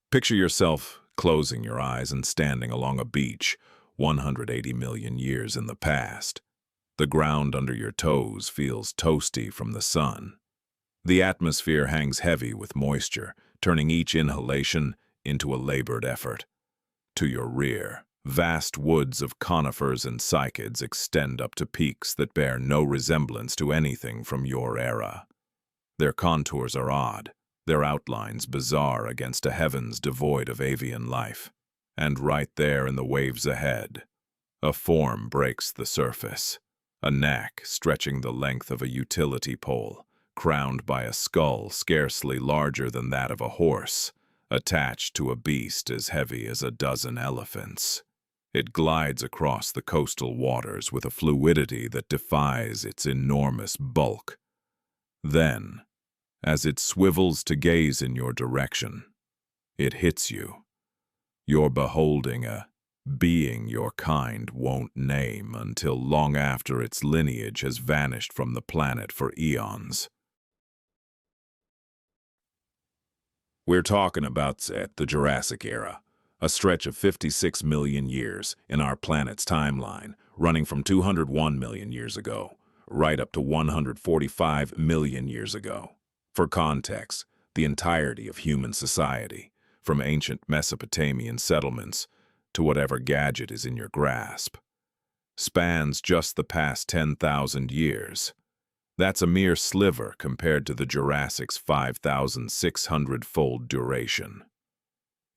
Picture yourself closing your eyes and standing along a beach 180 million years in the past. The ground under your toes feels toasty from the sun. The atmosphere hangs heavy with moisture, turning each inhalation into a labored effort. To your rear, vast woods of conifers and cycads extend up to peaks that bear no resemblance to anything from your era. Their contours are odd, their outlines bizarre against a heavens devoid of avian life. And right there in the waves ahead, a form breaks the surface, a neck stretching the length of a utility pole, crowned by a skull scarcely larger than that of a horse, attached to a beast as heavy as a dozen elephants. It glides across the coastal waters with a fluidity that defies its enormous bulk. Then, as it swivels to gaze in your direction, it hits you. You're beholding a being your kind won't name until long after its lineage has vanished from the planet for eons. We're talking about the Jurassic era, a stretch of 56 million years in our planet's timeline, running from 201 million years ago, right up to 145 million years ago. For context, the entirety of human society, from ancient Mesopotamian settlements to whatever gadget is in your grasp, spans just the past 10,000 years. That's a mere sliver compared to the Jurassic's 5,600-fold duration.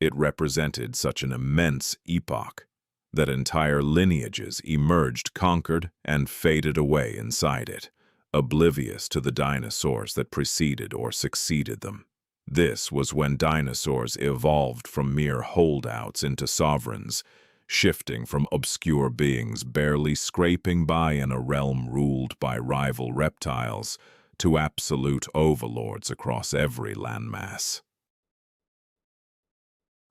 It represented such an immense epoch that entire lineages emerged conquered and faded away inside it, oblivious to the dinosaurs that preceded or succeeded them. This was when dinosaurs evolved from mere holdouts into sovereigns, shifting from obscure beings barely scraping by in a realm ruled by rival reptiles to absolute overlords across every landmass.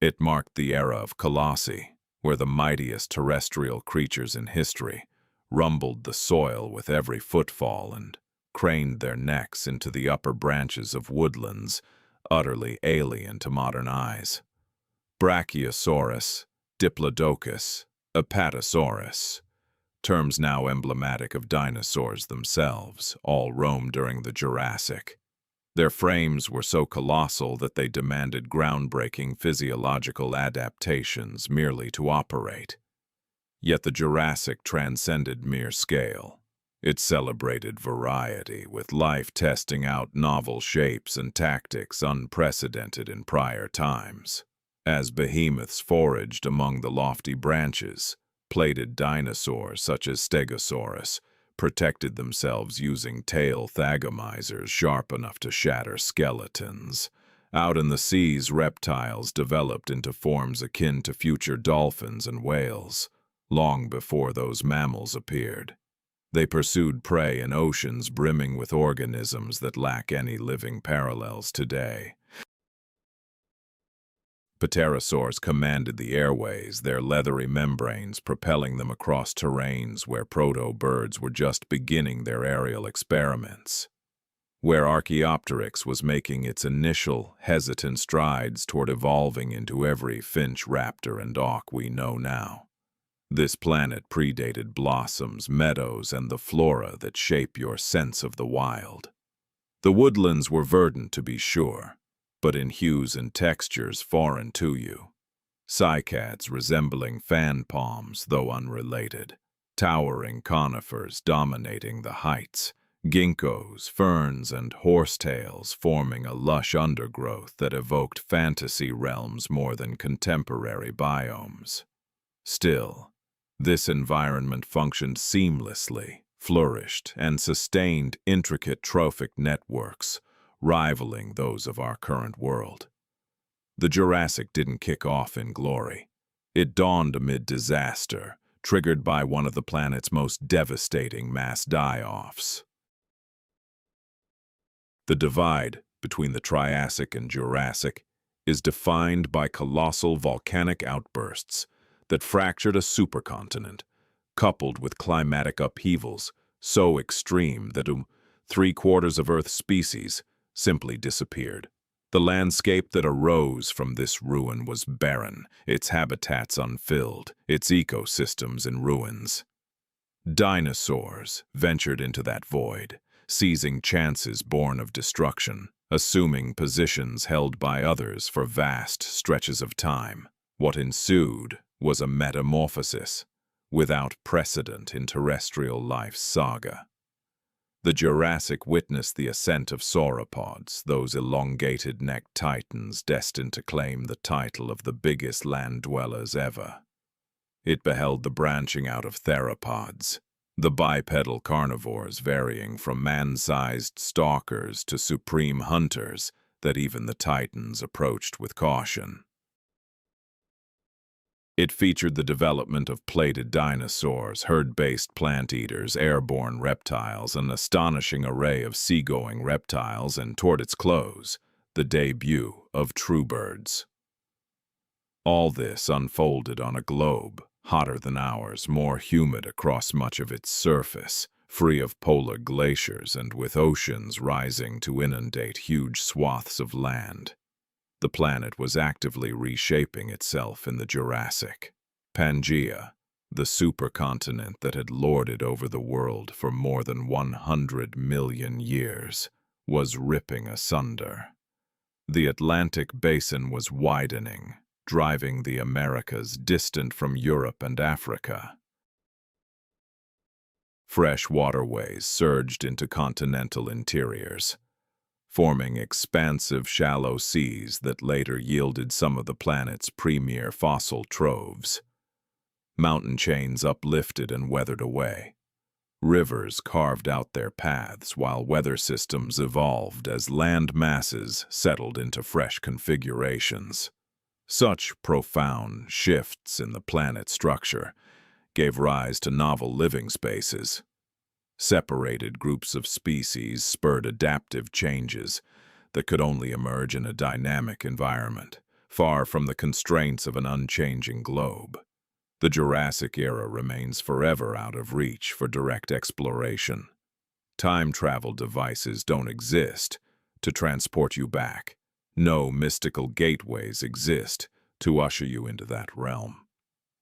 It marked the era of Colossi, where the mightiest terrestrial creatures in history rumbled the soil with every footfall and craned their necks into the upper branches of woodlands utterly alien to modern eyes. Brachiosaurus, Diplodocus, Apatosaurus, terms now emblematic of dinosaurs themselves, all roamed during the Jurassic. Their frames were so colossal that they demanded groundbreaking physiological adaptations merely to operate. Yet the Jurassic transcended mere scale. It celebrated variety, with life testing out novel shapes and tactics unprecedented in prior times. As behemoths foraged among the lofty branches, plated dinosaurs such as Stegosaurus protected themselves using tail thagomizers sharp enough to shatter skeletons. Out in the seas, reptiles developed into forms akin to future dolphins and whales, long before those mammals appeared. They pursued prey in oceans brimming with organisms that lack any living parallels today. Pterosaurs commanded the airways, their leathery membranes propelling them across terrains where proto-birds were just beginning their aerial experiments. Where Archaeopteryx was making its initial, hesitant strides toward evolving into every finch, raptor, and auk we know now. This planet predated blossoms, meadows, and the flora that shape your sense of the wild. The woodlands were verdant, to be sure, but in hues and textures foreign to you. Cycads resembling fan palms, though unrelated, towering conifers dominating the heights, ginkgos, ferns, and horsetails forming a lush undergrowth that evoked fantasy realms more than contemporary biomes. Still, this environment functioned seamlessly, flourished, and sustained intricate trophic networks, rivaling those of our current world. The Jurassic didn't kick off in glory. It dawned amid disaster, triggered by one of the planet's most devastating mass die-offs. The divide between the Triassic and Jurassic is defined by colossal volcanic outbursts that fractured a supercontinent, coupled with climatic upheavals so extreme that 3/4 of Earth's species simply disappeared. The landscape that arose from this ruin was barren, its habitats unfilled, its ecosystems in ruins. Dinosaurs ventured into that void, seizing chances born of destruction, assuming positions held by others for vast stretches of time. What ensued was a metamorphosis without precedent in terrestrial life's saga. The Jurassic witnessed the ascent of sauropods, those elongated-necked titans destined to claim the title of the biggest land dwellers ever. It beheld the branching out of theropods, the bipedal carnivores varying from man-sized stalkers to supreme hunters that even the titans approached with caution. It featured the development of plated dinosaurs, herd-based plant-eaters, airborne reptiles, an astonishing array of seagoing reptiles, and toward its close, the debut of true birds. All this unfolded on a globe, hotter than ours, more humid across much of its surface, free of polar glaciers and with oceans rising to inundate huge swaths of land. The planet was actively reshaping itself in the Jurassic. Pangaea, the supercontinent that had lorded over the world for more than 100 million years, was ripping asunder. The Atlantic basin was widening, driving the Americas distant from Europe and Africa. Fresh waterways surged into continental interiors, forming expansive shallow seas that later yielded some of the planet's premier fossil troves. Mountain chains uplifted and weathered away. Rivers carved out their paths while weather systems evolved as land masses settled into fresh configurations. Such profound shifts in the planet's structure gave rise to novel living spaces. Separated groups of species spurred adaptive changes that could only emerge in a dynamic environment, far from the constraints of an unchanging globe. The Jurassic era remains forever out of reach for direct exploration. Time travel devices don't exist to transport you back. No mystical gateways exist to usher you into that realm.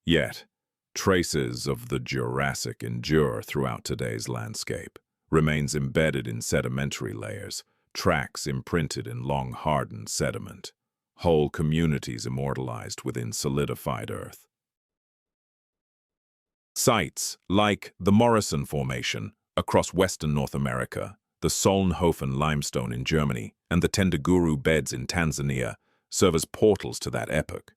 Yet, traces of the Jurassic endure throughout today's landscape, remains embedded in sedimentary layers, tracks imprinted in long-hardened sediment, whole communities immortalized within solidified earth. Sites like the Morrison Formation across western North America, the Solnhofen limestone in Germany, and the Tendaguru beds in Tanzania serve as portals to that epoch,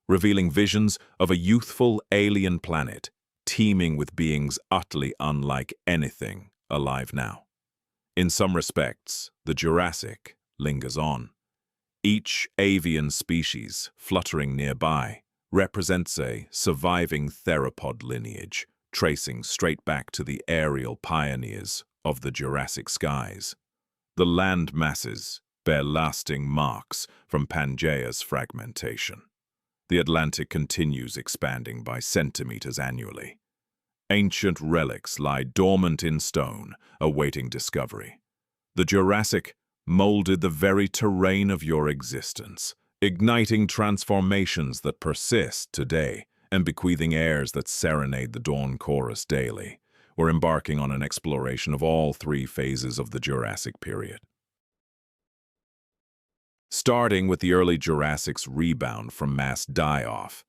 revealing visions of a youthful alien planet teeming with beings utterly unlike anything alive now. In some respects, the Jurassic lingers on. Each avian species fluttering nearby represents a surviving theropod lineage, tracing straight back to the aerial pioneers of the Jurassic skies. The land masses bear lasting marks from Pangaea's fragmentation. The Atlantic continues expanding by centimeters annually. Ancient relics lie dormant in stone, awaiting discovery. The Jurassic molded the very terrain of your existence, igniting transformations that persist today and bequeathing airs that serenade the dawn chorus daily. We're embarking on an exploration of all three phases of the Jurassic period. Starting with the early Jurassic's rebound from mass die-off,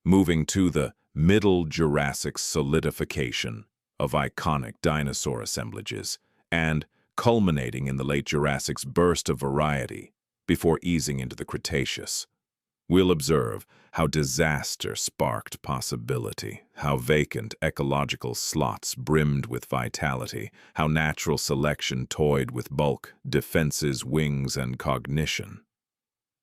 moving to the middle Jurassic's solidification of iconic dinosaur assemblages, and culminating in the late Jurassic's burst of variety before easing into the Cretaceous. We'll observe how disaster sparked possibility, how vacant ecological slots brimmed with vitality, how natural selection toyed with bulk, defenses, wings, and cognition.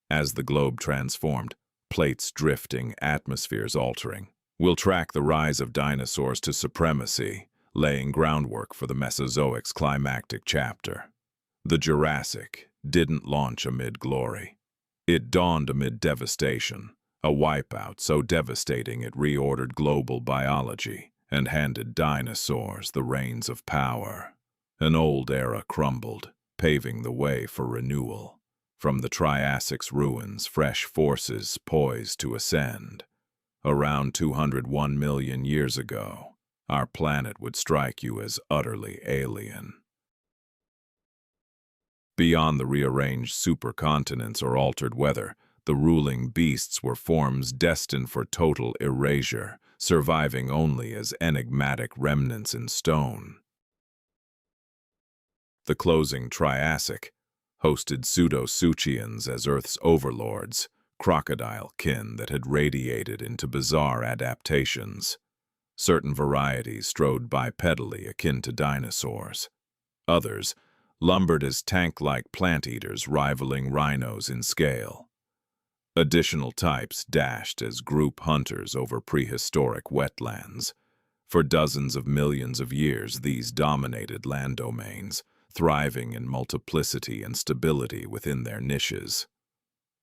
As the globe transformed, plates drifting, atmospheres altering, we'll track the rise of dinosaurs to supremacy, laying groundwork for the Mesozoic's climactic chapter. The Jurassic didn't launch amid glory. It dawned amid devastation, a wipeout so devastating it reordered global biology and handed dinosaurs the reins of power. An old era crumbled, paving the way for renewal. From the Triasic's ruins, fresh forces poised to ascend. Around 201 million years ago, our planet would strike you as utterly alien. Beyond the rearranged supercontinents or altered weather, the ruling beasts were forms destined for total erasure, surviving only as enigmatic remnants in stone. The closing Triassic hosted pseudo-Suchians as Earth's overlords, crocodile kin that had radiated into bizarre adaptations. Certain varieties strode bipedally akin to dinosaurs. Others lumbered as tank-like plant-eaters rivaling rhinos in scale. Additional types dashed as group hunters over prehistoric wetlands. For dozens of millions of years, these dominated land domains, thriving in multiplicity and stability within their niches.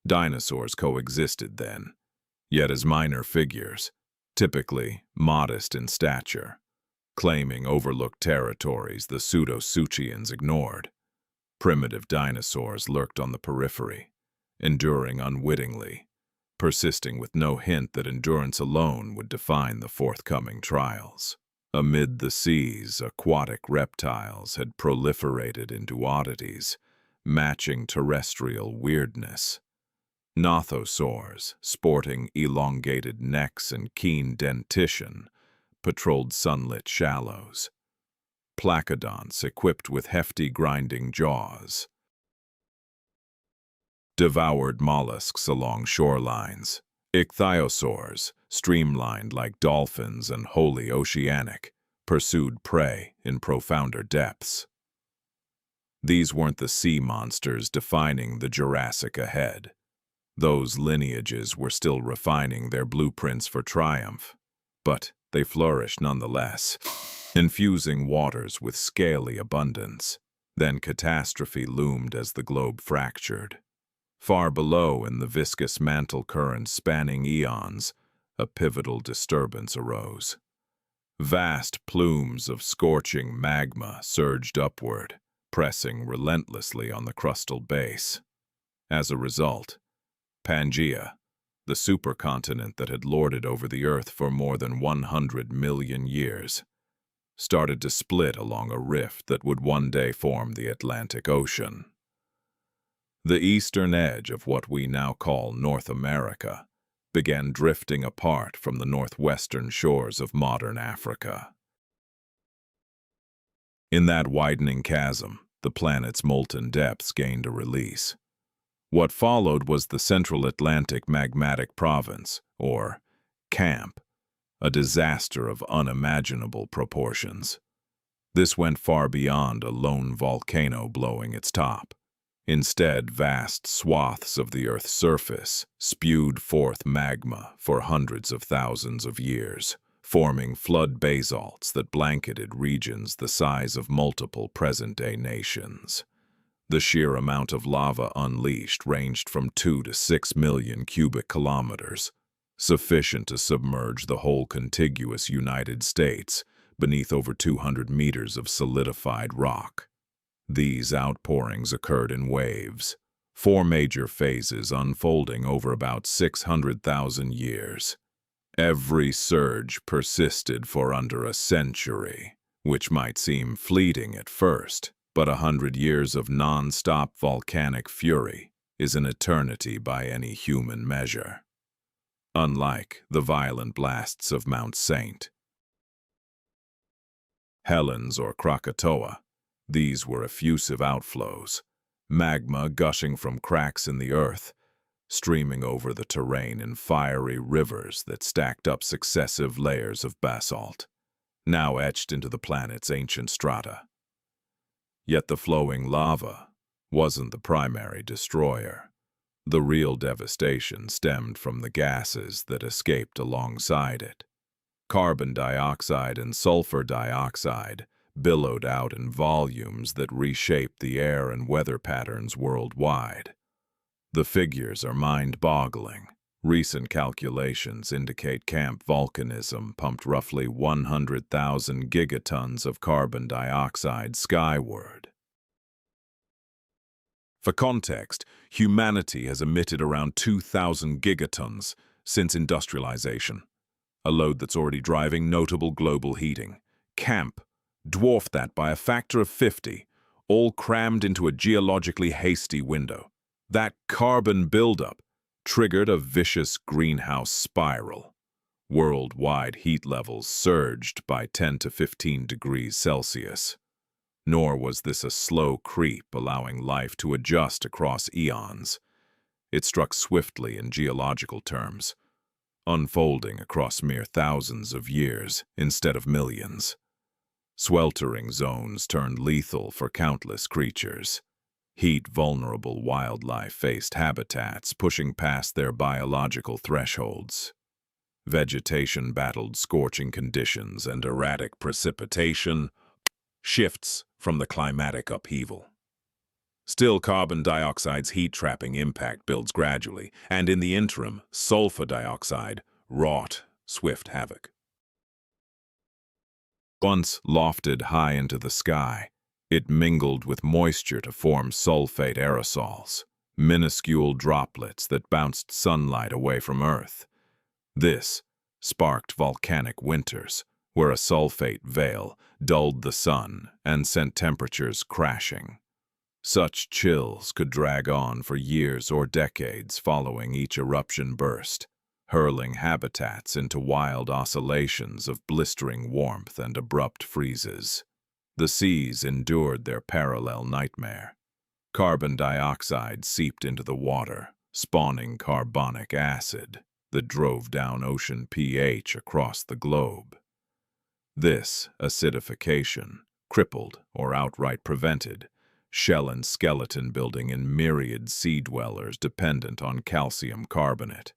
Dinosaurs coexisted then, yet as minor figures, typically modest in stature, claiming overlooked territories the pseudo-Suchians ignored. Primitive dinosaurs lurked on the periphery, enduring unwittingly, persisting with no hint that endurance alone would define the forthcoming trials. Amid the seas, aquatic reptiles had proliferated into oddities, matching terrestrial weirdness. Nothosaurs, sporting elongated necks and keen dentition, patrolled sunlit shallows. Placodonts equipped with hefty grinding jaws devoured mollusks along shorelines. Ichthyosaurs, streamlined like dolphins and wholly oceanic, pursued prey in profounder depths. These weren't the sea monsters defining the Jurassic ahead. Those lineages were still refining their blueprints for triumph, but they flourished nonetheless, infusing waters with scaly abundance. Then catastrophe loomed as the globe fractured. Far below, in the viscous mantle currents spanning eons, a pivotal disturbance arose. Vast plumes of scorching magma surged upward, pressing relentlessly on the crustal base. As a result, Pangaea, the supercontinent that had lorded over the Earth for more than 100 million years, started to split along a rift that would one day form the Atlantic Ocean. The eastern edge of what we now call North America began drifting apart from the northwestern shores of modern Africa. In that widening chasm, the planet's molten depths gained a release. What followed was the Central Atlantic Magmatic Province, or CAMP, a disaster of unimaginable proportions. This went far beyond a lone volcano blowing its top. Instead, vast swaths of the Earth's surface spewed forth magma for hundreds of thousands of years, forming flood basalts that blanketed regions the size of multiple present-day nations. The sheer amount of lava unleashed ranged from 2 to 6 million cubic kilometers, sufficient to submerge the whole contiguous United States beneath over 200 meters of solidified rock. These outpourings occurred in waves, 4 major phases unfolding over about 600,000 years. Every surge persisted for under a century, which might seem fleeting at first, but 100 years of non-stop volcanic fury is an eternity by any human measure. Unlike the violent blasts of Mount St. Helens or Krakatoa, these were effusive outflows, magma gushing from cracks in the earth, streaming over the terrain in fiery rivers that stacked up successive layers of basalt, now etched into the planet's ancient strata. Yet the flowing lava wasn't the primary destroyer. The real devastation stemmed from the gases that escaped alongside it. Carbon dioxide and sulfur dioxide billowed out in volumes that reshaped the air and weather patterns worldwide. The figures are mind-boggling. Recent calculations indicate camp volcanism pumped roughly 100,000 gigatons of carbon dioxide skyward. For context, humanity has emitted around 2,000 gigatons since industrialization, a load that's already driving notable global heating. Camp dwarfed that by a factor of 50, all crammed into a geologically hasty window. That carbon buildup triggered a vicious greenhouse spiral. Worldwide heat levels surged by 10 to 15 degrees Celsius. Nor was this a slow creep allowing life to adjust across eons. It struck swiftly in geological terms, unfolding across mere thousands of years instead of millions. Sweltering zones turned lethal for countless creatures. Heat-vulnerable wildlife faced habitats pushing past their biological thresholds. Vegetation battled scorching conditions and erratic precipitation, shifts from the climatic upheaval. Still, carbon dioxide's heat-trapping impact builds gradually, and in the interim, sulfur dioxide wrought swift havoc. Once lofted high into the sky, it mingled with moisture to form sulfate aerosols, minuscule droplets that bounced sunlight away from Earth. This sparked volcanic winters, where a sulfate veil dulled the sun and sent temperatures crashing. Such chills could drag on for years or decades following each eruption burst, hurling habitats into wild oscillations of blistering warmth and abrupt freezes. The seas endured their parallel nightmare. Carbon dioxide seeped into the water, spawning carbonic acid that drove down ocean pH across the globe. This acidification crippled or outright prevented shell and skeleton building in myriad sea dwellers dependent on calcium carbonate.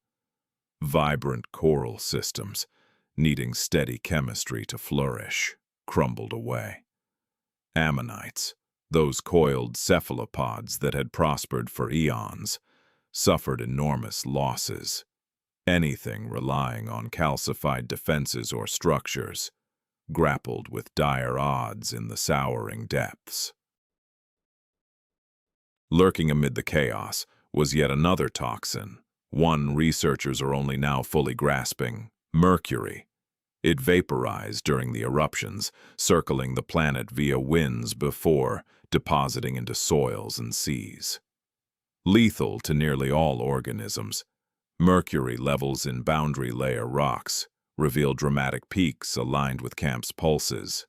Vibrant coral systems, needing steady chemistry to flourish, crumbled away. Ammonites, those coiled cephalopods that had prospered for eons, suffered enormous losses. Anything relying on calcified defenses or structures grappled with dire odds in the souring depths. Lurking amid the chaos was yet another toxin, one researchers are only now fully grasping: mercury. It vaporized during the eruptions, circling the planet via winds before depositing into soils and seas. Lethal to nearly all organisms, mercury levels in boundary layer rocks reveal dramatic peaks aligned with Camp's pulses.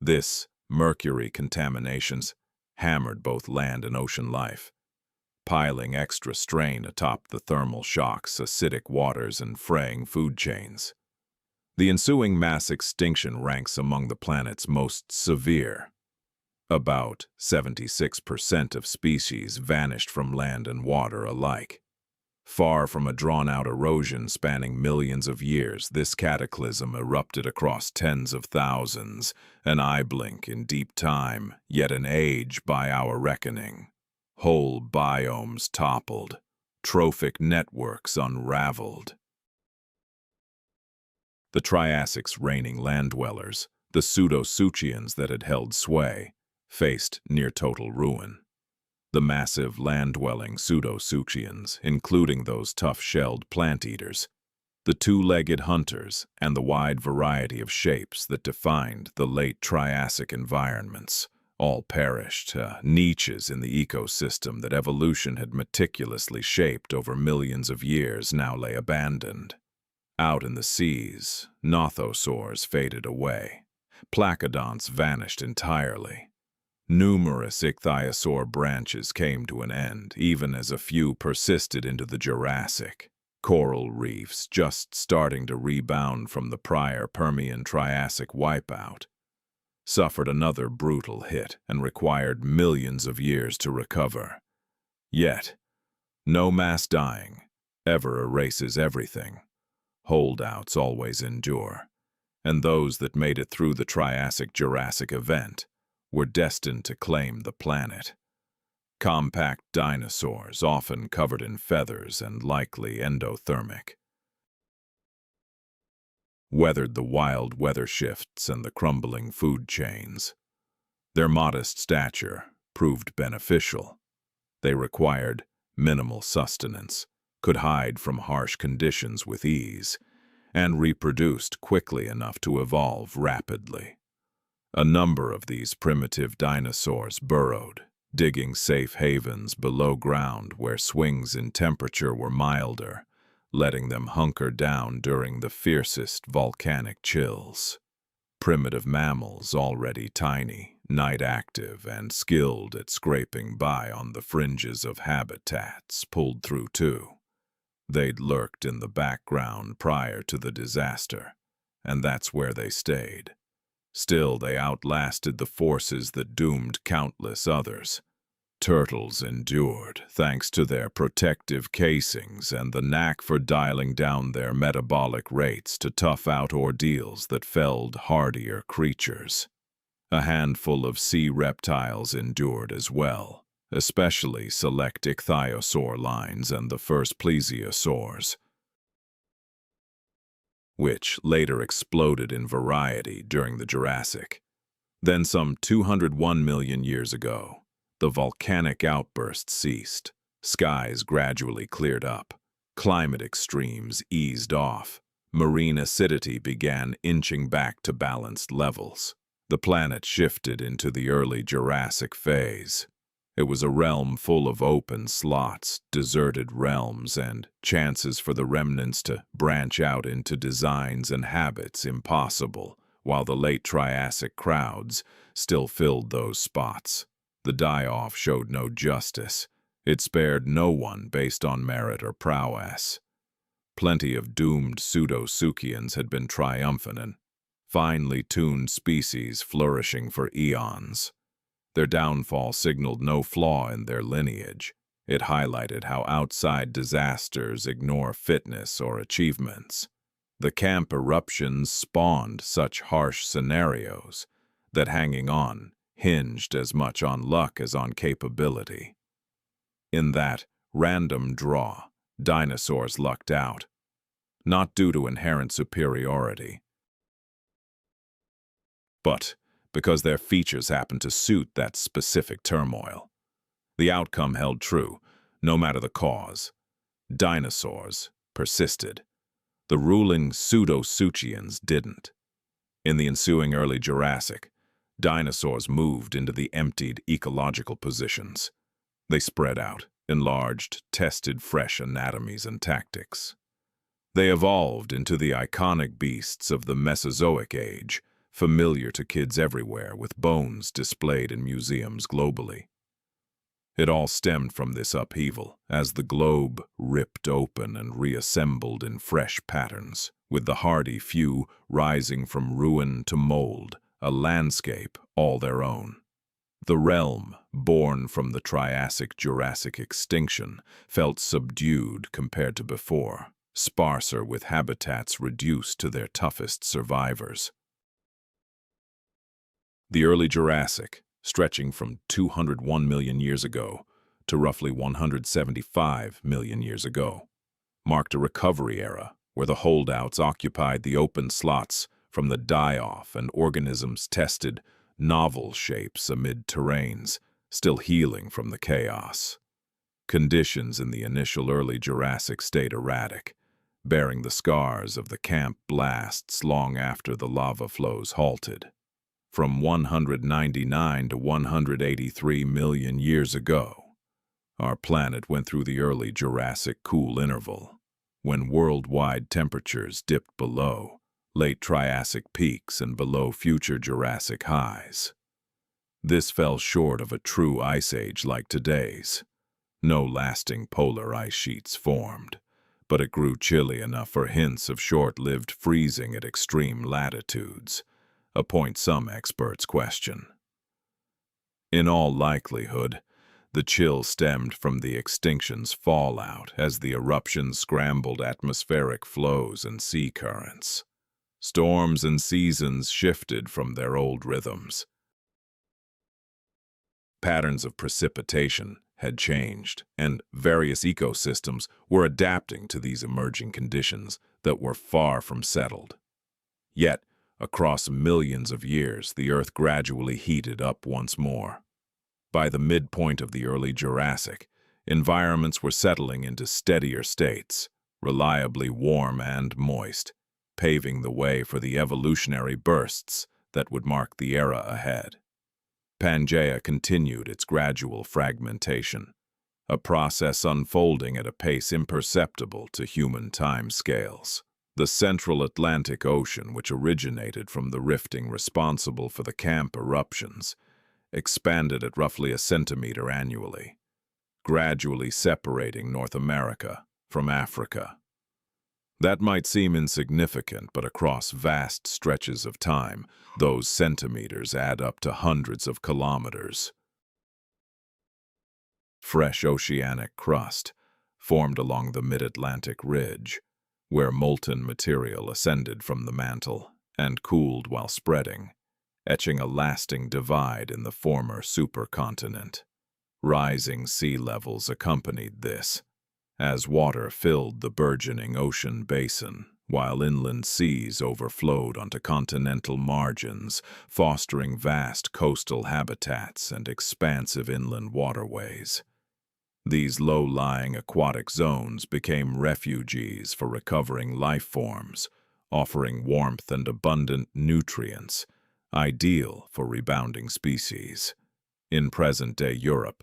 This mercury contaminations hammered both land and ocean life, piling extra strain atop the thermal shocks, acidic waters, and fraying food chains. The ensuing mass extinction ranks among the planet's most severe. About 76% of species vanished from land and water alike. Far from a drawn-out erosion spanning millions of years, this cataclysm erupted across tens of thousands, an eye blink in deep time, yet an age by our reckoning. Whole biomes toppled, trophic networks unraveled. The Triasic's reigning land dwellers, the pseudo-Suchians that had held sway, faced near-total ruin. The massive land-dwelling pseudo-Suchians, including those tough-shelled plant-eaters, the two-legged hunters, and the wide variety of shapes that defined the late Triassic environments, all perished, niches in the ecosystem that evolution had meticulously shaped over millions of years now lay abandoned. Out in the seas, nothosaurs faded away. Placodonts vanished entirely. Numerous ichthyosaur branches came to an end, even as a few persisted into the Jurassic. Coral reefs, just starting to rebound from the prior Permian-Triassic wipeout, suffered another brutal hit and required millions of years to recover. Yet, no mass dying ever erases everything. Holdouts always endure, and those that made it through the Triassic-Jurassic event were destined to claim the planet. Compact dinosaurs, often covered in feathers and likely endothermic, weathered the wild weather shifts and the crumbling food chains. Their modest stature proved beneficial. They required minimal sustenance, could hide from harsh conditions with ease, and reproduced quickly enough to evolve rapidly. A number of these primitive dinosaurs burrowed, digging safe havens below ground where swings in temperature were milder, letting them hunker down during the fiercest volcanic chills. Primitive mammals, already tiny, night-active, and skilled at scraping by on the fringes of habitats, pulled through too. They'd lurked in the background prior to the disaster, and that's where they stayed. Still, they outlasted the forces that doomed countless others. Turtles endured, thanks to their protective casings and the knack for dialing down their metabolic rates to tough out ordeals that felled hardier creatures. A handful of sea reptiles endured as well, especially select ichthyosaur lines and the first plesiosaurs, which later exploded in variety during the Jurassic. Then some 201 million years ago, the volcanic outburst ceased, skies gradually cleared up, climate extremes eased off, marine acidity began inching back to balanced levels. The planet shifted into the early Jurassic phase. It was a realm full of open slots, deserted realms, and chances for the remnants to branch out into designs and habits impossible, while the late Triassic crowds still filled those spots. The die-off showed no justice. It spared no one based on merit or prowess. Plenty of doomed pseudo-Suchians had been triumphant and finely tuned species flourishing for eons. Their downfall signaled no flaw in their lineage. It highlighted how outside disasters ignore fitness or achievements. The camp eruptions spawned such harsh scenarios that hanging on hinged as much on luck as on capability. In that random draw, dinosaurs lucked out, not due to inherent superiority, but because their features happened to suit that specific turmoil. The outcome held true, no matter the cause. Dinosaurs persisted. The ruling pseudo-Suchians didn't. In the ensuing early Jurassic, dinosaurs moved into the emptied ecological positions. They spread out, enlarged, tested fresh anatomies and tactics. They evolved into the iconic beasts of the Mesozoic age, familiar to kids everywhere, with bones displayed in museums globally. It all stemmed from this upheaval, as the globe ripped open and reassembled in fresh patterns, with the hardy few rising from ruin to mold, a landscape all their own. The realm, born from the Triassic-Jurassic extinction, felt subdued compared to before, sparser with habitats reduced to their toughest survivors. The early Jurassic, stretching from 201 million years ago to roughly 175 million years ago, marked a recovery era where the holdouts occupied the open slots from the die-off and organisms tested novel shapes amid terrains, still healing from the chaos. Conditions in the initial early Jurassic stayed erratic, bearing the scars of the camp blasts long after the lava flows halted. From 199 to 183 million years ago, our planet went through the early Jurassic cool interval, when worldwide temperatures dipped below late Triassic peaks and below future Jurassic highs. This fell short of a true ice age like today's. No lasting polar ice sheets formed, but it grew chilly enough for hints of short-lived freezing at extreme latitudes, a point some experts question. In all likelihood, the chill stemmed from the extinction's fallout as the eruptions scrambled atmospheric flows and sea currents. Storms and seasons shifted from their old rhythms. Patterns of precipitation had changed, and various ecosystems were adapting to these emerging conditions that were far from settled. Yet, across millions of years, the Earth gradually heated up once more. By the midpoint of the early Jurassic, Environments were settling into steadier states, reliably warm and moist, paving the way for the evolutionary bursts that would mark the era ahead. Pangaea continued its gradual fragmentation, a process unfolding at a pace imperceptible to human time scales. The central Atlantic Ocean, which originated from the rifting responsible for the Camp eruptions, expanded at roughly a centimeter annually, gradually separating North America from Africa. That might seem insignificant, but across vast stretches of time, those centimeters add up to hundreds of kilometers. Fresh oceanic crust formed along the mid-Atlantic ridge, where molten material ascended from the mantle and cooled while spreading, etching a lasting divide in the former supercontinent. Rising sea levels accompanied this, as water filled the burgeoning ocean basin, while inland seas overflowed onto continental margins, fostering vast coastal habitats and expansive inland waterways. These low-lying aquatic zones became refuges for recovering life forms, offering warmth and abundant nutrients, ideal for rebounding species. In present-day Europe,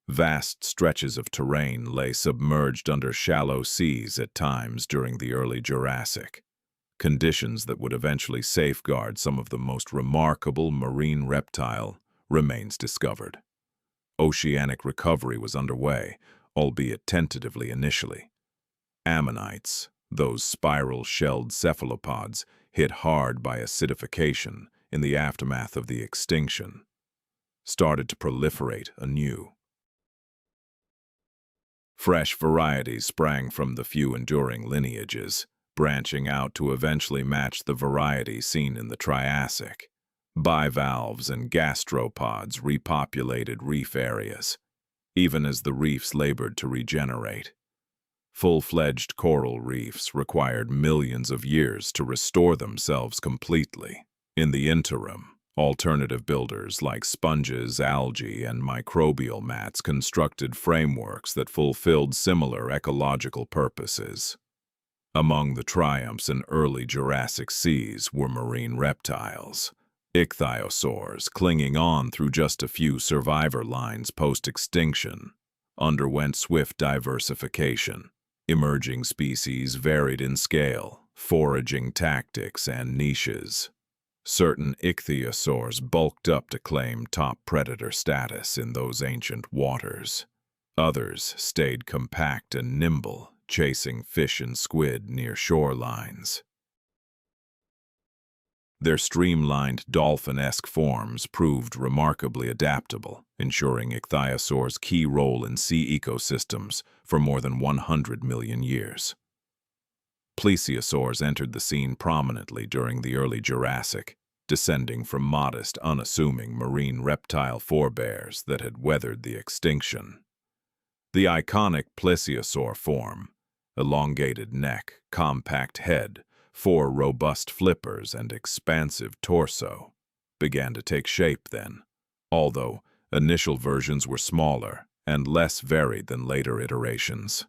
vast stretches of terrain lay submerged under shallow seas at times during the early Jurassic, conditions that would eventually safeguard some of the most remarkable marine reptile remains discovered. Oceanic recovery was underway, albeit tentatively initially. Ammonites, those spiral-shelled cephalopods, hit hard by acidification in the aftermath of the extinction, started to proliferate anew. Fresh varieties sprang from the few enduring lineages, branching out to eventually match the variety seen in the Triassic. Bivalves and gastropods repopulated reef areas, even as the reefs labored to regenerate. Full-fledged coral reefs required millions of years to restore themselves completely. In the interim, alternative builders like sponges, algae, and microbial mats constructed frameworks that fulfilled similar ecological purposes. Among the triumphs in early Jurassic seas were marine reptiles. Ichthyosaurs, clinging on through just a few survivor lines post-extinction, underwent swift diversification. Emerging species varied in scale, foraging tactics, and niches. Certain ichthyosaurs bulked up to claim top predator status in those ancient waters. Others stayed compact and nimble, chasing fish and squid near shorelines. Their streamlined, dolphin-esque forms proved remarkably adaptable, ensuring ichthyosaurs' key role in sea ecosystems for more than 100 million years. Plesiosaurs entered the scene prominently during the early Jurassic, descending from modest, unassuming marine reptile forebears that had weathered the extinction. The iconic plesiosaur form, elongated neck, compact head, 4 robust flippers, and expansive torso, began to take shape then, although initial versions were smaller and less varied than later iterations.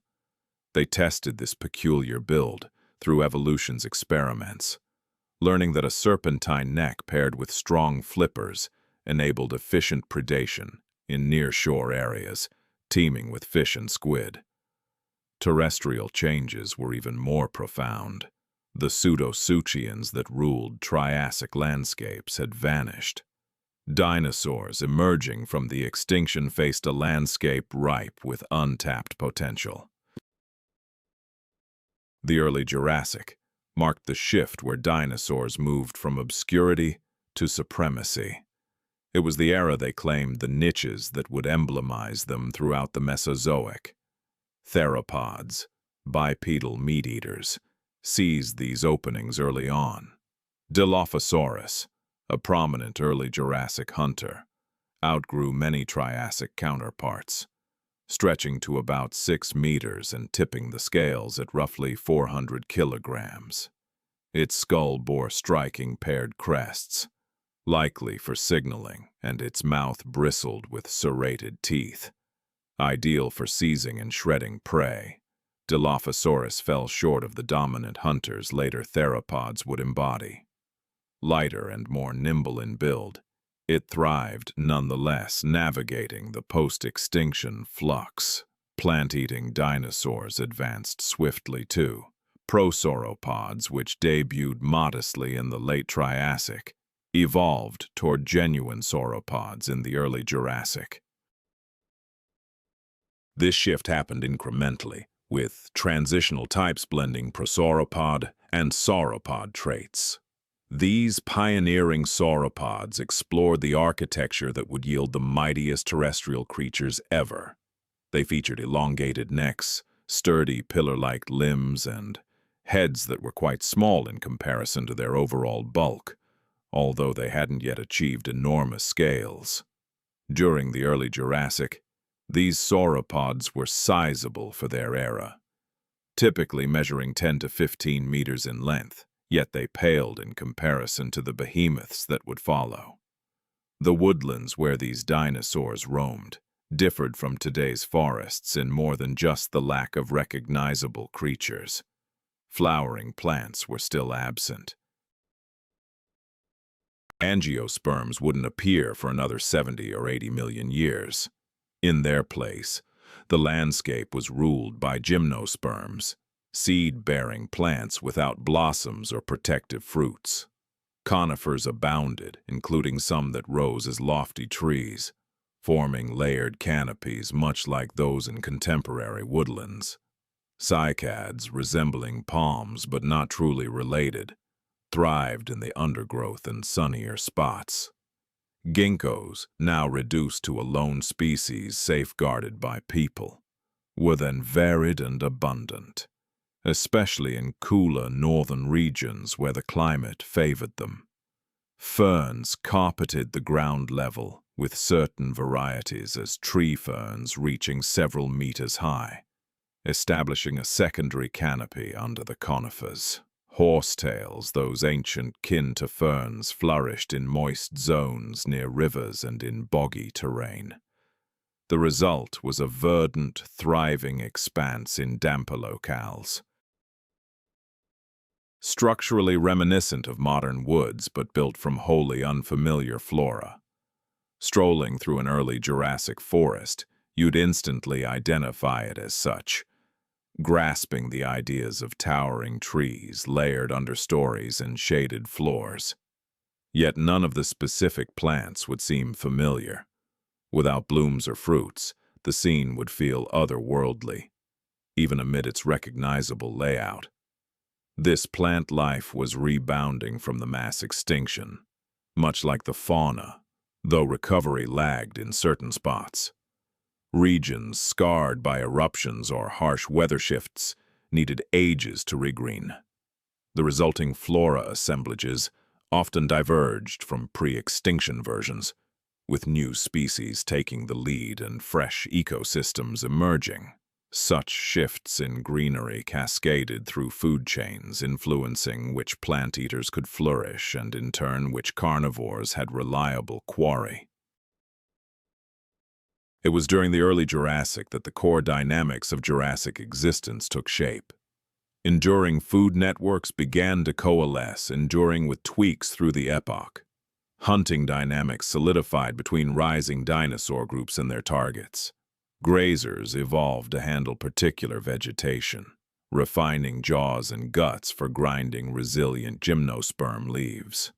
They tested this peculiar build through evolution's experiments, learning that a serpentine neck paired with strong flippers enabled efficient predation in near-shore areas, teeming with fish and squid. Terrestrial changes were even more profound. The pseudosuchians that ruled Triassic landscapes had vanished. Dinosaurs emerging from the extinction faced a landscape ripe with untapped potential. The early Jurassic marked the shift where dinosaurs moved from obscurity to supremacy. It was the era they claimed the niches that would emblemize them throughout the Mesozoic. Theropods, bipedal meat-eaters, seized these openings early on. Dilophosaurus, a prominent early Jurassic hunter, outgrew many Triassic counterparts, stretching to about 6 meters and tipping the scales at roughly 400 kilograms. Its skull bore striking paired crests, likely for signaling, and its mouth bristled with serrated teeth. ideal for seizing and shredding prey. Dilophosaurus fell short of the dominant hunters later theropods would embody. Lighter and more nimble in build, it thrived nonetheless, navigating the post-extinction flux. Plant-eating dinosaurs advanced swiftly too. Prosauropods, which debuted modestly in the late Triassic, evolved toward genuine sauropods in the early Jurassic. This shift happened incrementally, with transitional types blending prosauropod and sauropod traits. These pioneering sauropods explored the architecture that would yield the mightiest terrestrial creatures ever. They featured elongated necks, sturdy pillar-like limbs, and heads that were quite small in comparison to their overall bulk, although they hadn't yet achieved enormous scales. During the early Jurassic, these sauropods were sizable for their era, typically measuring 10 to 15 meters in length, yet they paled in comparison to the behemoths that would follow. The woodlands where these dinosaurs roamed differed from today's forests in more than just the lack of recognizable creatures. Flowering plants were still absent. Angiosperms wouldn't appear for another 70 or 80 million years. In their place, the landscape was ruled by gymnosperms, seed-bearing plants without blossoms or protective fruits. Conifers abounded, including some that rose as lofty trees, forming layered canopies much like those in contemporary woodlands. Cycads, resembling palms but not truly related, thrived in the undergrowth and sunnier spots. Ginkgos, now reduced to a lone species safeguarded by people, were then varied and abundant, especially in cooler northern regions where the climate favored them. Ferns carpeted the ground level, with certain varieties as tree ferns reaching several meters high, establishing a secondary canopy under the conifers. Horsetails, those ancient kin to ferns, flourished in moist zones near rivers and in boggy terrain. The result was a verdant, thriving expanse in damper locales. Structurally reminiscent of modern woods but built from wholly unfamiliar flora. Strolling through an early Jurassic forest, you'd instantly identify it as such, grasping the ideas of towering trees, layered understories, and shaded floors. Yet none of the specific plants would seem familiar. Without blooms or fruits, the scene would feel otherworldly, even amid its recognizable layout. This plant life was rebounding from the mass extinction, much like the fauna, though recovery lagged in certain spots. Regions scarred by eruptions or harsh weather shifts needed ages to regreen. The resulting flora assemblages often diverged from pre-extinction versions, with new species taking the lead and fresh ecosystems emerging. Such shifts in greenery cascaded through food chains, influencing which plant eaters could flourish and, in turn, which carnivores had reliable quarry. It was during the early Jurassic that the core dynamics of Jurassic existence took shape. Enduring food networks began to coalesce, enduring with tweaks through the epoch. Hunting dynamics solidified between rising dinosaur groups and their targets. Grazers evolved to handle particular vegetation, refining jaws and guts for grinding resilient gymnosperm leaves.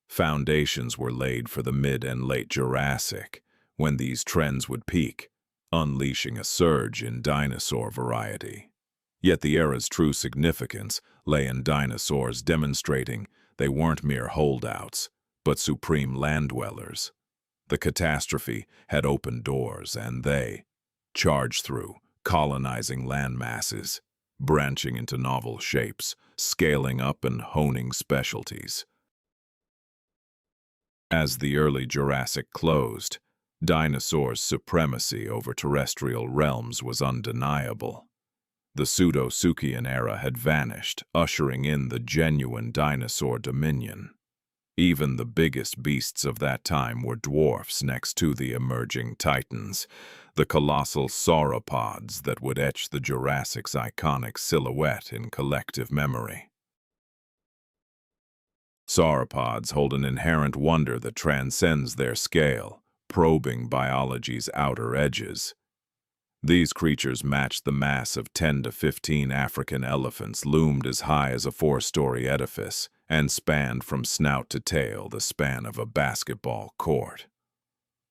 Foundations were laid for the mid and late Jurassic, when these trends would peak, unleashing a surge in dinosaur variety. Yet the era's true significance lay in dinosaurs demonstrating they weren't mere holdouts, but supreme land-dwellers. The catastrophe had opened doors, and they charged through, colonizing land masses, branching into novel shapes, scaling up and honing specialties. As the early Jurassic closed, dinosaurs' supremacy over terrestrial realms was undeniable. The Pseudo-Suchian era had vanished, ushering in the genuine dinosaur dominion. Even the biggest beasts of that time were dwarfs next to the emerging titans, the colossal sauropods that would etch the Jurassic's iconic silhouette in collective memory. Sauropods hold an inherent wonder that transcends their scale, probing biology's outer edges. These creatures matched the mass of 10 to 15 African elephants, loomed as high as a four-story edifice, and spanned from snout to tail the span of a basketball court.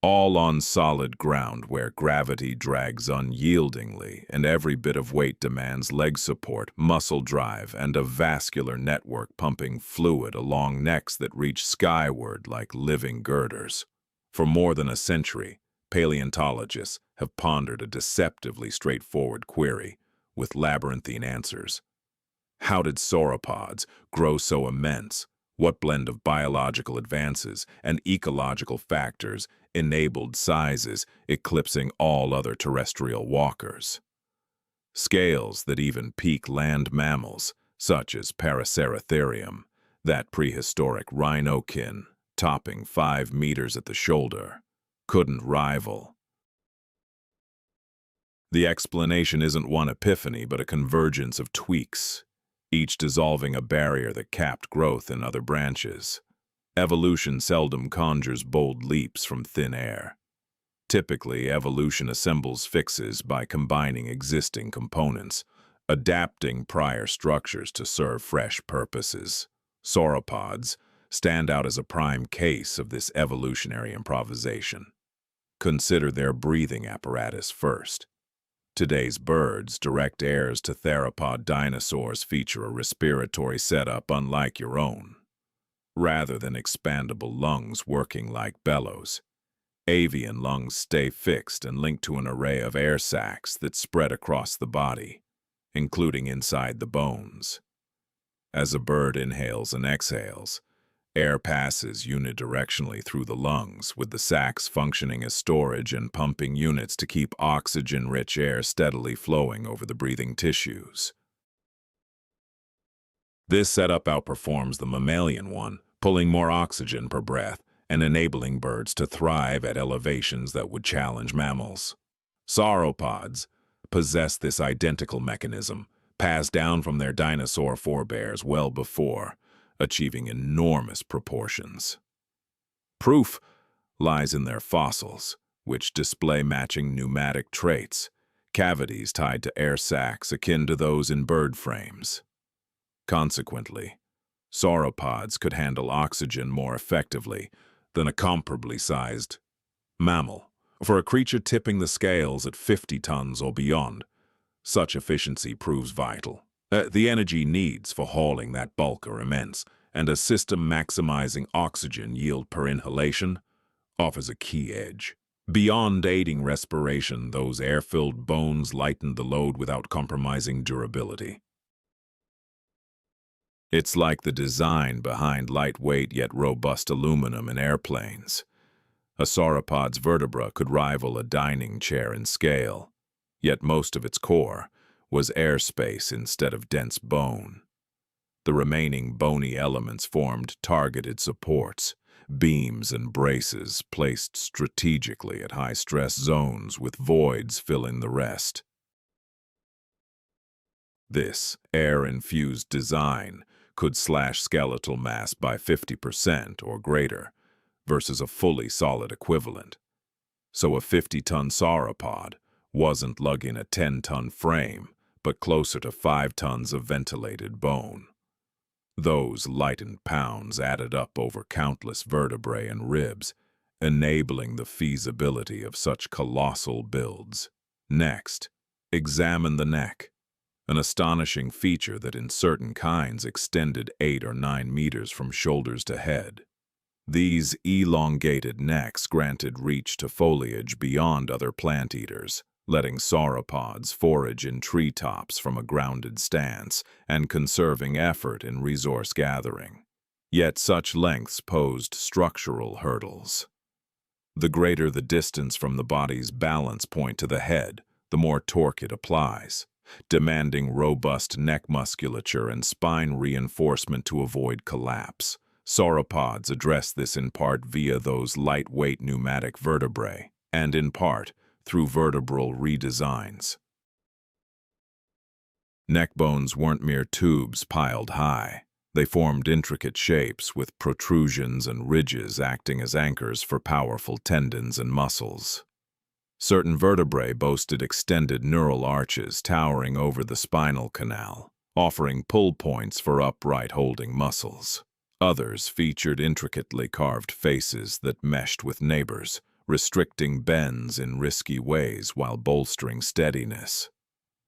All on solid ground where gravity drags unyieldingly and every bit of weight demands leg support, muscle drive, and a vascular network pumping fluid along necks that reach skyward like living girders. For more than a century, paleontologists have pondered a deceptively straightforward query with labyrinthine answers. How did sauropods grow so immense? What blend of biological advances and ecological factors enabled sizes eclipsing all other terrestrial walkers? Scales that even peak land mammals, such as Paraceratherium, that prehistoric rhinokin topping 5 meters at the shoulder, couldn't rival. The explanation isn't one epiphany, but a convergence of tweaks, each dissolving a barrier that capped growth in other branches. Evolution seldom conjures bold leaps from thin air. Typically, evolution assembles fixes by combining existing components, adapting prior structures to serve fresh purposes. Sauropods stand out as a prime case of this evolutionary improvisation. Consider their breathing apparatus first. Today's birds, direct heirs to theropod dinosaurs, feature a respiratory setup unlike your own. Rather than expandable lungs working like bellows, avian lungs stay fixed and linked to an array of air sacs that spread across the body, including inside the bones. As a bird inhales and exhales, air passes unidirectionally through the lungs, with the sacs functioning as storage and pumping units to keep oxygen-rich air steadily flowing over the breathing tissues. This setup outperforms the mammalian one, pulling more oxygen per breath and enabling birds to thrive at elevations that would challenge mammals. Sauropods possess this identical mechanism, passed down from their dinosaur forebears well before, achieving enormous proportions. Proof lies in their fossils, which display matching pneumatic traits, cavities tied to air sacs akin to those in bird frames. Consequently, sauropods could handle oxygen more effectively than a comparably sized mammal. For a creature tipping the scales at 50 tons or beyond, such efficiency proves vital. The energy needs for hauling that bulk are immense, and a system maximizing oxygen yield per inhalation offers a key edge. Beyond aiding respiration, those air-filled bones lighten the load without compromising durability. It's like the design behind lightweight yet robust aluminum in airplanes. A sauropod's vertebra could rival a dining chair in scale, yet most of its core was airspace instead of dense bone. The remaining bony elements formed targeted supports, beams and braces placed strategically at high-stress zones with voids filling the rest. This air-infused design could slash skeletal mass by 50% or greater versus a fully solid equivalent. So a 50-ton sauropod wasn't lugging a 10-ton frame, but closer to 5 tons of ventilated bone. Those lightened pounds added up over countless vertebrae and ribs, enabling the feasibility of such colossal builds. Next, examine the neck, an astonishing feature that in certain kinds extended 8 or 9 meters from shoulders to head. These elongated necks granted reach to foliage beyond other plant eaters, letting sauropods forage in treetops from a grounded stance and conserving effort in resource gathering. Yet such lengths posed structural hurdles. The greater the distance from the body's balance point to the head, the more torque it applies, demanding robust neck musculature and spine reinforcement to avoid collapse. Sauropods address this in part via those lightweight pneumatic vertebrae, and in part through vertebral redesigns. Neck bones weren't mere tubes piled high. They formed intricate shapes with protrusions and ridges acting as anchors for powerful tendons and muscles. Certain vertebrae boasted extended neural arches towering over the spinal canal, offering pull points for upright holding muscles. Others featured intricately carved faces that meshed with neighbors, restricting bends in risky ways while bolstering steadiness.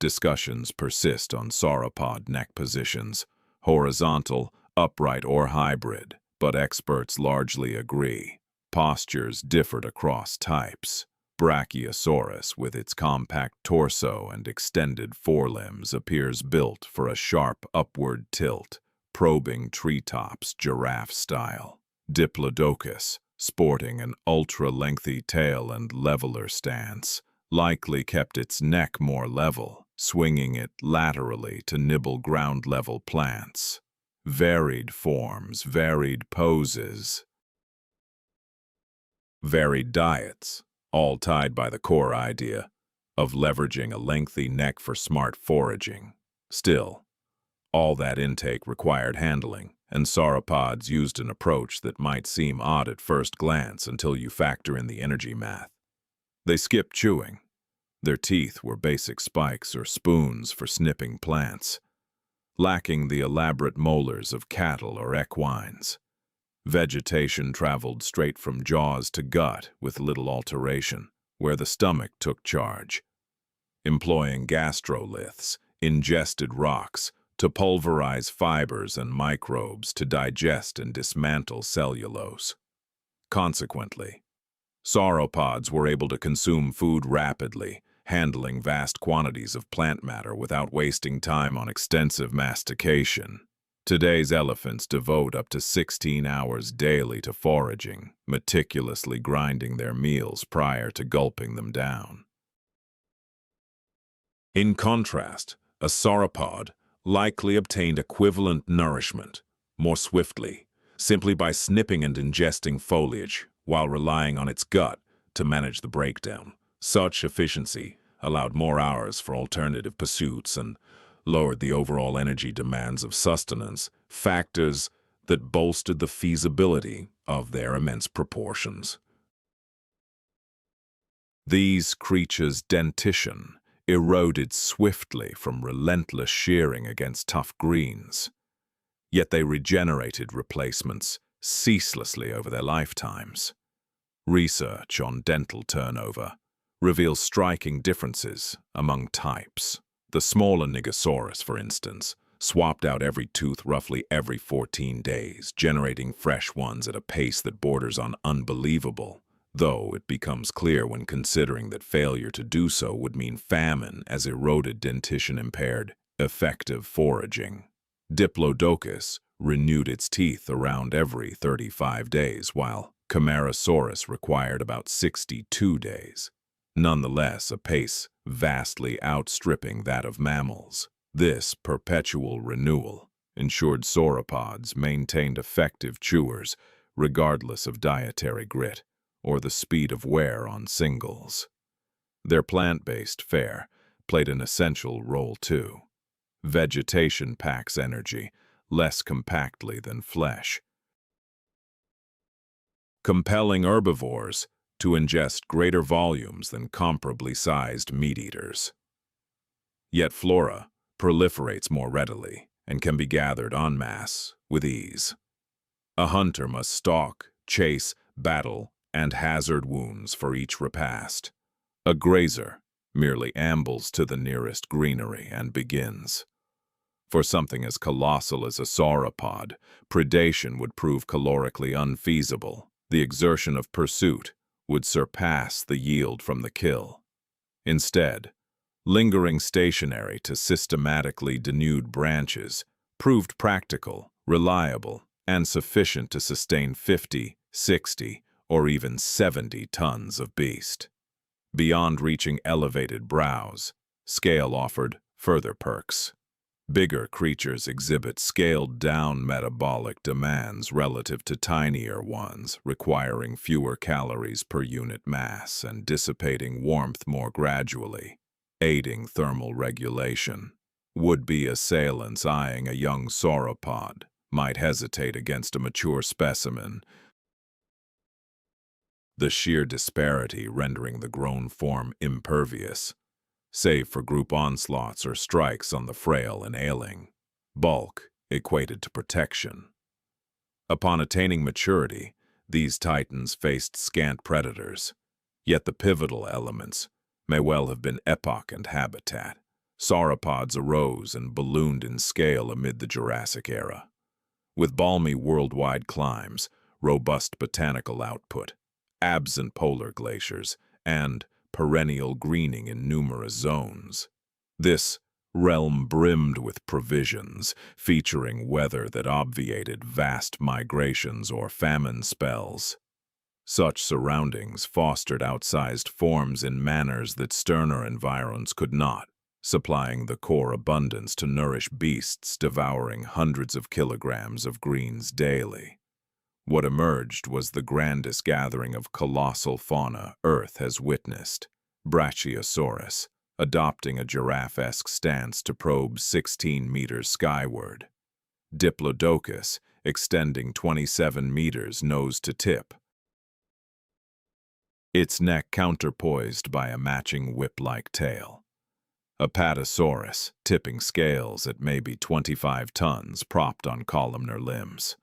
Discussions persist on sauropod neck positions, horizontal, upright, or hybrid, but experts largely agree. Postures differed across types. Brachiosaurus, with its compact torso and extended forelimbs, appears built for a sharp upward tilt, probing treetops giraffe-style. Diplodocus, sporting an ultra-lengthy tail and leveler stance, likely kept its neck more level, swinging it laterally to nibble ground-level plants. Varied forms, varied poses, varied diets, all tied by the core idea of leveraging a lengthy neck for smart foraging. Still, all that intake required handling, and sauropods used an approach that might seem odd at first glance until you factor in the energy math. They skipped chewing. Their teeth were basic spikes or spoons for snipping plants, lacking the elaborate molars of cattle or equines. Vegetation traveled straight from jaws to gut with little alteration, where the stomach took charge. Employing gastroliths, ingested rocks to pulverize fibers and microbes to digest and dismantle cellulose. Consequently, sauropods were able to consume food rapidly, handling vast quantities of plant matter without wasting time on extensive mastication. Today's elephants devote up to 16 hours daily to foraging, meticulously grinding their meals prior to gulping them down. In contrast, a sauropod likely obtained equivalent nourishment more swiftly, simply by snipping and ingesting foliage while relying on its gut to manage the breakdown. Such efficiency allowed more hours for alternative pursuits and lowered the overall energy demands of sustenance, factors that bolstered the feasibility of their immense proportions. These creatures' dentition eroded swiftly from relentless shearing against tough greens, yet they regenerated replacements ceaselessly over their lifetimes. Research on dental turnover reveals striking differences among types. The smaller Nigosaurus, for instance, swapped out every tooth roughly every 14 days, generating fresh ones at a pace that borders on unbelievable, though it becomes clear when considering that failure to do so would mean famine as eroded dentition impaired effective foraging. Diplodocus renewed its teeth around every 35 days, while Camarasaurus required about 62 days. Nonetheless, a pace vastly outstripping that of mammals. This perpetual renewal ensured sauropods maintained effective chewers regardless of dietary grit or the speed of wear on singles. Their plant-based fare played an essential role too. Vegetation packs energy less compactly than flesh, compelling herbivores to ingest greater volumes than comparably sized meat-eaters. Yet flora proliferates more readily and can be gathered en masse with ease. A hunter must stalk, chase, battle, and hazard wounds for each repast. A grazer merely ambles to the nearest greenery and begins. For something as colossal as a sauropod, predation would prove calorically unfeasible. The exertion of pursuit would surpass the yield from the kill. Instead, lingering stationary to systematically denude branches proved practical, reliable, and sufficient to sustain 50, 60, or even 70 tons of beast. Beyond reaching elevated brows, scale offered further perks. Bigger creatures exhibit scaled-down metabolic demands relative to tinier ones, requiring fewer calories per unit mass and dissipating warmth more gradually, aiding thermal regulation. Would-be assailants eyeing a young sauropod might hesitate against a mature specimen, the sheer disparity rendering the grown form impervious, save for group onslaughts or strikes on the frail and ailing. Bulk equated to protection. Upon attaining maturity, these titans faced scant predators, yet the pivotal elements may well have been epoch and habitat. Sauropods arose and ballooned in scale amid the Jurassic era. With balmy worldwide climes, robust botanical output, absent polar glaciers, and perennial greening in numerous zones. This realm brimmed with provisions, featuring weather that obviated vast migrations or famine spells. Such surroundings fostered outsized forms in manners that sterner environs could not, supplying the core abundance to nourish beasts devouring hundreds of kilograms of greens daily. What emerged was the grandest gathering of colossal fauna Earth has witnessed. Brachiosaurus, adopting a giraffe-esque stance to probe 16 meters skyward. Diplodocus, extending 27 meters nose to tip, its neck counterpoised by a matching whip-like tail. Apatosaurus, tipping scales at maybe 25 tons propped on columnar limbs.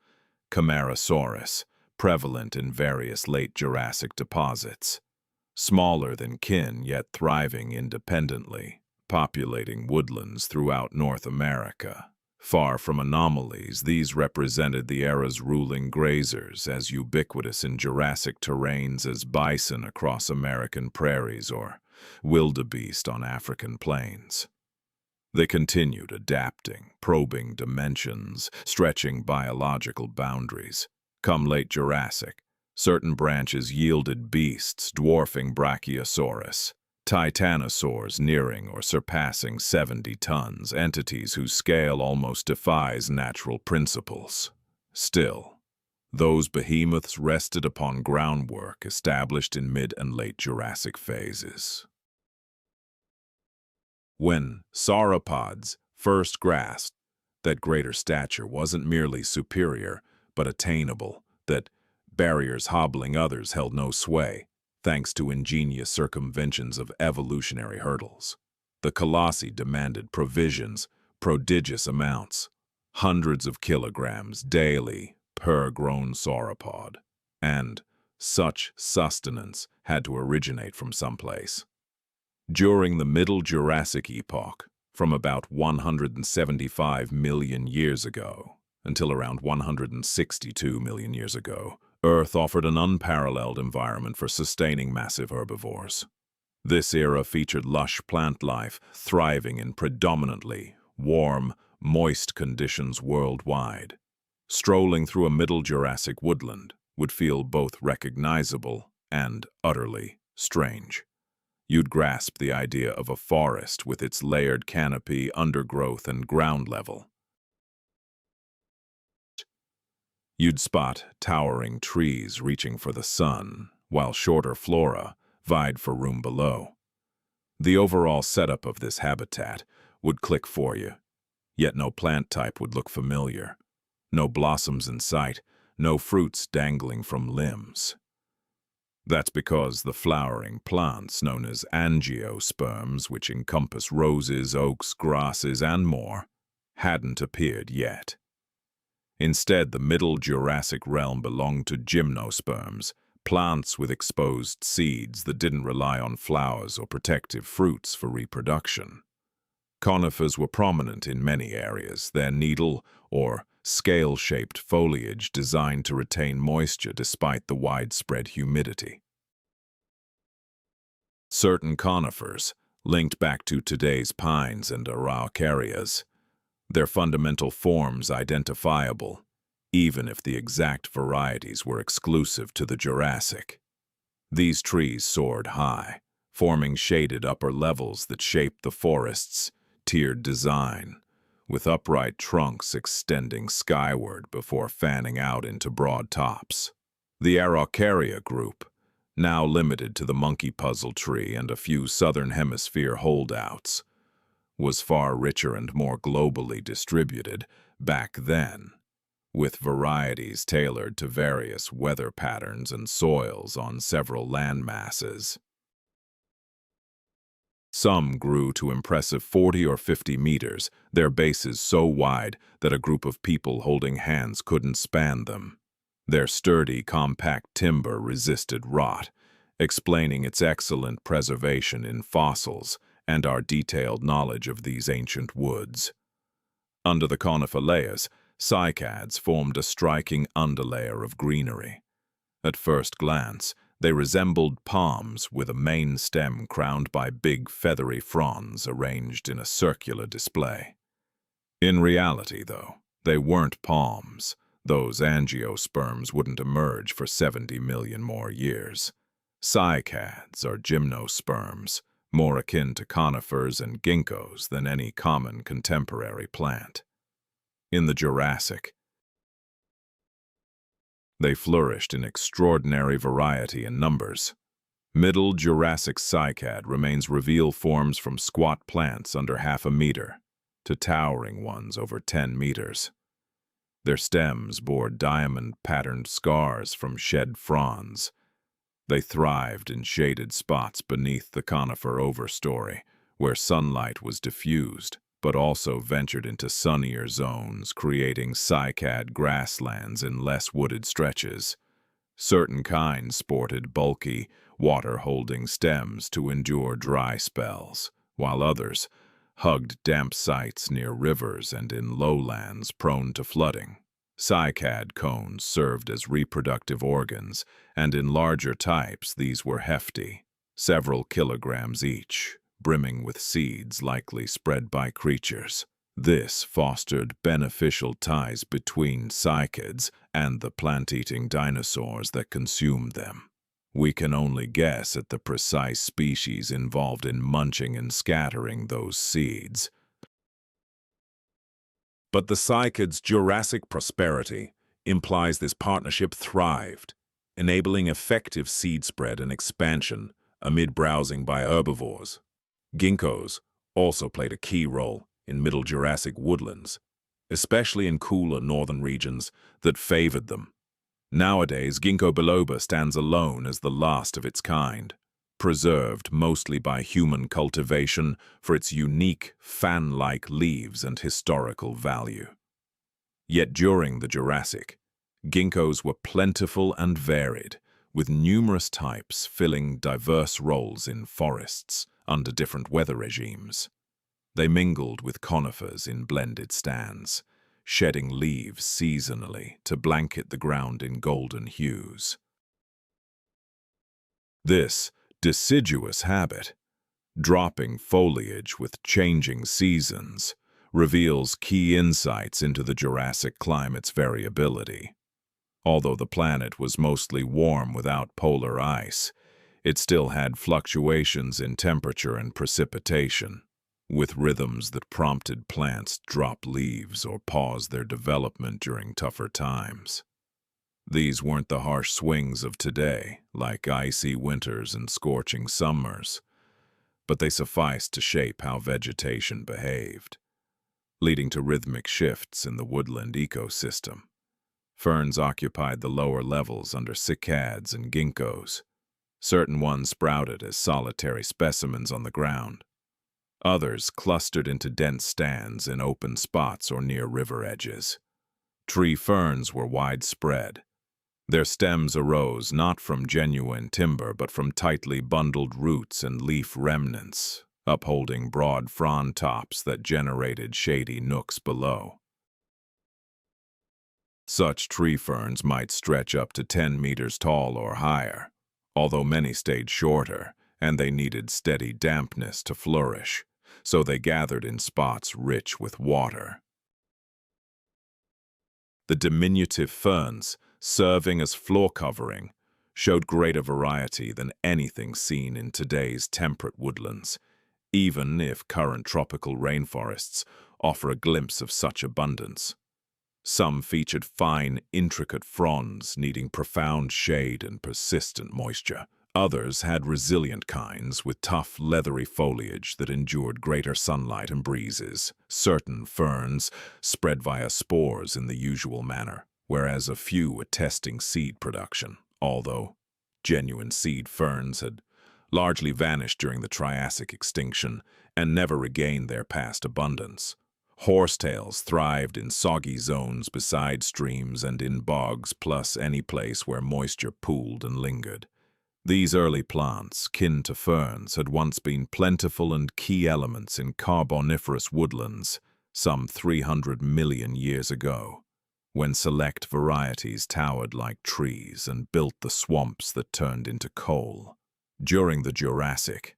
Camarasaurus, prevalent in various late Jurassic deposits. Smaller than kin, yet thriving independently, populating woodlands throughout North America. Far from anomalies, these represented the era's ruling grazers, as ubiquitous in Jurassic terrains as bison across American prairies or wildebeest on African plains. They continued adapting, probing dimensions, stretching biological boundaries. Come late Jurassic, certain branches yielded beasts dwarfing Brachiosaurus, titanosaurs nearing or surpassing 70 tons, entities whose scale almost defies natural principles. Still, those behemoths rested upon groundwork established in mid and late Jurassic phases. When sauropods first grasped that greater stature wasn't merely superior, but attainable, that barriers hobbling others held no sway, thanks to ingenious circumventions of evolutionary hurdles. The colossi demanded provisions, prodigious amounts, hundreds of kilograms daily per grown sauropod, and such sustenance had to originate from someplace. During the Middle Jurassic epoch, from about 175 million years ago until around 162 million years ago, Earth offered an unparalleled environment for sustaining massive herbivores. This era featured lush plant life thriving in predominantly warm, moist conditions worldwide. Strolling through a Middle Jurassic woodland would feel both recognizable and utterly strange. You'd grasp the idea of a forest with its layered canopy, undergrowth, and ground level. You'd spot towering trees reaching for the sun, while shorter flora vied for room below. The overall setup of this habitat would click for you, yet no plant type would look familiar. No blossoms in sight, no fruits dangling from limbs. That's because the flowering plants known as angiosperms, which encompass roses, oaks, grasses, and more, hadn't appeared yet. Instead, the Middle Jurassic realm belonged to gymnosperms, plants with exposed seeds that didn't rely on flowers or protective fruits for reproduction. Conifers were prominent in many areas, their needle or scale-shaped foliage designed to retain moisture despite the widespread humidity. Certain conifers, linked back to today's pines and araucarias, their fundamental forms identifiable, even if the exact varieties were exclusive to the Jurassic. These trees soared high, forming shaded upper levels that shaped the forest's tiered design, with upright trunks extending skyward before fanning out into broad tops. The Araucaria group, now limited to the monkey puzzle tree and a few southern hemisphere holdouts, was far richer and more globally distributed back then, with varieties tailored to various weather patterns and soils on several land masses. Some grew to impressive 40 or 50 meters, their bases so wide that a group of people holding hands couldn't span them. Their sturdy, compact timber resisted rot, explaining its excellent preservation in fossils and our detailed knowledge of these ancient woods. Under the conifer layers, cycads formed a striking underlayer of greenery. At first glance, they resembled palms with a main stem crowned by big feathery fronds arranged in a circular display. In reality, though, they weren't palms. Those angiosperms wouldn't emerge for 70 million more years. Cycads are gymnosperms, more akin to conifers and ginkgos than any common contemporary plant. In the Jurassic, they flourished in extraordinary variety and numbers. Middle Jurassic cycad remains reveal forms from squat plants under half a meter to towering ones over 10 meters. Their stems bore diamond-patterned scars from shed fronds. They thrived in shaded spots beneath the conifer overstory, where sunlight was diffused, but also ventured into sunnier zones, creating cycad grasslands in less wooded stretches. Certain kinds sported bulky, water-holding stems to endure dry spells, while others hugged damp sites near rivers and in lowlands prone to flooding. Cycad cones served as reproductive organs, and in larger types these were hefty, several kilograms each, brimming with seeds likely spread by creatures. This fostered beneficial ties between cycads and the plant-eating dinosaurs that consumed them. We can only guess at the precise species involved in munching and scattering those seeds. But the cycad's Jurassic prosperity implies this partnership thrived, enabling effective seed spread and expansion amid browsing by herbivores. Ginkgos also played a key role in Middle Jurassic woodlands, especially in cooler northern regions that favored them. Nowadays, Ginkgo biloba stands alone as the last of its kind, preserved mostly by human cultivation for its unique fan-like leaves and historical value. Yet during the Jurassic, ginkgos were plentiful and varied, with numerous types filling diverse roles in forests under different weather regimes. They mingled with conifers in blended stands, shedding leaves seasonally to blanket the ground in golden hues. This deciduous habit, dropping foliage with changing seasons, reveals key insights into the Jurassic climate's variability. Although the planet was mostly warm without polar ice, it still had fluctuations in temperature and precipitation, with rhythms that prompted plants to drop leaves or pause their development during tougher times. These weren't the harsh swings of today, like icy winters and scorching summers, but they sufficed to shape how vegetation behaved, leading to rhythmic shifts in the woodland ecosystem. Ferns occupied the lower levels under cycads and ginkgos. Certain ones sprouted as solitary specimens on the ground. Others clustered into dense stands in open spots or near river edges. Tree ferns were widespread. Their stems arose not from genuine timber but from tightly bundled roots and leaf remnants, upholding broad frond tops that generated shady nooks below. Such tree ferns might stretch up to 10 meters tall or higher, although many stayed shorter, and they needed steady dampness to flourish, so they gathered in spots rich with water. The diminutive ferns, serving as floor covering, showed greater variety than anything seen in today's temperate woodlands, even if current tropical rainforests offer a glimpse of such abundance. Some featured fine, intricate fronds needing profound shade and persistent moisture. Others had resilient kinds with tough, leathery foliage that endured greater sunlight and breezes. Certain ferns spread via spores in the usual manner, whereas a few attesting seed production, although genuine seed ferns had largely vanished during the Triassic extinction and never regained their past abundance. Horsetails thrived in soggy zones beside streams and in bogs, plus any place where moisture pooled and lingered. These early plants, kin to ferns, had once been plentiful and key elements in carboniferous woodlands some 300 million years ago, when select varieties towered like trees and built the swamps that turned into coal. During the Jurassic,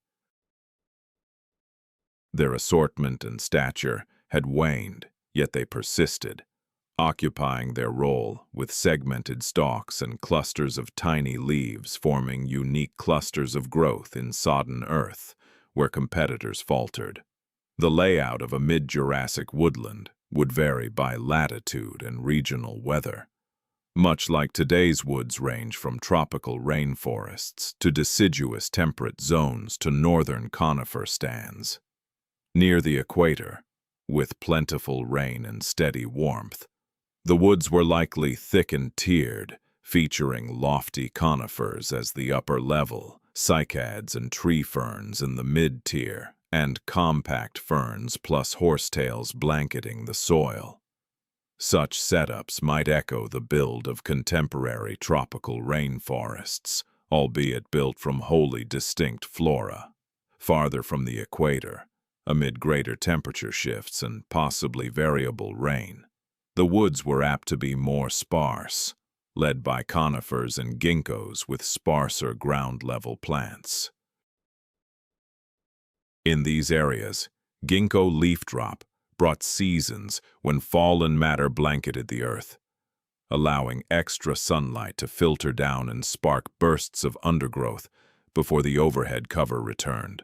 their assortment and stature had waned, yet they persisted, occupying their role with segmented stalks and clusters of tiny leaves forming unique clusters of growth in sodden earth where competitors faltered. The layout of a mid-Jurassic woodland would vary by latitude and regional weather. Much like today's woods range from tropical rainforests to deciduous temperate zones to northern conifer stands. Near the equator, with plentiful rain and steady warmth, the woods were likely thick and tiered, featuring lofty conifers as the upper level, cycads and tree ferns in the mid-tier, and compact ferns plus horsetails blanketing the soil. Such setups might echo the build of contemporary tropical rainforests, albeit built from wholly distinct flora. Farther from the equator, amid greater temperature shifts and possibly variable rain, the woods were apt to be more sparse, led by conifers and ginkgos with sparser ground-level plants. In these areas, ginkgo leaf drop brought seasons when fallen matter blanketed the earth, allowing extra sunlight to filter down and spark bursts of undergrowth before the overhead cover returned.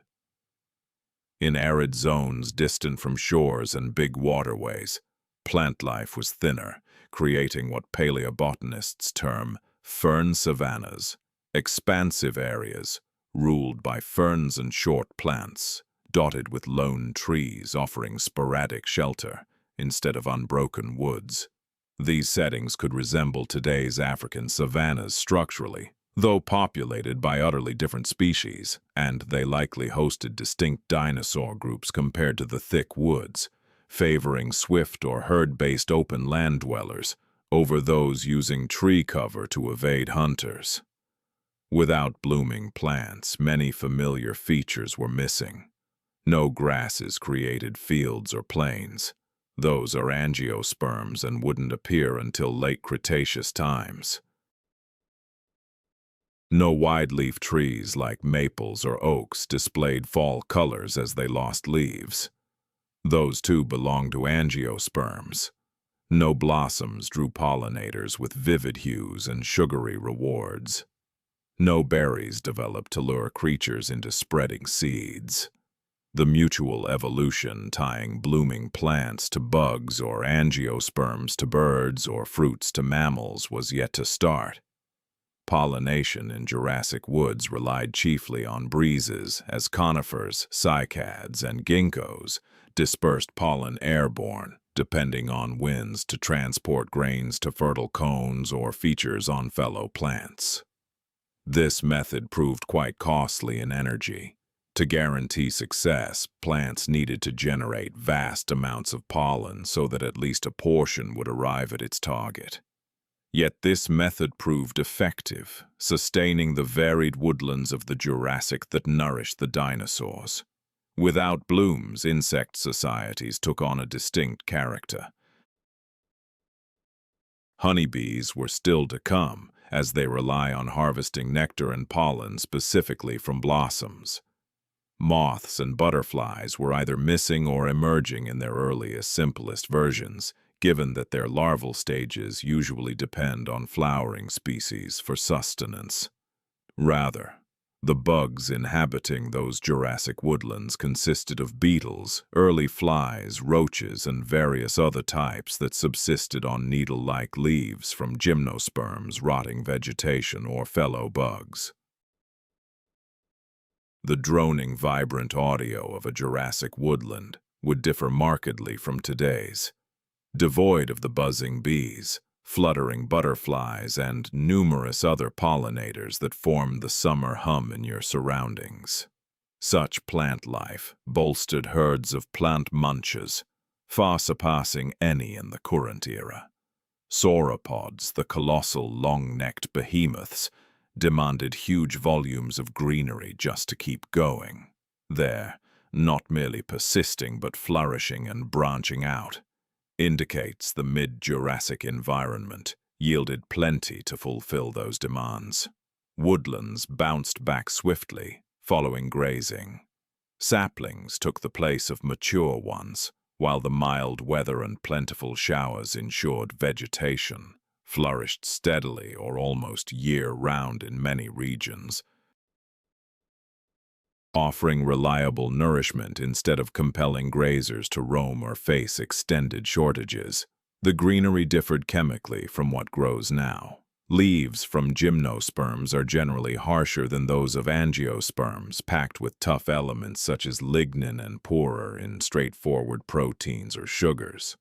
In arid zones distant from shores and big waterways, plant life was thinner, creating what paleobotanists term fern savannas, expansive areas ruled by ferns and short plants, dotted with lone trees offering sporadic shelter instead of unbroken woods. These settings could resemble today's African savannas structurally, though populated by utterly different species, and they likely hosted distinct dinosaur groups compared to the thick woods, favoring swift or herd-based open land dwellers over those using tree cover to evade hunters. Without blooming plants, many familiar features were missing. No grasses created fields or plains. Those are angiosperms and wouldn't appear until late Cretaceous times. No wide-leaf trees like maples or oaks displayed fall colors as they lost leaves. Those too belonged to angiosperms. No blossoms drew pollinators with vivid hues and sugary rewards. No berries developed to lure creatures into spreading seeds. The mutual evolution tying blooming plants to bugs or angiosperms to birds or fruits to mammals was yet to start. Pollination in Jurassic woods relied chiefly on breezes as conifers, cycads, and ginkgos dispersed pollen airborne, depending on winds to transport grains to fertile cones or features on fellow plants. This method proved quite costly in energy. To guarantee success, plants needed to generate vast amounts of pollen so that at least a portion would arrive at its target. Yet this method proved effective, sustaining the varied woodlands of the Jurassic that nourished the dinosaurs. Without blooms, insect societies took on a distinct character. Honeybees were still to come, as they rely on harvesting nectar and pollen specifically from blossoms. Moths and butterflies were either missing or emerging in their earliest, simplest versions, given that their larval stages usually depend on flowering species for sustenance. Rather, The bugs inhabiting those Jurassic woodlands consisted of beetles, early flies, roaches, and various other types that subsisted on needle-like leaves from gymnosperms, rotting vegetation, or fellow bugs. The droning, vibrant audio of a Jurassic woodland would differ markedly from today's. Devoid of the buzzing bees, fluttering butterflies, and numerous other pollinators that formed the summer hum in your surroundings. Such plant life bolstered herds of plant munchers, far surpassing any in the current era. Sauropods, the colossal long-necked behemoths, demanded huge volumes of greenery just to keep going. There, not merely persisting but flourishing and branching out, indicates the mid-Jurassic environment yielded plenty to fulfill those demands. Woodlands bounced back swiftly, following grazing. Saplings took the place of mature ones, while the mild weather and plentiful showers ensured vegetation flourished steadily or almost year-round in many regions, offering reliable nourishment instead of compelling grazers to roam or face extended shortages. The greenery differed chemically from what grows now. Leaves from gymnosperms are generally harsher than those of angiosperms, packed with tough elements such as lignin and poorer in straightforward proteins or sugars.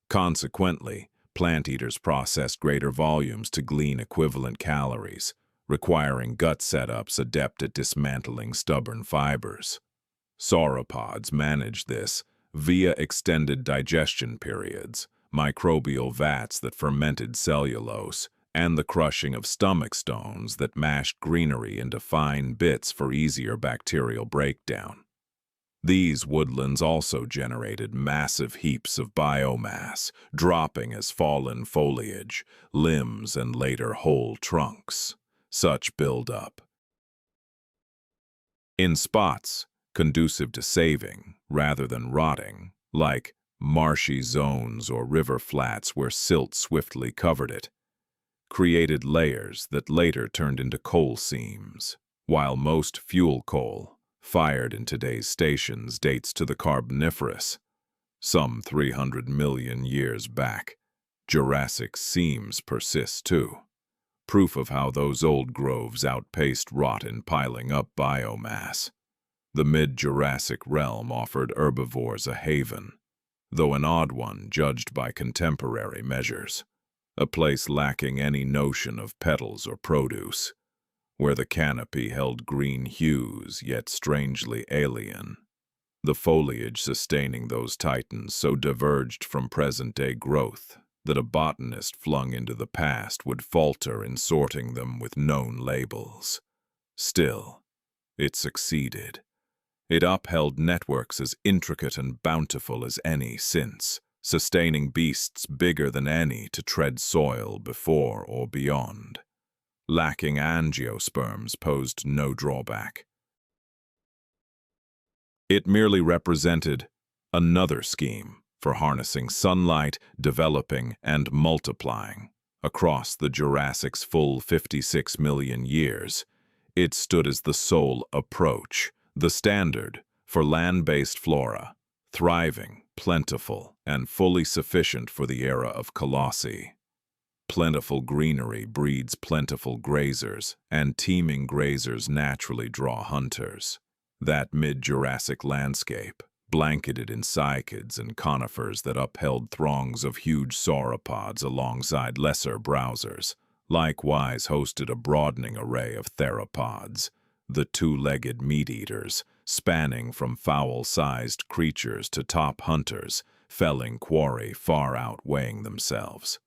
Consequently, plant eaters processed greater volumes to glean equivalent calories, requiring gut setups adept at dismantling stubborn fibers. Sauropods managed this via extended digestion periods, microbial vats that fermented cellulose, and the crushing of stomach stones that mashed greenery into fine bits for easier bacterial breakdown. These woodlands also generated massive heaps of biomass, dropping as fallen foliage, limbs, and later whole trunks. Such buildup, in spots conducive to saving rather than rotting, like marshy zones or river flats where silt swiftly covered it, created layers that later turned into coal seams, while most fuel coal, fired in today's stations, dates to the Carboniferous, some 300 million years back. Jurassic seams persist too. Proof of how those old groves outpaced rot in piling up biomass. The mid-Jurassic realm offered herbivores a haven, though an odd one judged by contemporary measures. A place lacking any notion of petals or produce, where the canopy held green hues yet strangely alien. The foliage sustaining those titans so diverged from present-day growth that a botanist flung into the past would falter in sorting them with known labels. Still, it succeeded. It upheld networks as intricate and bountiful as any since, sustaining beasts bigger than any to tread soil before or beyond. Lacking angiosperms posed no drawback. It merely represented another scheme for harnessing sunlight, developing, and multiplying. Across the Jurassic's full 56 million years, it stood as the sole approach, the standard for land-based flora, thriving, plentiful, and fully sufficient for the era of Colossi. Plentiful greenery breeds plentiful grazers, and teeming grazers naturally draw hunters. That mid-Jurassic landscape, blanketed in cycads and conifers that upheld throngs of huge sauropods alongside lesser browsers, likewise hosted a broadening array of theropods, the two-legged meat-eaters, spanning from fowl-sized creatures to top hunters, felling quarry far outweighing themselves.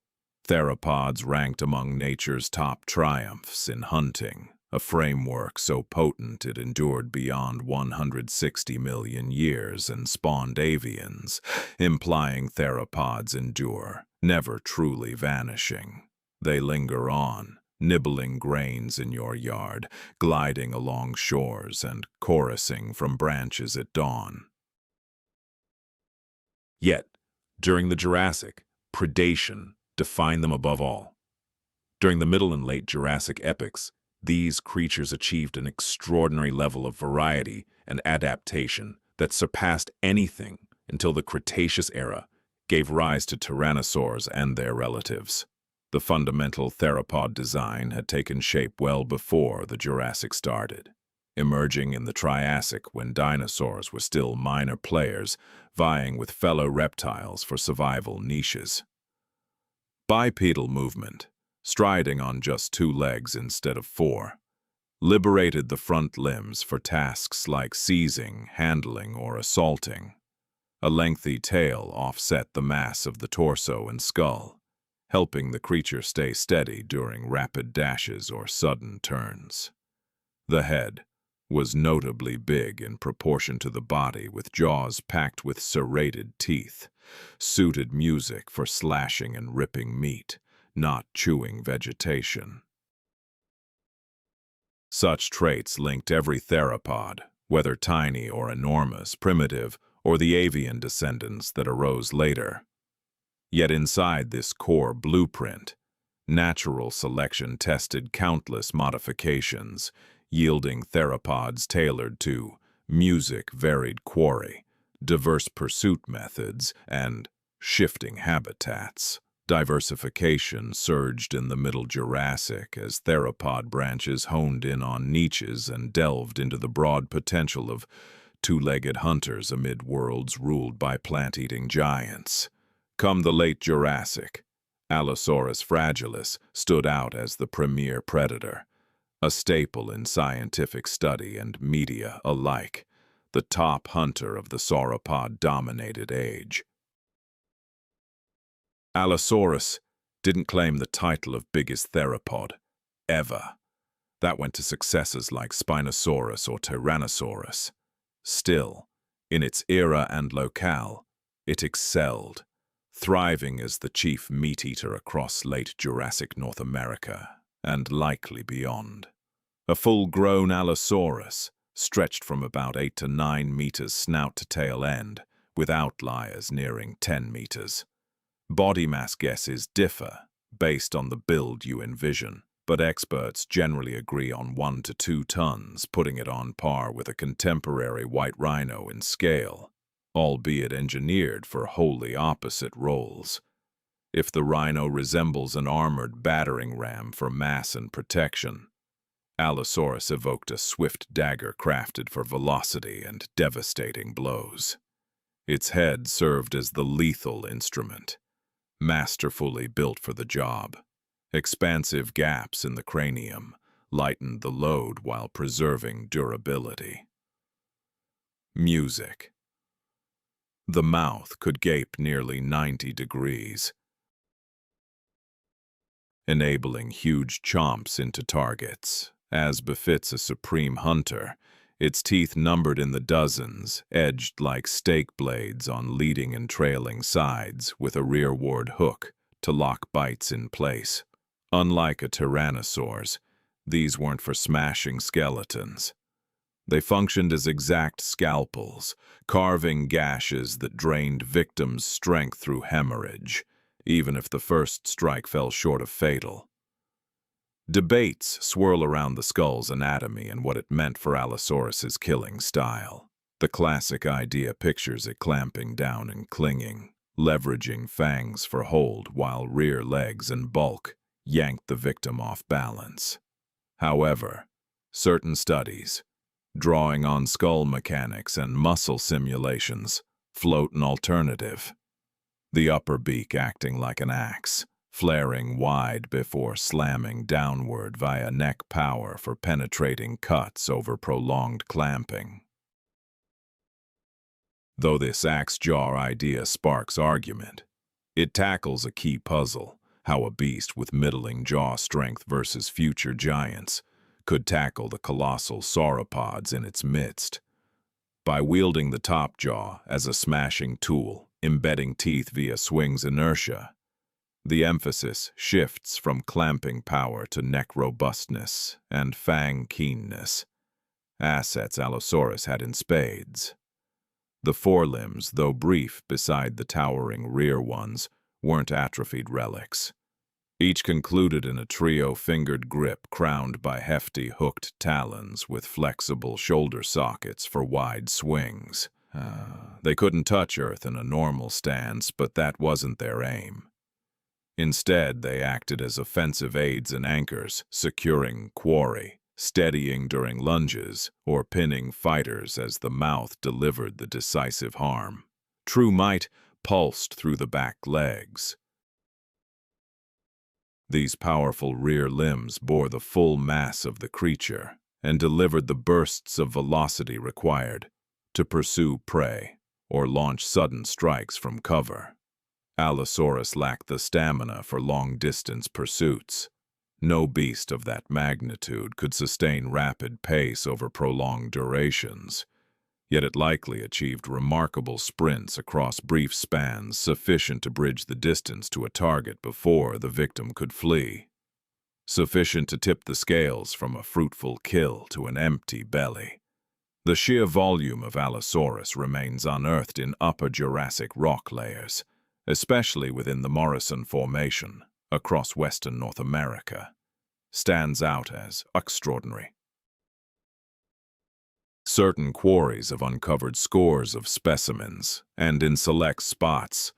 Theropods ranked among nature's top triumphs in hunting, a framework so potent it endured beyond 160 million years and spawned avians, implying theropods endure, never truly vanishing. They linger on, nibbling grains in your yard, gliding along shores and chorusing from branches at dawn. Yet, during the Jurassic, predation defined them above all. During the Middle and Late Jurassic epochs, These creatures achieved an extraordinary level of variety and adaptation that surpassed anything until the Cretaceous era gave rise to tyrannosaurs and their relatives. The fundamental theropod design had taken shape well before the Jurassic started, emerging in the Triassic when dinosaurs were still minor players vying with fellow reptiles for survival niches. Bipedal movement, striding on just 2 legs instead of 4, liberated the front limbs for tasks like seizing, handling, or assaulting. A lengthy tail offset the mass of the torso and skull, helping the creature stay steady during rapid dashes or sudden turns. The head was notably big in proportion to the body, with jaws packed with serrated teeth, suited music for slashing and ripping meat, not chewing vegetation. Such traits linked every theropod, whether tiny or enormous, primitive, or the avian descendants that arose later. Yet inside this core blueprint, natural selection tested countless modifications, yielding theropods tailored to music-varied quarry, diverse pursuit methods, and shifting habitats. Diversification surged in the Middle Jurassic as theropod branches honed in on niches and delved into the broad potential of 2-legged hunters amid worlds ruled by plant-eating giants. Come the late Jurassic, Allosaurus fragilis stood out as the premier predator, a staple in scientific study and media alike, the top hunter of the sauropod-dominated age. Allosaurus didn't claim the title of biggest theropod, ever. That went to successors like Spinosaurus or Tyrannosaurus. Still, in its era and locale, it excelled, thriving as the chief meat-eater across late Jurassic North America, and likely beyond. A full-grown Allosaurus, stretched from about 8 to 9 meters snout to tail end, with outliers nearing 10 meters. Body mass guesses differ based on the build you envision, but experts generally agree on 1 to 2 tons, putting it on par with a contemporary white rhino in scale, albeit engineered for wholly opposite roles. If the rhino resembles an armored battering ram for mass and protection, Allosaurus evoked a swift dagger crafted for velocity and devastating blows. Its head served as the lethal instrument, masterfully built for the job. Expansive gaps in the cranium lightened the load while preserving durability. Music. The mouth could gape nearly 90 degrees, enabling huge chomps into targets. As befits a supreme hunter, its teeth numbered in the dozens, edged like stake blades on leading and trailing sides, with a rearward hook to lock bites in place. Unlike a tyrannosaur's, these weren't for smashing skeletons. They functioned as exact scalpels, carving gashes that drained victims' strength through hemorrhage, even if the first strike fell short of fatal. Debates swirl around the skull's anatomy and what it meant for Allosaurus's killing style. The classic idea pictures it clamping down and clinging, leveraging fangs for hold while rear legs and bulk yanked the victim off balance. However, certain studies, drawing on skull mechanics and muscle simulations, float an alternative. The upper beak acting like an axe, flaring wide before slamming downward via neck power for penetrating cuts over prolonged clamping. Though this axe jaw idea sparks argument, it tackles a key puzzle: how a beast with middling jaw strength versus future giants could tackle the colossal sauropods in its midst. By wielding the top jaw as a smashing tool, embedding teeth via swing's inertia, the emphasis shifts from clamping power to neck robustness and fang keenness, assets Allosaurus had in spades. The forelimbs, though brief beside the towering rear ones, weren't atrophied relics. each concluded in a trio-fingered grip crowned by hefty hooked talons with flexible shoulder sockets for wide swings. They couldn't touch Earth in a normal stance, but that wasn't their aim. Instead, they acted as offensive aids and anchors, securing quarry, steadying during lunges, or pinning fighters as the mouth delivered the decisive harm. True might pulsed through the back legs. These powerful rear limbs bore the full mass of the creature and delivered the bursts of velocity required to pursue prey or launch sudden strikes from cover. Allosaurus lacked the stamina for long-distance pursuits. No beast of that magnitude could sustain rapid pace over prolonged durations, yet it likely achieved remarkable sprints across brief spans sufficient to bridge the distance to a target before the victim could flee, sufficient to tip the scales from a fruitful kill to an empty belly. The sheer volume of Allosaurus remains unearthed in Upper Jurassic rock layers, especially within the Morrison Formation across western North America, stands out as extraordinary. Certain quarries have uncovered scores of specimens, and in select spots,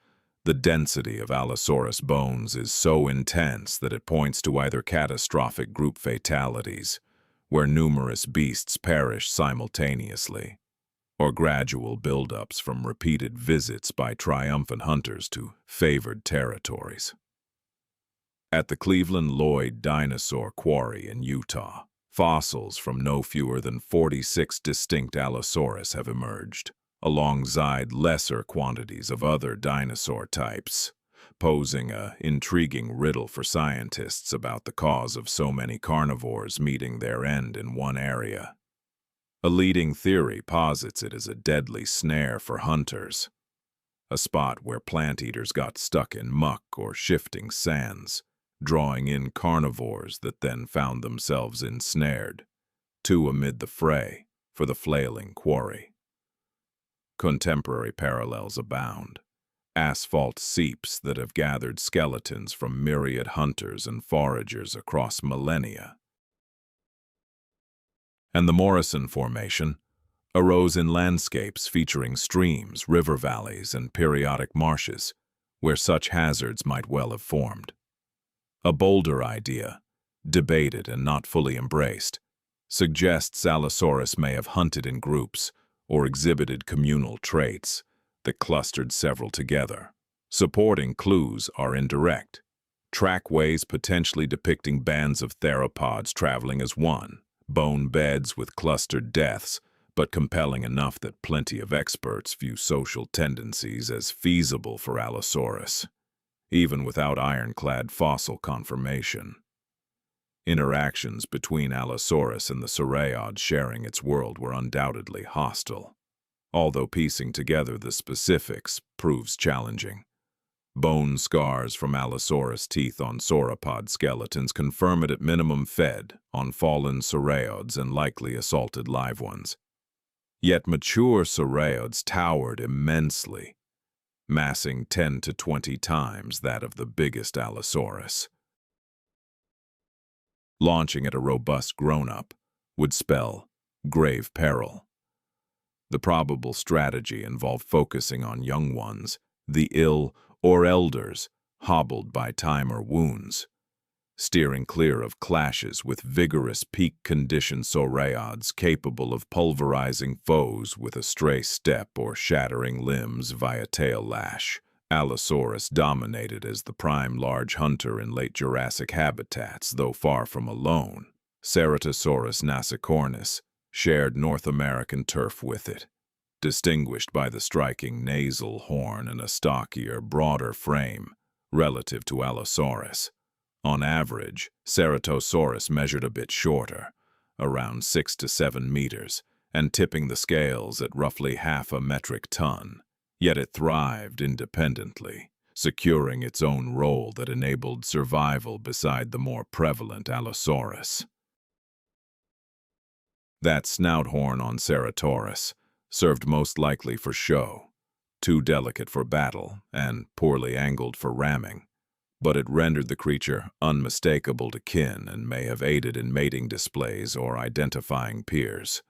the density of Allosaurus bones is so intense that it points to either catastrophic group fatalities, where numerous beasts perish simultaneously, or gradual buildups from repeated visits by triumphant hunters to favored territories. At the Cleveland Lloyd Dinosaur Quarry in Utah, fossils from no fewer than 46 distinct Allosaurus have emerged, alongside lesser quantities of other dinosaur types, posing an intriguing riddle for scientists about the cause of so many carnivores meeting their end in one area. A leading theory posits it as a deadly snare for hunters, a spot where plant-eaters got stuck in muck or shifting sands, drawing in carnivores that then found themselves ensnared, too amid the fray for the flailing quarry. Contemporary parallels abound. Asphalt seeps that have gathered skeletons from myriad hunters and foragers across millennia. And the Morrison Formation arose in landscapes featuring streams, river valleys, and periodic marshes, where such hazards might well have formed. A bolder idea, debated and not fully embraced, suggests Allosaurus may have hunted in groups or exhibited communal traits that clustered several together. Supporting clues are indirect. Trackways potentially depicting bands of theropods traveling as one, bone beds with clustered deaths, but compelling enough that plenty of experts view social tendencies as feasible for Allosaurus, even without ironclad fossil confirmation. Interactions between Allosaurus and the Sauropods sharing its world were undoubtedly hostile, although piecing together the specifics proves challenging. Bone scars from Allosaurus teeth on sauropod skeletons confirm it at minimum fed on fallen sauropods and likely assaulted live ones. Yet mature sauropods towered immensely, massing 10 to 20 times that of the biggest Allosaurus. Launching at a robust grown-up would spell grave peril. The probable strategy involved focusing on young ones, the ill or elders, hobbled by time or wounds, steering clear of clashes with vigorous peak-condition sauropods capable of pulverizing foes with a stray step or shattering limbs via tail lash. Allosaurus dominated as the prime large hunter in late Jurassic habitats, though far from alone. Ceratosaurus nasicornis shared North American turf with it, distinguished by the striking nasal horn and a stockier, broader frame relative to Allosaurus. On average, Ceratosaurus measured a bit shorter, around 6 to 7 meters, and tipping the scales at roughly half a metric ton. Yet it thrived independently, securing its own role that enabled survival beside the more prevalent Allosaurus. That snout horn on Ceratosaurus served most likely for show, too delicate for battle and poorly angled for ramming. but it rendered the creature unmistakable to kin and may have aided in mating displays or identifying peers.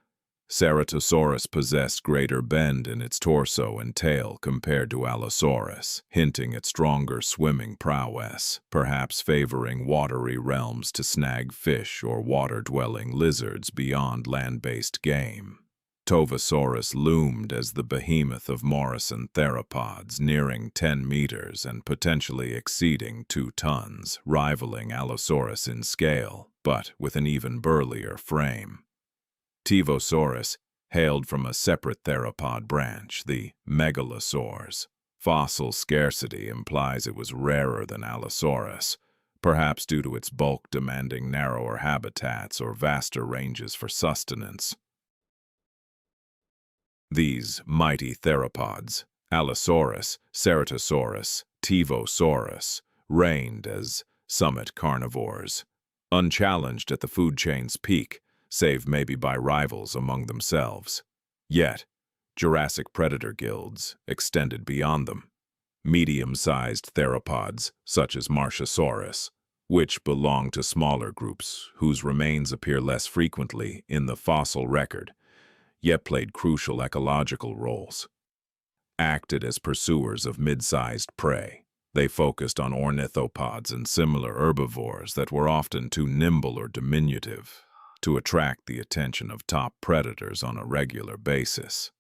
Ceratosaurus possessed greater bend in its torso and tail compared to Allosaurus, hinting at stronger swimming prowess, perhaps favoring watery realms to snag fish or water-dwelling lizards beyond land-based game. Tovosaurus loomed as the behemoth of Morrison theropods, nearing 10 meters and potentially exceeding 2 tons, rivaling Allosaurus in scale, but with an even burlier frame. Tevosaurus hailed from a separate theropod branch, the megalosaurs. Fossil scarcity implies it was rarer than Allosaurus, perhaps due to its bulk demanding narrower habitats or vaster ranges for sustenance. These mighty theropods, Allosaurus, Ceratosaurus, Tevosaurus, reigned as summit carnivores, unchallenged at the food chain's peak, save maybe by rivals among themselves. Yet, Jurassic predator guilds extended beyond them. Medium-sized theropods, such as Martiosaurus, which belong to smaller groups whose remains appear less frequently in the fossil record, yet played crucial ecological roles. Acted as pursuers of mid-sized prey, they focused on ornithopods and similar herbivores that were often too nimble or diminutive to attract the attention of top predators on a regular basis.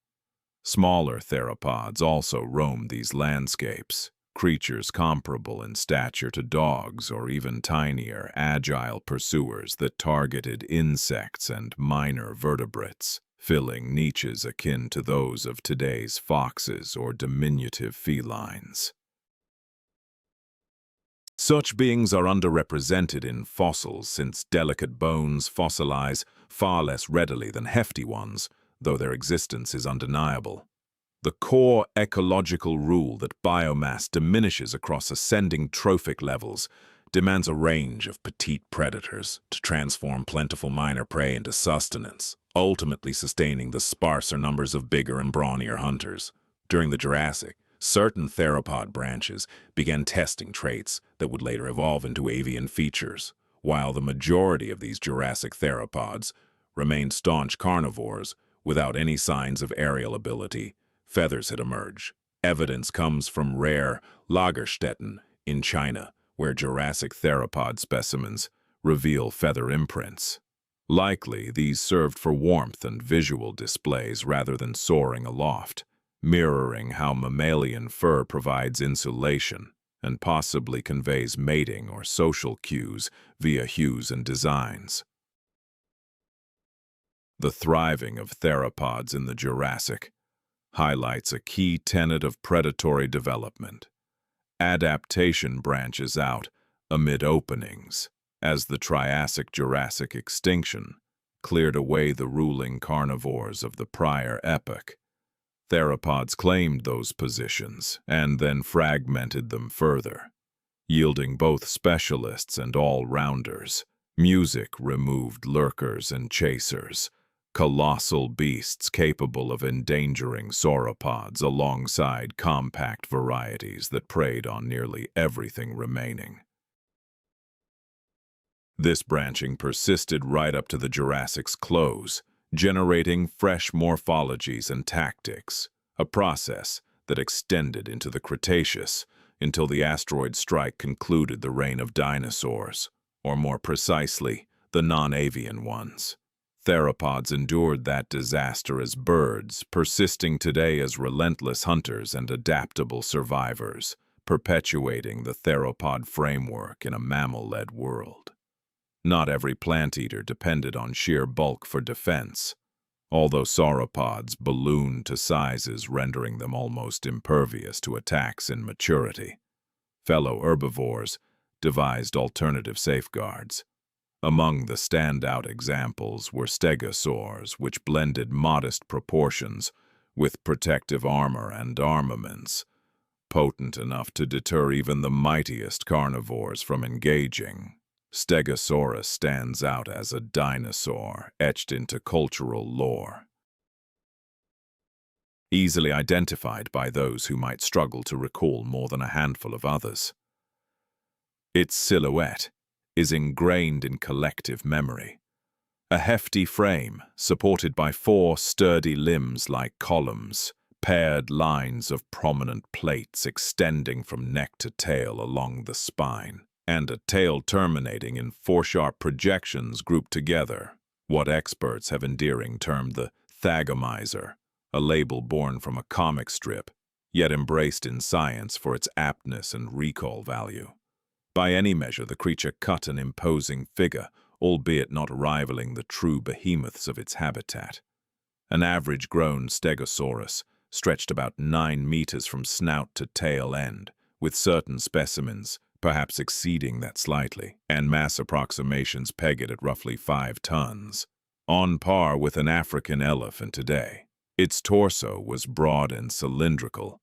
Smaller theropods also roamed these landscapes, creatures comparable in stature to dogs or even tinier, agile pursuers that targeted insects and minor vertebrates, filling niches akin to those of today's foxes or diminutive felines. Such beings are underrepresented in fossils since delicate bones fossilize far less readily than hefty ones, though their existence is undeniable. The core ecological rule that biomass diminishes across ascending trophic levels demands a range of petite predators to transform plentiful minor prey into sustenance, ultimately sustaining the sparser numbers of bigger and brawnier hunters. During the Jurassic, certain theropod branches began testing traits that would later evolve into avian features, while the majority of these Jurassic theropods remained staunch carnivores without any signs of aerial ability. Feathers had emerged. Evidence comes from rare Lagerstätten in China, where Jurassic theropod specimens reveal feather imprints. Likely, these served for warmth and visual displays rather than soaring aloft, mirroring how mammalian fur provides insulation and possibly conveys mating or social cues via hues and designs. The thriving of theropods in the Jurassic highlights a key tenet of predatory development. Adaptation branches out amid openings, as the Triassic-Jurassic extinction cleared away the ruling carnivores of the prior epoch. Theropods claimed those positions and then fragmented them further, yielding both specialists and all-rounders. Music removed lurkers and chasers, colossal beasts capable of endangering sauropods alongside compact varieties that preyed on nearly everything remaining. This branching persisted right up to the Jurassic's close, generating fresh morphologies and tactics, a process that extended into the Cretaceous until the asteroid strike concluded the reign of dinosaurs, or more precisely, the non-avian ones. Theropods endured that disaster as birds, persisting today as relentless hunters and adaptable survivors, perpetuating the theropod framework in a mammal-led world. Not every plant-eater depended on sheer bulk for defense, although sauropods ballooned to sizes rendering them almost impervious to attacks in maturity. Fellow herbivores devised alternative safeguards. Among the standout examples were stegosaurs, which blended modest proportions with protective armor and armaments, potent enough to deter even the mightiest carnivores from engaging. Stegosaurus stands out as a dinosaur etched into cultural lore, easily identified by those who might struggle to recall more than a handful of others. Its silhouette is ingrained in collective memory. A hefty frame, supported by four sturdy limbs like columns, paired lines of prominent plates extending from neck to tail along the spine, and a tail terminating in four sharp projections grouped together, what experts have endearing termed the thagomizer, a label born from a comic strip, yet embraced in science for its aptness and recall value. By any measure, the creature cut an imposing figure, albeit not rivaling the true behemoths of its habitat. An average-grown stegosaurus stretched about 9 meters from snout to tail end, with certain specimens perhaps exceeding that slightly, and mass approximations peg it at roughly 5 tons, on par with an African elephant today. Its torso was broad and cylindrical,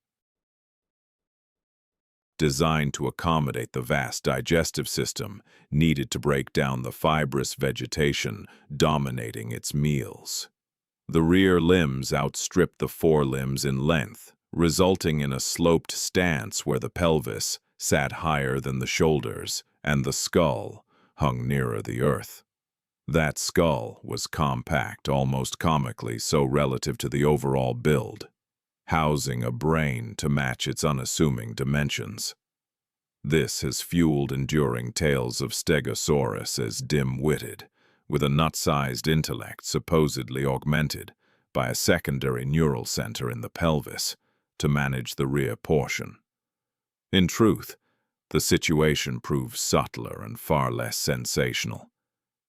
designed to accommodate the vast digestive system needed to break down the fibrous vegetation dominating its meals. The rear limbs outstripped the forelimbs in length, resulting in a sloped stance where the pelvis sat higher than the shoulders and the skull hung nearer the earth. That skull was compact, almost comically so relative to the overall build, housing a brain to match its unassuming dimensions. This has fueled enduring tales of Stegosaurus as dim-witted, with a nut-sized intellect supposedly augmented by a secondary neural center in the pelvis to manage the rear portion. In truth, the situation proves subtler and far less sensational,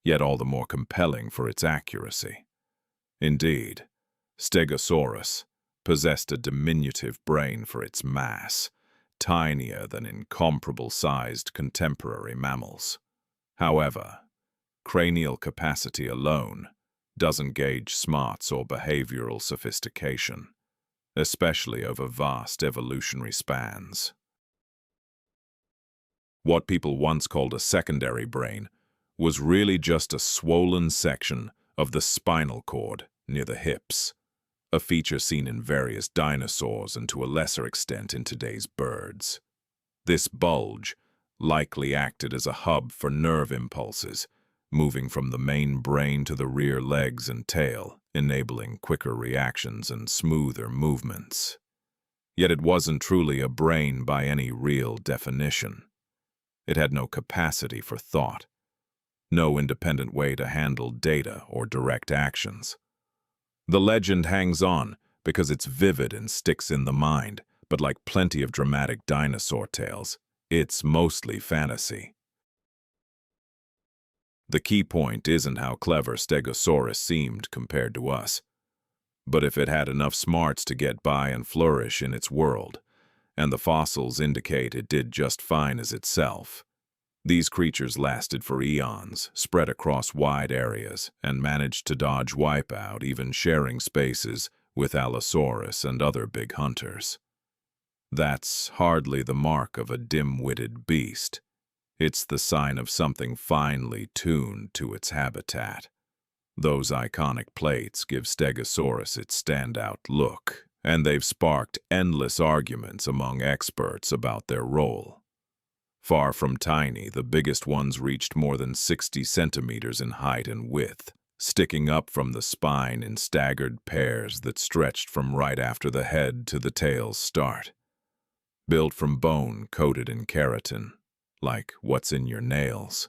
yet all the more compelling for its accuracy. Indeed, Stegosaurus possessed a diminutive brain for its mass, tinier than incomparable-sized contemporary mammals. However, cranial capacity alone doesn't gauge smarts or behavioral sophistication, especially over vast evolutionary spans. What people once called a secondary brain was really just a swollen section of the spinal cord near the hips, a feature seen in various dinosaurs and to a lesser extent in today's birds. This bulge likely acted as a hub for nerve impulses, moving from the main brain to the rear legs and tail, enabling quicker reactions and smoother movements. Yet it wasn't truly a brain by any real definition. It had no capacity for thought, no independent way to handle data or direct actions. The legend hangs on because it's vivid and sticks in the mind, but like plenty of dramatic dinosaur tales, it's mostly fantasy. The key point isn't how clever Stegosaurus seemed compared to us, but if it had enough smarts to get by and flourish in its world, and the fossils indicate it did just fine as itself. These creatures lasted for eons, spread across wide areas, and managed to dodge wipeout, even sharing spaces with Allosaurus and other big hunters. That's hardly the mark of a dim-witted beast. It's the sign of something finely tuned to its habitat. Those iconic plates give Stegosaurus its standout look, and they've sparked endless arguments among experts about their role. Far from tiny, the biggest ones reached more than 60 centimeters in height and width, sticking up from the spine in staggered pairs that stretched from right after the head to the tail's start. Built from bone coated in keratin, like what's in your nails,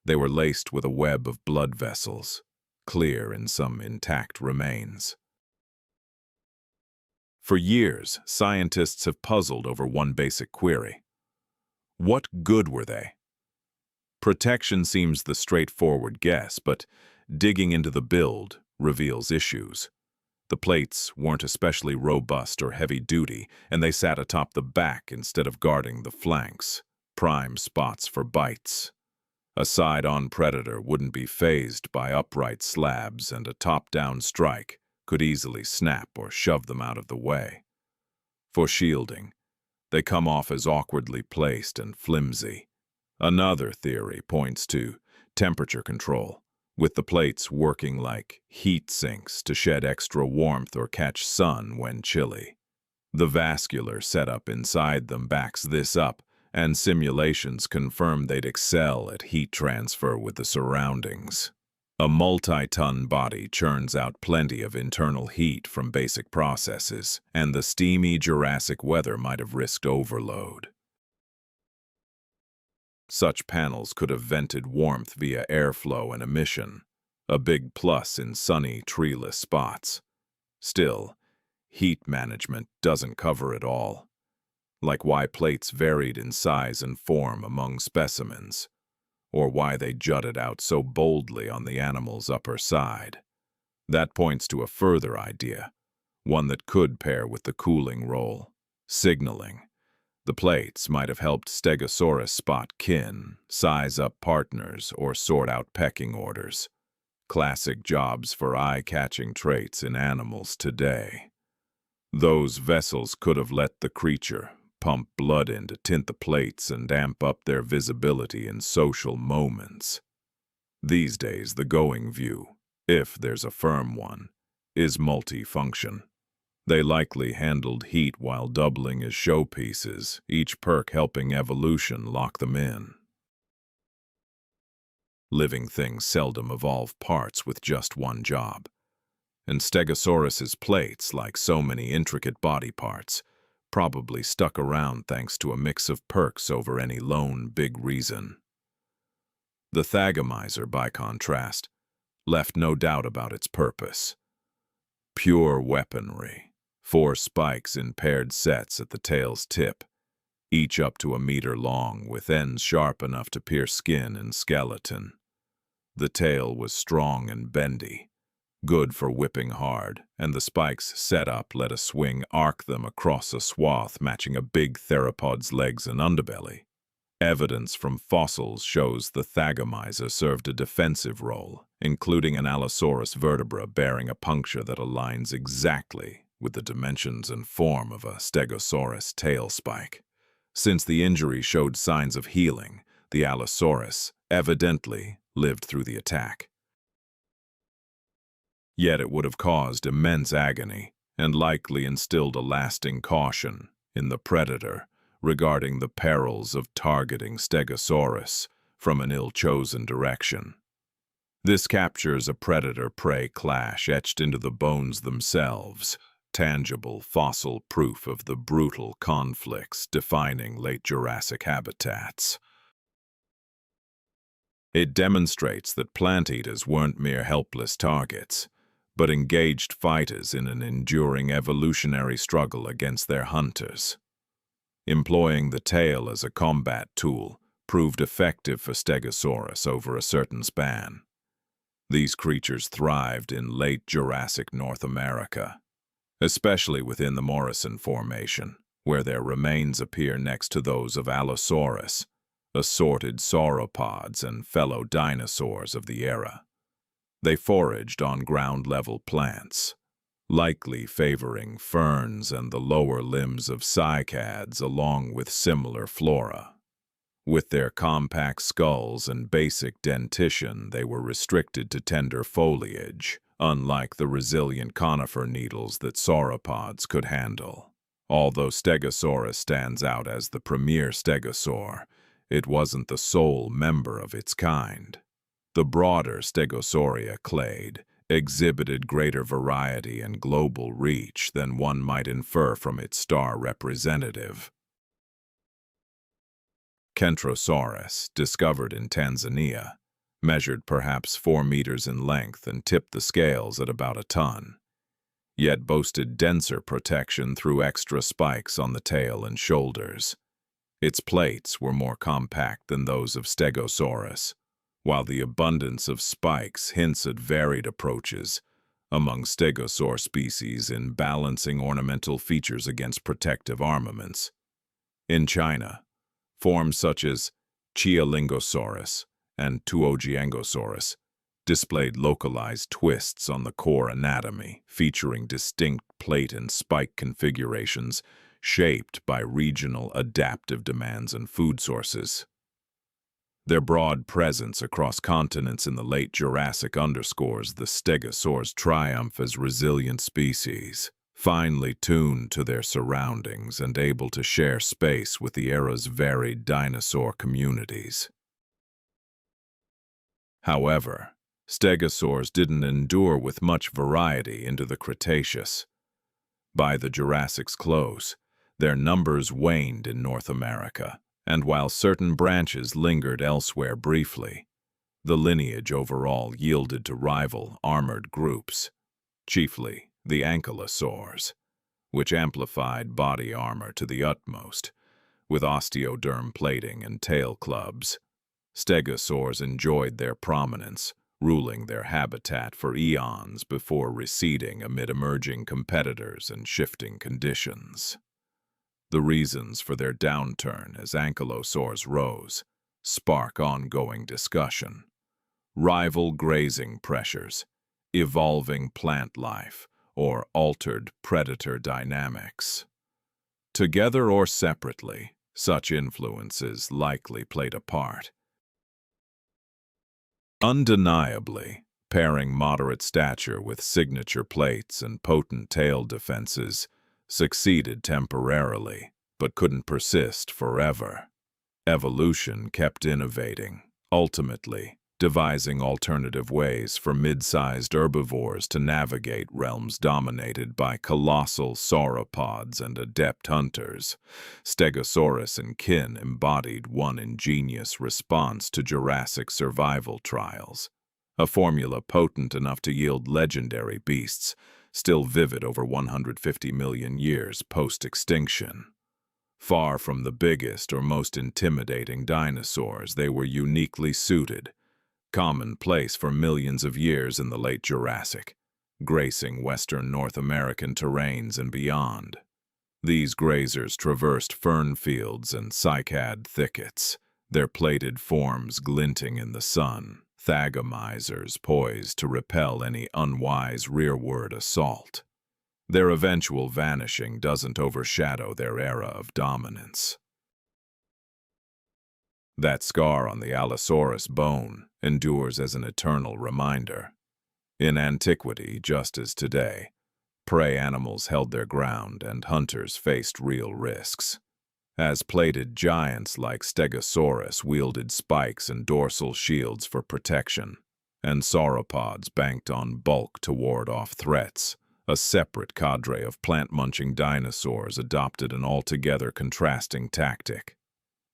they were laced with a web of blood vessels, clear in some intact remains. For years, scientists have puzzled over one basic query. What good were they? Protection seems the straightforward guess, but digging into the build reveals issues. The plates weren't especially robust or heavy-duty, and they sat atop the back instead of guarding the flanks, prime spots for bites. A side-on predator wouldn't be fazed by upright slabs, and a top-down strike could easily snap or shove them out of the way. For shielding, they come off as awkwardly placed and flimsy. Another theory points to temperature control, with the plates working like heat sinks to shed extra warmth or catch sun when chilly. The vascular setup inside them backs this up, and simulations confirmed they'd excel at heat transfer with the surroundings. A multi-ton body churns out plenty of internal heat from basic processes, and the steamy Jurassic weather might have risked overload. Such panels could have vented warmth via airflow and emission, a big plus in sunny, treeless spots. Still, heat management doesn't cover it all, like why plates varied in size and form among specimens, or why they jutted out so boldly on the animal's upper side. That points to a further idea, one that could pair with the cooling role: signaling. The plates might have helped Stegosaurus spot kin, size up partners, or sort out pecking orders. Classic jobs for eye-catching traits in animals today. Those vessels could have let the creature pump blood in to tint the plates and amp up their visibility in social moments. These days, the going view, if there's a firm one, is multifunction. They likely handled heat while doubling as showpieces, each perk helping evolution lock them in. Living things seldom evolve parts with just one job, and Stegosaurus's plates, like so many intricate body parts, probably stuck around thanks to a mix of perks over any lone big reason. The Thagomizer, by contrast, left no doubt about its purpose. Pure weaponry. 4 spikes in paired sets at the tail's tip, each up to a meter long, with ends sharp enough to pierce skin and skeleton. The tail was strong and bendy, good for whipping hard, and the spikes set up let a swing arc them across a swath matching a big theropod's legs and underbelly. Evidence from fossils shows the Thagomizer served a defensive role, including an Allosaurus vertebra bearing a puncture that aligns exactly with the dimensions and form of a Stegosaurus tail spike. Since the injury showed signs of healing, the Allosaurus evidently lived through the attack. Yet it would have caused immense agony and likely instilled a lasting caution in the predator regarding the perils of targeting Stegosaurus from an ill-chosen direction. This captures a predator-prey clash etched into the bones themselves, tangible fossil proof of the brutal conflicts defining late Jurassic habitats. It demonstrates that plant eaters weren't mere helpless targets, but engaged fighters in an enduring evolutionary struggle against their hunters. Employing the tail as a combat tool proved effective for Stegosaurus over a certain span. These creatures thrived in late Jurassic North America, especially within the Morrison Formation, where their remains appear next to those of Allosaurus, assorted sauropods and fellow dinosaurs of the era. They foraged on ground-level plants, likely favoring ferns and the lower limbs of cycads along with similar flora. With their compact skulls and basic dentition, they were restricted to tender foliage, unlike the resilient conifer needles that sauropods could handle. Although Stegosaurus stands out as the premier stegosaur, it wasn't the sole member of its kind. The broader Stegosauria clade exhibited greater variety and global reach than one might infer from its star representative. Kentrosaurus, discovered in Tanzania, measured perhaps 4 meters in length and tipped the scales at about a ton, yet boasted denser protection through extra spikes on the tail and shoulders. Its plates were more compact than those of Stegosaurus, while the abundance of spikes hints at varied approaches among stegosaur species in balancing ornamental features against protective armaments. In China, forms such as Chialingosaurus and Tuojiangosaurus displayed localized twists on the core anatomy, featuring distinct plate and spike configurations shaped by regional adaptive demands and food sources. Their broad presence across continents in the late Jurassic underscores the stegosaur's triumph as resilient species, finely tuned to their surroundings and able to share space with the era's varied dinosaur communities. However, stegosaurs didn't endure with much variety into the Cretaceous. By the Jurassic's close, their numbers waned in North America, and while certain branches lingered elsewhere briefly, the lineage overall yielded to rival armored groups, chiefly the ankylosaurs, which amplified body armor to the utmost, with osteoderm plating and tail clubs. Stegosaurs enjoyed their prominence, ruling their habitat for eons before receding amid emerging competitors and shifting conditions. The reasons for their downturn as ankylosaurs rose spark ongoing discussion. Rival grazing pressures, evolving plant life, or altered predator dynamics. Together or separately, such influences likely played a part. Undeniably, pairing moderate stature with signature plates and potent tail defenses succeeded temporarily, but couldn't persist forever. Evolution kept innovating, ultimately devising alternative ways for mid-sized herbivores to navigate realms dominated by colossal sauropods and adept hunters. Stegosaurus and kin embodied one ingenious response to Jurassic survival trials, a formula potent enough to yield legendary beasts, still vivid over 150 million years post-extinction. Far from the biggest or most intimidating dinosaurs, they were uniquely suited, commonplace for millions of years in the late Jurassic, gracing western North American terrains and beyond. These grazers traversed fern fields and cycad thickets, their plated forms glinting in the sun, thagomizers poised to repel any unwise rearward assault. Their eventual vanishing doesn't overshadow their era of dominance. That scar on the Allosaurus bone endures as an eternal reminder. In antiquity, just as today, prey animals held their ground and hunters faced real risks. As plated giants like Stegosaurus wielded spikes and dorsal shields for protection, and sauropods banked on bulk to ward off threats, a separate cadre of plant-munching dinosaurs adopted an altogether contrasting tactic.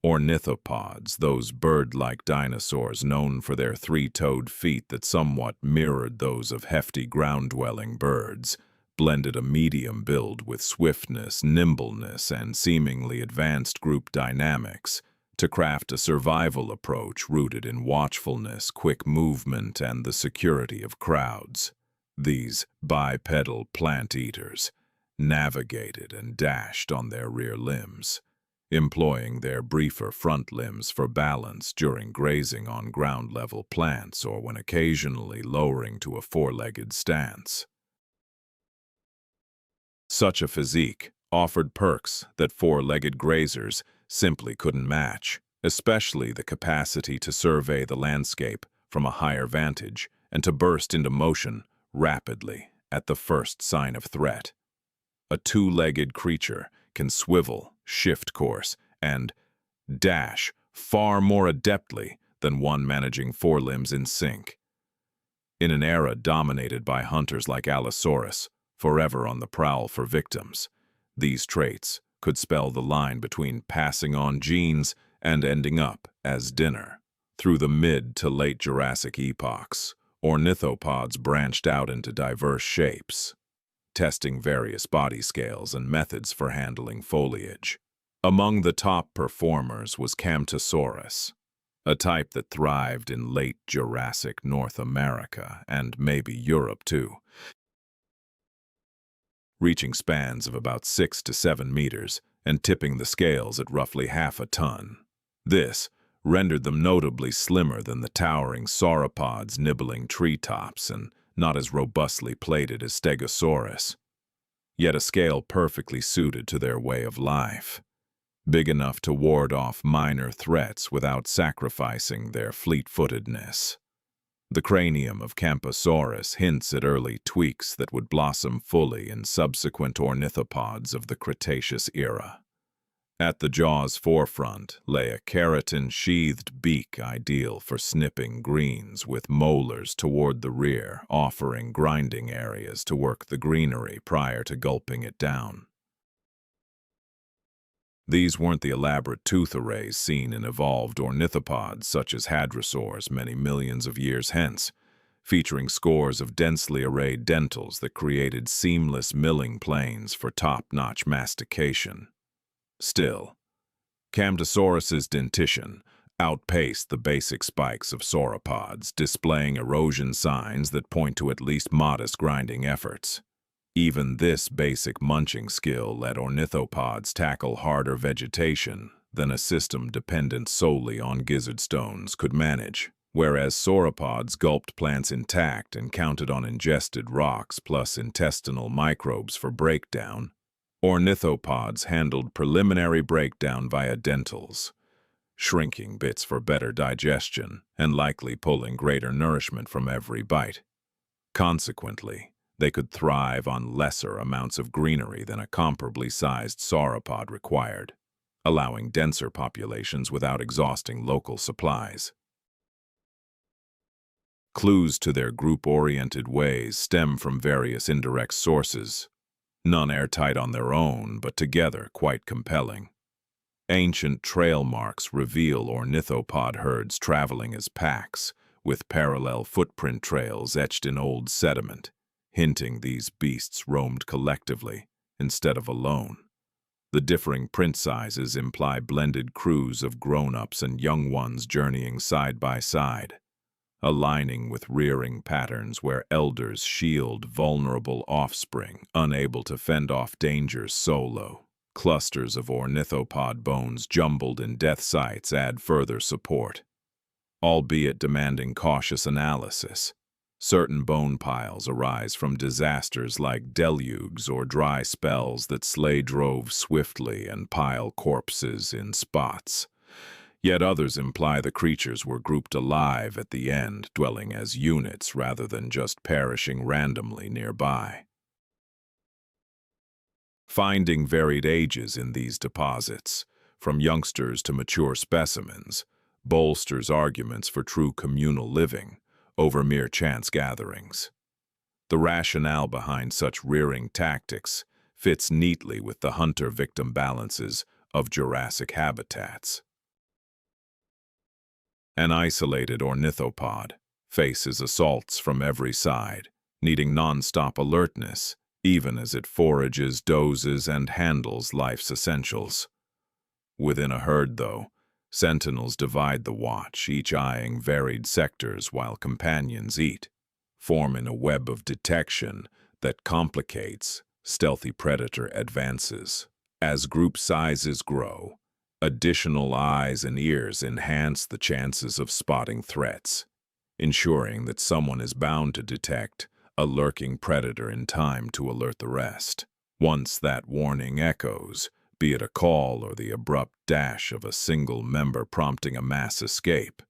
Ornithopods, those bird-like dinosaurs known for their three-toed feet that somewhat mirrored those of hefty ground-dwelling birds, blended a medium build with swiftness, nimbleness, and seemingly advanced group dynamics to craft a survival approach rooted in watchfulness, quick movement, and the security of crowds. These bipedal plant-eaters navigated and dashed on their rear limbs, employing their briefer front limbs for balance during grazing on ground-level plants or when occasionally lowering to a four-legged stance. Such a physique offered perks that four-legged grazers simply couldn't match, especially the capacity to survey the landscape from a higher vantage and to burst into motion rapidly at the first sign of threat. A two-legged creature can swivel, shift course, and dash far more adeptly than one managing four limbs in sync. In an era dominated by hunters like Allosaurus, forever on the prowl for victims, these traits could spell the line between passing on genes and ending up as dinner. Through the mid to late Jurassic epochs, ornithopods branched out into diverse shapes, testing various body scales and methods for handling foliage. Among the top performers was Camptosaurus, a type that thrived in late Jurassic North America and maybe Europe too, reaching spans of about 6 to 7 meters and tipping the scales at roughly half a ton. This rendered them notably slimmer than the towering sauropods nibbling treetops and not as robustly plated as Stegosaurus, yet a scale perfectly suited to their way of life, big enough to ward off minor threats without sacrificing their fleet-footedness. The cranium of Camptosaurus hints at early tweaks that would blossom fully in subsequent ornithopods of the Cretaceous era. At the jaw's forefront lay a keratin-sheathed beak ideal for snipping greens, with molars toward the rear, offering grinding areas to work the greenery prior to gulping it down. These weren't the elaborate tooth arrays seen in evolved ornithopods such as hadrosaurs many millions of years hence, featuring scores of densely arrayed dentals that created seamless milling planes for top-notch mastication. Still, Camptosaurus's dentition outpaced the basic spikes of sauropods, displaying erosion signs that point to at least modest grinding efforts. Even this basic munching skill let ornithopods tackle harder vegetation than a system dependent solely on gizzard stones could manage, whereas sauropods gulped plants intact and counted on ingested rocks plus intestinal microbes for breakdown. Ornithopods handled preliminary breakdown via dentals, shrinking bits for better digestion and likely pulling greater nourishment from every bite. Consequently, they could thrive on lesser amounts of greenery than a comparably sized sauropod required, allowing denser populations without exhausting local supplies. Clues to their group-oriented ways stem from various indirect sources, none airtight on their own, but together quite compelling. Ancient trail marks reveal ornithopod herds traveling as packs, with parallel footprint trails etched in old sediment, hinting these beasts roamed collectively instead of alone. The differing print sizes imply blended crews of grown-ups and young ones journeying side by side, aligning with rearing patterns where elders shield vulnerable offspring unable to fend off dangers solo. Clusters of ornithopod bones jumbled in death sites add further support, albeit demanding cautious analysis. Certain bone piles arise from disasters like deluges or dry spells that slay droves swiftly and pile corpses in spots. Yet others imply the creatures were grouped alive at the end, dwelling as units rather than just perishing randomly nearby. Finding varied ages in these deposits, from youngsters to mature specimens, bolsters arguments for true communal living over mere chance gatherings. The rationale behind such rearing tactics fits neatly with the hunter-victim balances of Jurassic habitats. An isolated ornithopod faces assaults from every side, needing non-stop alertness, even as it forages, dozes, and handles life's essentials. Within a herd, though, sentinels divide the watch, each eyeing varied sectors while companions eat, forming a web of detection that complicates stealthy predator advances. As group sizes grow, additional eyes and ears enhance the chances of spotting threats, ensuring that someone is bound to detect a lurking predator in time to alert the rest. Once that warning echoes, be it a call or the abrupt dash of a single member prompting a mass escape,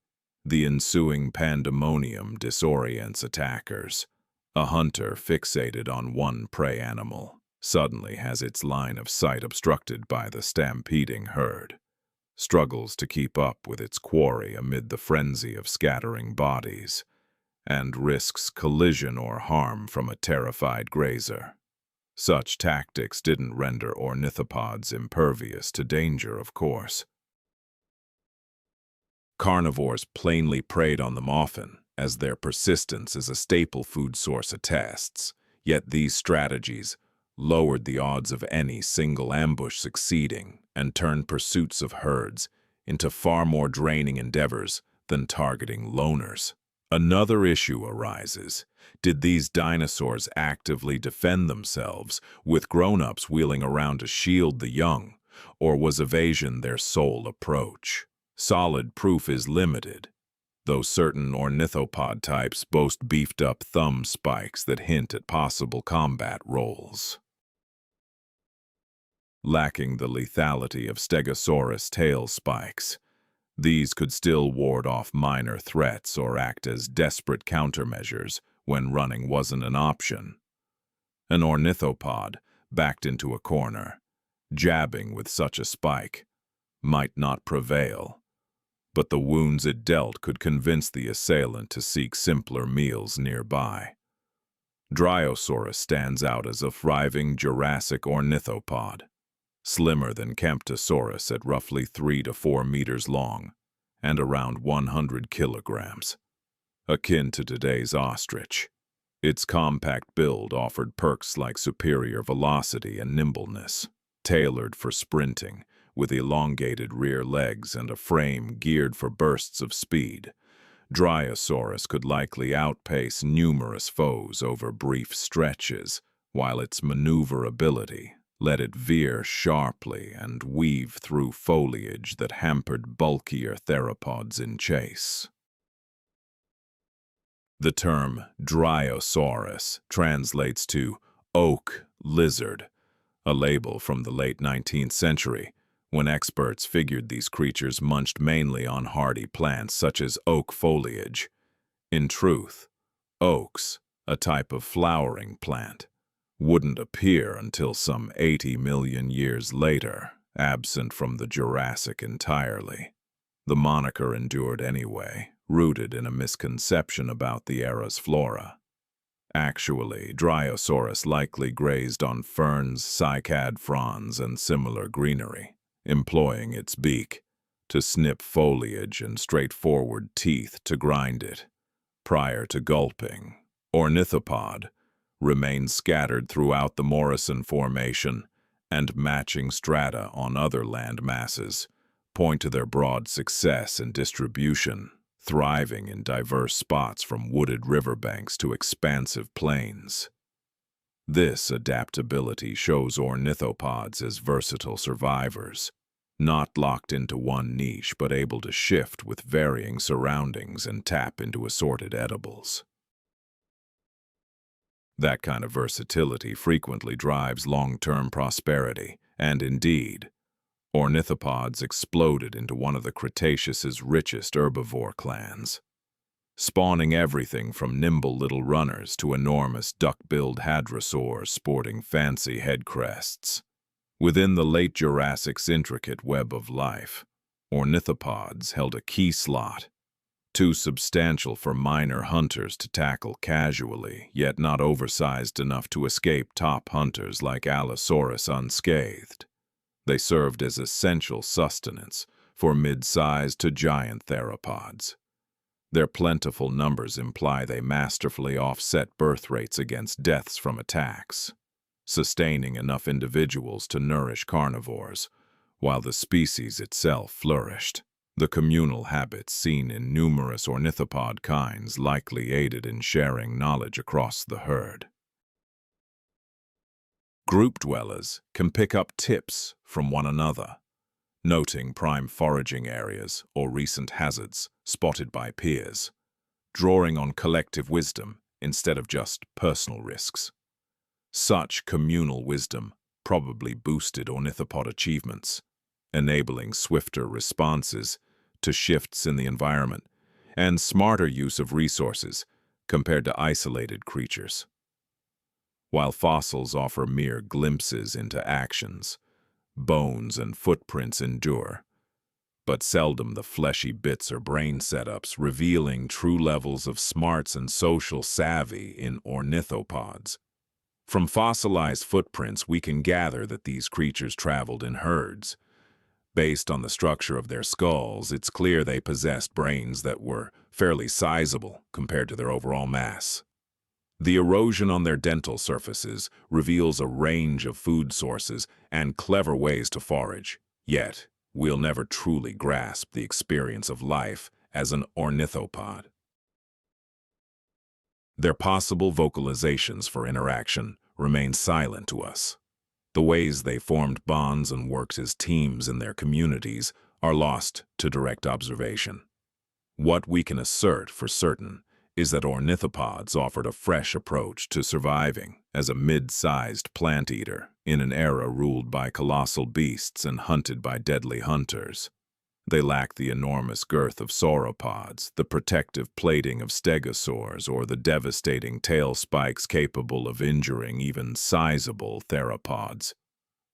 the ensuing pandemonium disorients attackers. A hunter fixated on one prey animal suddenly has its line of sight obstructed by the stampeding herd, struggles to keep up with its quarry amid the frenzy of scattering bodies, and risks collision or harm from a terrified grazer. Such tactics didn't render ornithopods impervious to danger, of course. Carnivores plainly preyed on them often, as their persistence as a staple food source attests, yet these strategies lowered the odds of any single ambush succeeding and turned pursuits of herds into far more draining endeavors than targeting loners. Another issue arises. Did these dinosaurs actively defend themselves, with grown-ups wheeling around to shield the young, or was evasion their sole approach? Solid proof is limited, though certain ornithopod types boast beefed-up thumb spikes that hint at possible combat roles. Lacking the lethality of Stegosaurus tail spikes, These could still ward off minor threats or act as desperate countermeasures when running wasn't an option. An ornithopod, backed into a corner, jabbing with such a spike, might not prevail, but the wounds it dealt could convince the assailant to seek simpler meals nearby. Dryosaurus stands out as a thriving Jurassic ornithopod, slimmer than Camptosaurus at roughly 3 to 4 meters long and around 100 kilograms, akin to today's ostrich. Its compact build offered perks like superior velocity and nimbleness, tailored for sprinting, with elongated rear legs and a frame geared for bursts of speed. Dryosaurus could likely outpace numerous foes over brief stretches, while its maneuverability let it veer sharply and weave through foliage that hampered bulkier theropods in chase. The term Dryosaurus translates to oak lizard, a label from the late 19th century, when experts figured these creatures munched mainly on hardy plants such as oak foliage. In truth, oaks, a type of flowering plant, wouldn't appear until some 80 million years later, absent from the Jurassic entirely. The moniker endured anyway, rooted in a misconception about the era's flora. Actually, Dryosaurus likely grazed on ferns, cycad fronds, and similar greenery, employing its beak to snip foliage and straightforward teeth to grind it. Prior to gulping, ornithopod remained scattered throughout the Morrison Formation, and matching strata on other land masses point to their broad success and distribution, thriving in diverse spots from wooded riverbanks to expansive plains. This adaptability shows ornithopods as versatile survivors, not locked into one niche but able to shift with varying surroundings and tap into assorted edibles. That kind of versatility frequently drives long-term prosperity, and indeed, ornithopods exploded into one of the Cretaceous's richest herbivore clans, spawning everything from nimble little runners to enormous duck-billed hadrosaurs sporting fancy head crests. Within the late Jurassic's intricate web of life, ornithopods held a key slot, too substantial for minor hunters to tackle casually, yet not oversized enough to escape top hunters like Allosaurus unscathed. They served as essential sustenance for mid-sized to giant theropods. Their plentiful numbers imply they masterfully offset birth rates against deaths from attacks, sustaining enough individuals to nourish carnivores, while the species itself flourished. The communal habits seen in numerous ornithopod kinds likely aided in sharing knowledge across the herd. Group dwellers can pick up tips from one another, noting prime foraging areas or recent hazards spotted by peers, drawing on collective wisdom instead of just personal risks. Such communal wisdom probably boosted ornithopod achievements, enabling swifter responses to shifts in the environment and smarter use of resources compared to isolated creatures. While fossils offer mere glimpses into actions, bones and footprints endure, but seldom the fleshy bits or brain setups, revealing true levels of smarts and social savvy in ornithopods. From fossilized footprints, we can gather that these creatures traveled in herds. Based on the structure of their skulls, it's clear they possessed brains that were fairly sizable compared to their overall mass. The erosion on their dental surfaces reveals a range of food sources and clever ways to forage, yet we'll never truly grasp the experience of life as an ornithopod. Their possible vocalizations for interaction remain silent to us. The ways they formed bonds and worked as teams in their communities are lost to direct observation. What we can assert for certain is that ornithopods offered a fresh approach to surviving as a mid-sized plant eater in an era ruled by colossal beasts and hunted by deadly hunters. They lack the enormous girth of sauropods, the protective plating of stegosaurs, or the devastating tail spikes capable of injuring even sizable theropods.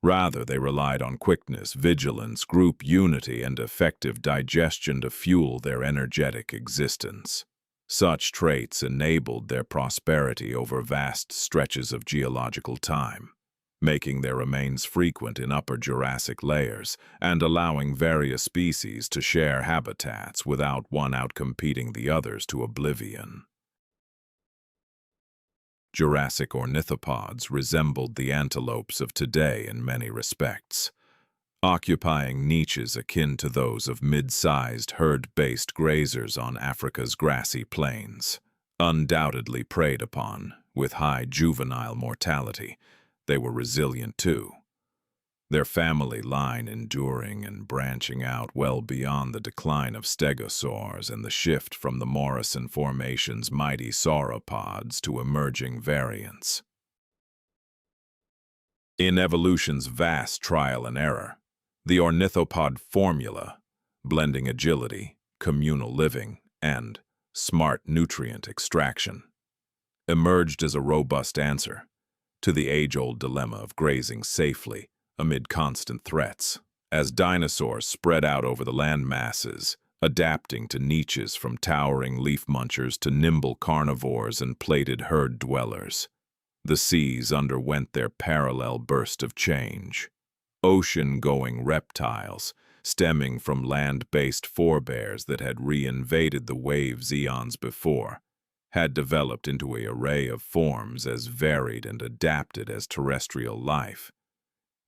Rather, they relied on quickness, vigilance, group unity, and effective digestion to fuel their energetic existence. Such traits enabled their prosperity over vast stretches of geological time, making their remains frequent in upper Jurassic layers and allowing various species to share habitats without one outcompeting the others to oblivion. Jurassic ornithopods resembled the antelopes of today in many respects, occupying niches akin to those of mid-sized herd-based grazers on Africa's grassy plains. Undoubtedly preyed upon, with high juvenile mortality, they were resilient too, their family line enduring and branching out well beyond the decline of stegosaurs and the shift from the Morrison Formation's mighty sauropods to emerging variants. In evolution's vast trial and error, the ornithopod formula, blending agility, communal living, and smart nutrient extraction, emerged as a robust answer to the age-old dilemma of grazing safely amid constant threats, as dinosaurs spread out over the land masses, adapting to niches from towering leaf munchers to nimble carnivores and plated herd dwellers. The seas underwent their parallel burst of change. Ocean-going reptiles, stemming from land-based forebears that had reinvaded the waves eons before, had developed into an array of forms as varied and adapted as terrestrial life.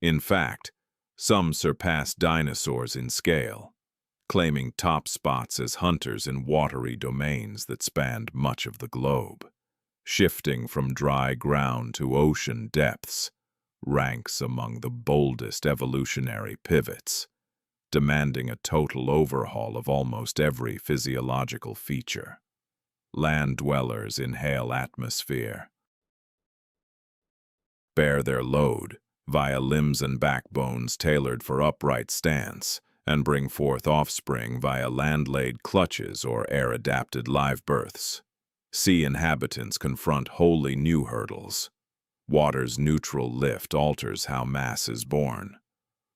In fact, some surpassed dinosaurs in scale, claiming top spots as hunters in watery domains that spanned much of the globe. Shifting from dry ground to ocean depths, ranks among the boldest evolutionary pivots, demanding a total overhaul of almost every physiological feature. Land dwellers inhale atmosphere, bear their load via limbs and backbones tailored for upright stance, and bring forth offspring via land-laid clutches or air-adapted live births. Sea inhabitants confront wholly new hurdles. Water's neutral lift alters how mass is born.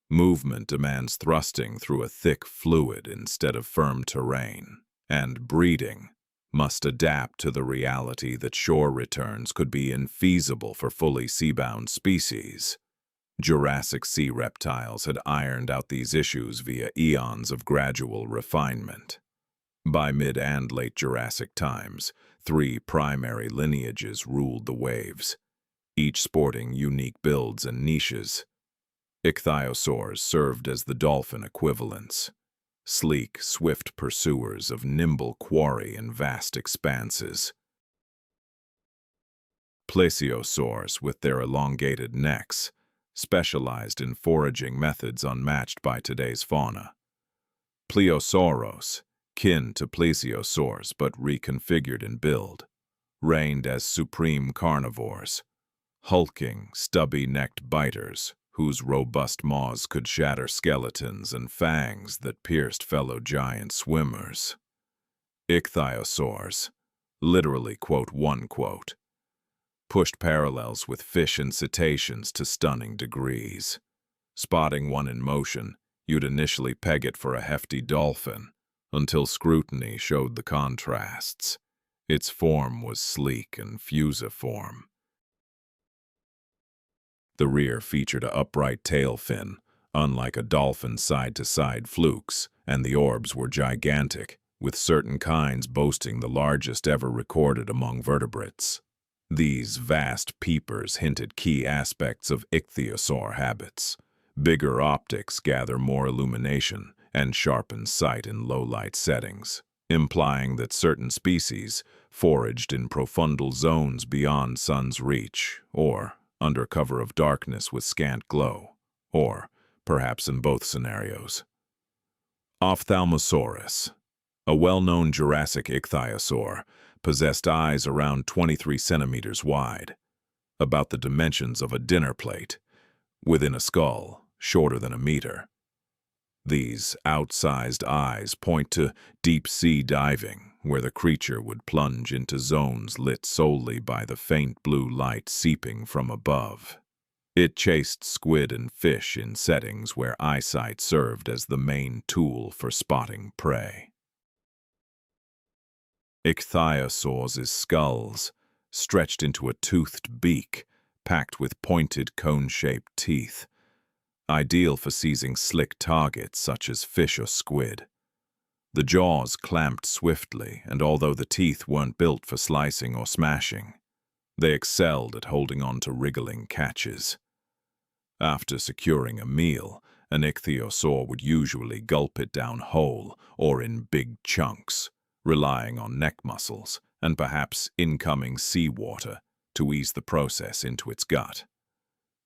Movement demands thrusting through a thick fluid instead of firm terrain. And breeding must adapt to the reality that shore returns could be infeasible for fully seabound species. Jurassic sea reptiles had ironed out these issues via eons of gradual refinement. By mid- and late Jurassic times, 3 primary lineages ruled the waves, each sporting unique builds and niches. Ichthyosaurs served as the dolphin equivalents, sleek, swift pursuers of nimble quarry in vast expanses. Plesiosaurs, with their elongated necks, specialized in foraging methods unmatched by today's fauna. Pleosauros, kin to plesiosaurs but reconfigured in build, reigned as supreme carnivores, hulking, stubby-necked biters whose robust maws could shatter skeletons and fangs that pierced fellow giant swimmers. Ichthyosaurs, literally quote, pushed parallels with fish and cetaceans to stunning degrees. Spotting one in motion, you'd initially peg it for a hefty dolphin, until scrutiny showed the contrasts. Its form was sleek and fusiform. The rear featured an upright tail fin, unlike a dolphin's side-to-side flukes, and the orbs were gigantic, with certain kinds boasting the largest ever recorded among vertebrates. These vast peepers hinted key aspects of ichthyosaur habits. Bigger optics gather more illumination and sharpen sight in low-light settings, implying that certain species foraged in profundal zones beyond sun's reach, or under cover of darkness with scant glow, or perhaps in both scenarios. Ophthalmosaurus, a well-known Jurassic ichthyosaur, possessed eyes around 23 centimeters wide, about the dimensions of a dinner plate, within a skull shorter than a meter. These outsized eyes point to deep-sea diving, where the creature would plunge into zones lit solely by the faint blue light seeping from above. It chased squid and fish in settings where eyesight served as the main tool for spotting prey. Ichthyosaurs' skulls, stretched into a toothed beak, packed with pointed cone-shaped teeth, ideal for seizing slick targets such as fish or squid. The jaws clamped swiftly, and although the teeth weren't built for slicing or smashing, they excelled at holding on to wriggling catches. After securing a meal, an ichthyosaur would usually gulp it down whole or in big chunks, relying on neck muscles and perhaps incoming seawater to ease the process into its gut.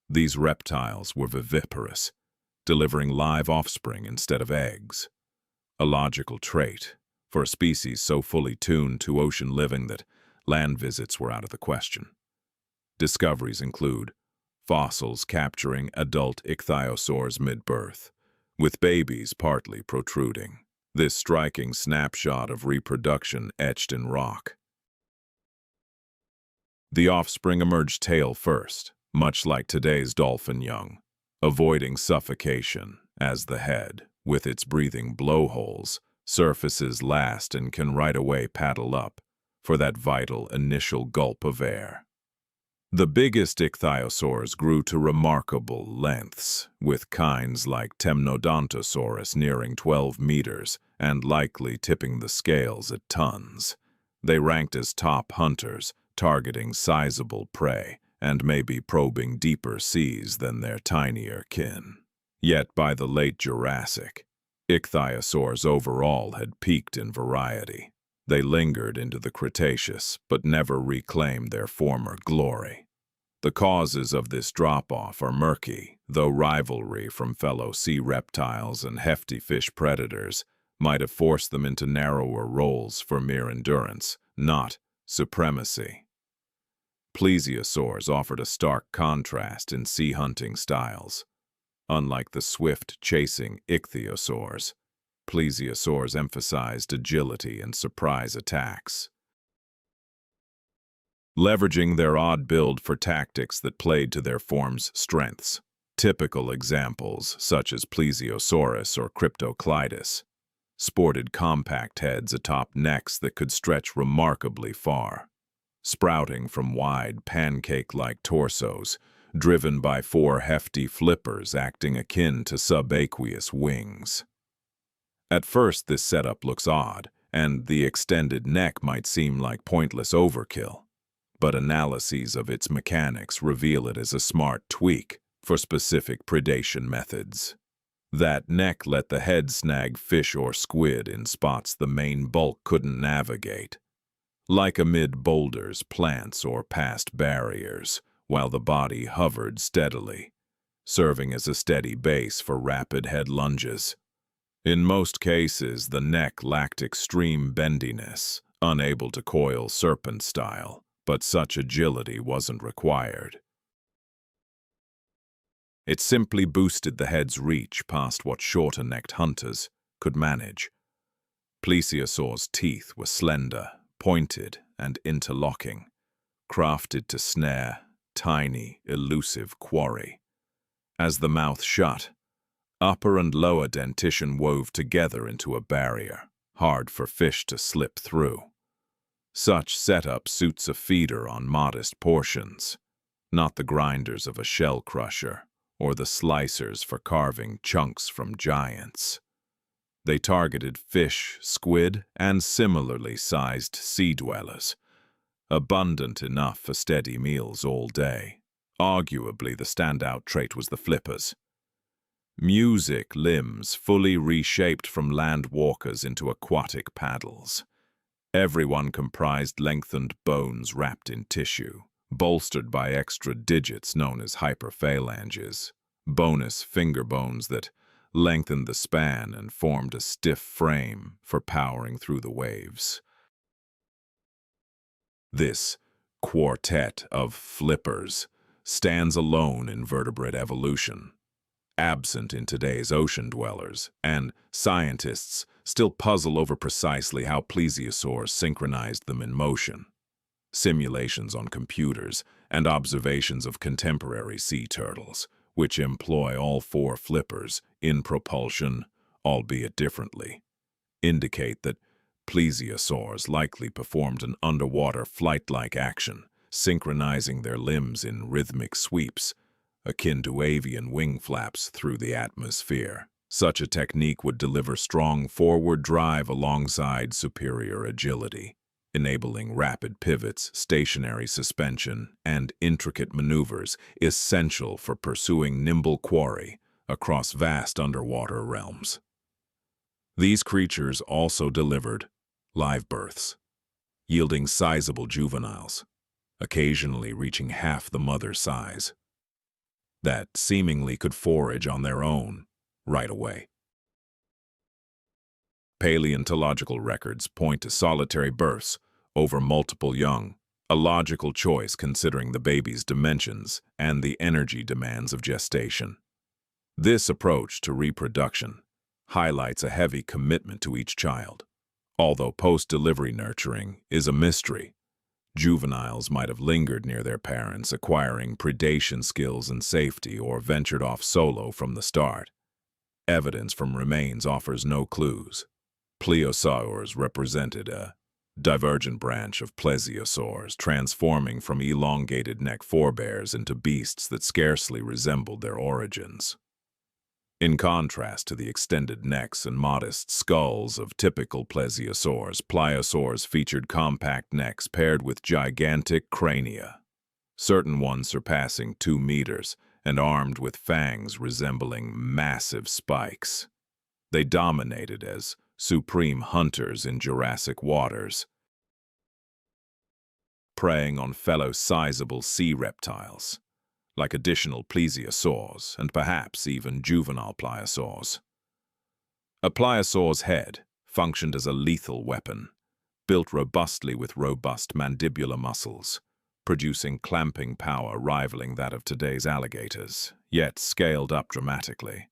These reptiles were viviparous, delivering live offspring instead of eggs. A logical trait for a species so fully tuned to ocean living that land visits were out of the question. Discoveries include fossils capturing adult ichthyosaurs mid-birth, with babies partly protruding. This striking snapshot of reproduction etched in rock. The offspring emerged tail first, much like today's dolphin young, avoiding suffocation as the head, with its breathing blowholes, surfaces last and can right away paddle up for that vital initial gulp of air. The biggest ichthyosaurs grew to remarkable lengths, with kinds like Temnodontosaurus nearing 12 meters and likely tipping the scales at tons. They ranked as top hunters, targeting sizable prey and maybe probing deeper seas than their tinier kin. Yet by the late Jurassic, ichthyosaurs overall had peaked in variety. They lingered into the Cretaceous, but never reclaimed their former glory. The causes of this drop-off are murky, though rivalry from fellow sea reptiles and hefty fish predators might have forced them into narrower roles for mere endurance, not supremacy. Plesiosaurs offered a stark contrast in sea hunting styles. Unlike the swift-chasing ichthyosaurs, plesiosaurs emphasized agility and surprise attacks, leveraging their odd build for tactics that played to their form's strengths. Typical examples, such as Plesiosaurus or Cryptoclydus, sported compact heads atop necks that could stretch remarkably far, sprouting from wide, pancake-like torsos, driven by 4 hefty flippers acting akin to subaqueous wings. At first, this setup looks odd, and the extended neck might seem like pointless overkill, but analyses of its mechanics reveal it as a smart tweak for specific predation methods. That neck let the head snag fish or squid in spots the main bulk couldn't navigate, like amid boulders, plants, or past barriers, while the body hovered steadily, serving as a steady base for rapid head lunges. In most cases, the neck lacked extreme bendiness, unable to coil serpent-style, but such agility wasn't required. It simply boosted the head's reach past what shorter-necked hunters could manage. Plesiosaurs' teeth were slender, pointed, and interlocking, crafted to snare tiny, elusive quarry. As the mouth shut, upper and lower dentition wove together into a barrier, hard for fish to slip through. Such setup suits a feeder on modest portions, not the grinders of a shell crusher or the slicers for carving chunks from giants. They targeted fish, squid, and similarly sized sea dwellers, abundant enough for steady meals all day. Arguably, the standout trait was the flippers. Music limbs fully reshaped from land walkers into aquatic paddles. Everyone comprised lengthened bones wrapped in tissue, bolstered by extra digits known as hyperphalanges, bonus finger bones that lengthened the span and formed a stiff frame for powering through the waves. This quartet of flippers stands alone in vertebrate evolution. absent in today's ocean dwellers, and scientists still puzzle over precisely how plesiosaurs synchronized them in motion. Simulations on computers and observations of contemporary sea turtles, which employ all four flippers in propulsion, albeit differently, indicate that plesiosaurs likely performed an underwater flight-like action, synchronizing their limbs in rhythmic sweeps, akin to avian wing flaps through the atmosphere. Such a technique would deliver strong forward drive alongside superior agility, enabling rapid pivots, stationary suspension, and intricate maneuvers essential for pursuing nimble quarry across vast underwater realms. These creatures also delivered live births, yielding sizable juveniles, occasionally reaching half the mother's size, that seemingly could forage on their own right away. Paleontological records point to solitary births over multiple young, a logical choice considering the baby's dimensions and the energy demands of gestation. This approach to reproduction highlights a heavy commitment to each child. Although post-delivery nurturing is a mystery, juveniles might have lingered near their parents, acquiring predation skills and safety, or ventured off solo from the start. Evidence from remains offers no clues. Plesiosaurs represented a divergent branch of plesiosaurs, transforming from elongated neck forebears into beasts that scarcely resembled their origins. In contrast to the extended necks and modest skulls of typical plesiosaurs featured compact necks paired with gigantic crania, certain ones surpassing 2 meters and armed with fangs resembling massive spikes. They dominated as supreme hunters in Jurassic waters, preying on fellow sizable sea reptiles, like additional plesiosaurs and perhaps even juvenile pliosaurs. A pliosaur's head functioned as a lethal weapon, built robustly with robust mandibular muscles, producing clamping power rivaling that of today's alligators, yet scaled up dramatically.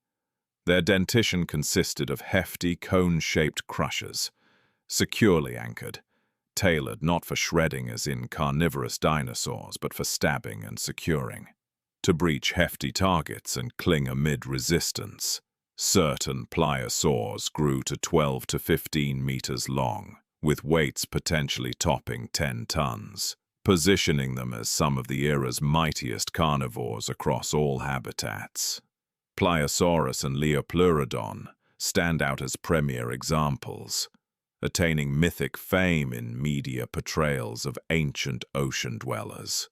Their dentition consisted of hefty, cone-shaped crushers, securely anchored, tailored not for shredding as in carnivorous dinosaurs, but for stabbing and securing. To breach hefty targets and cling amid resistance, certain pliosaurs grew to 12 to 15 meters long, with weights potentially topping 10 tons, positioning them as some of the era's mightiest carnivores across all habitats. Pliosaurus and Leopleurodon stand out as premier examples, attaining mythic fame in media portrayals of ancient ocean dwellers.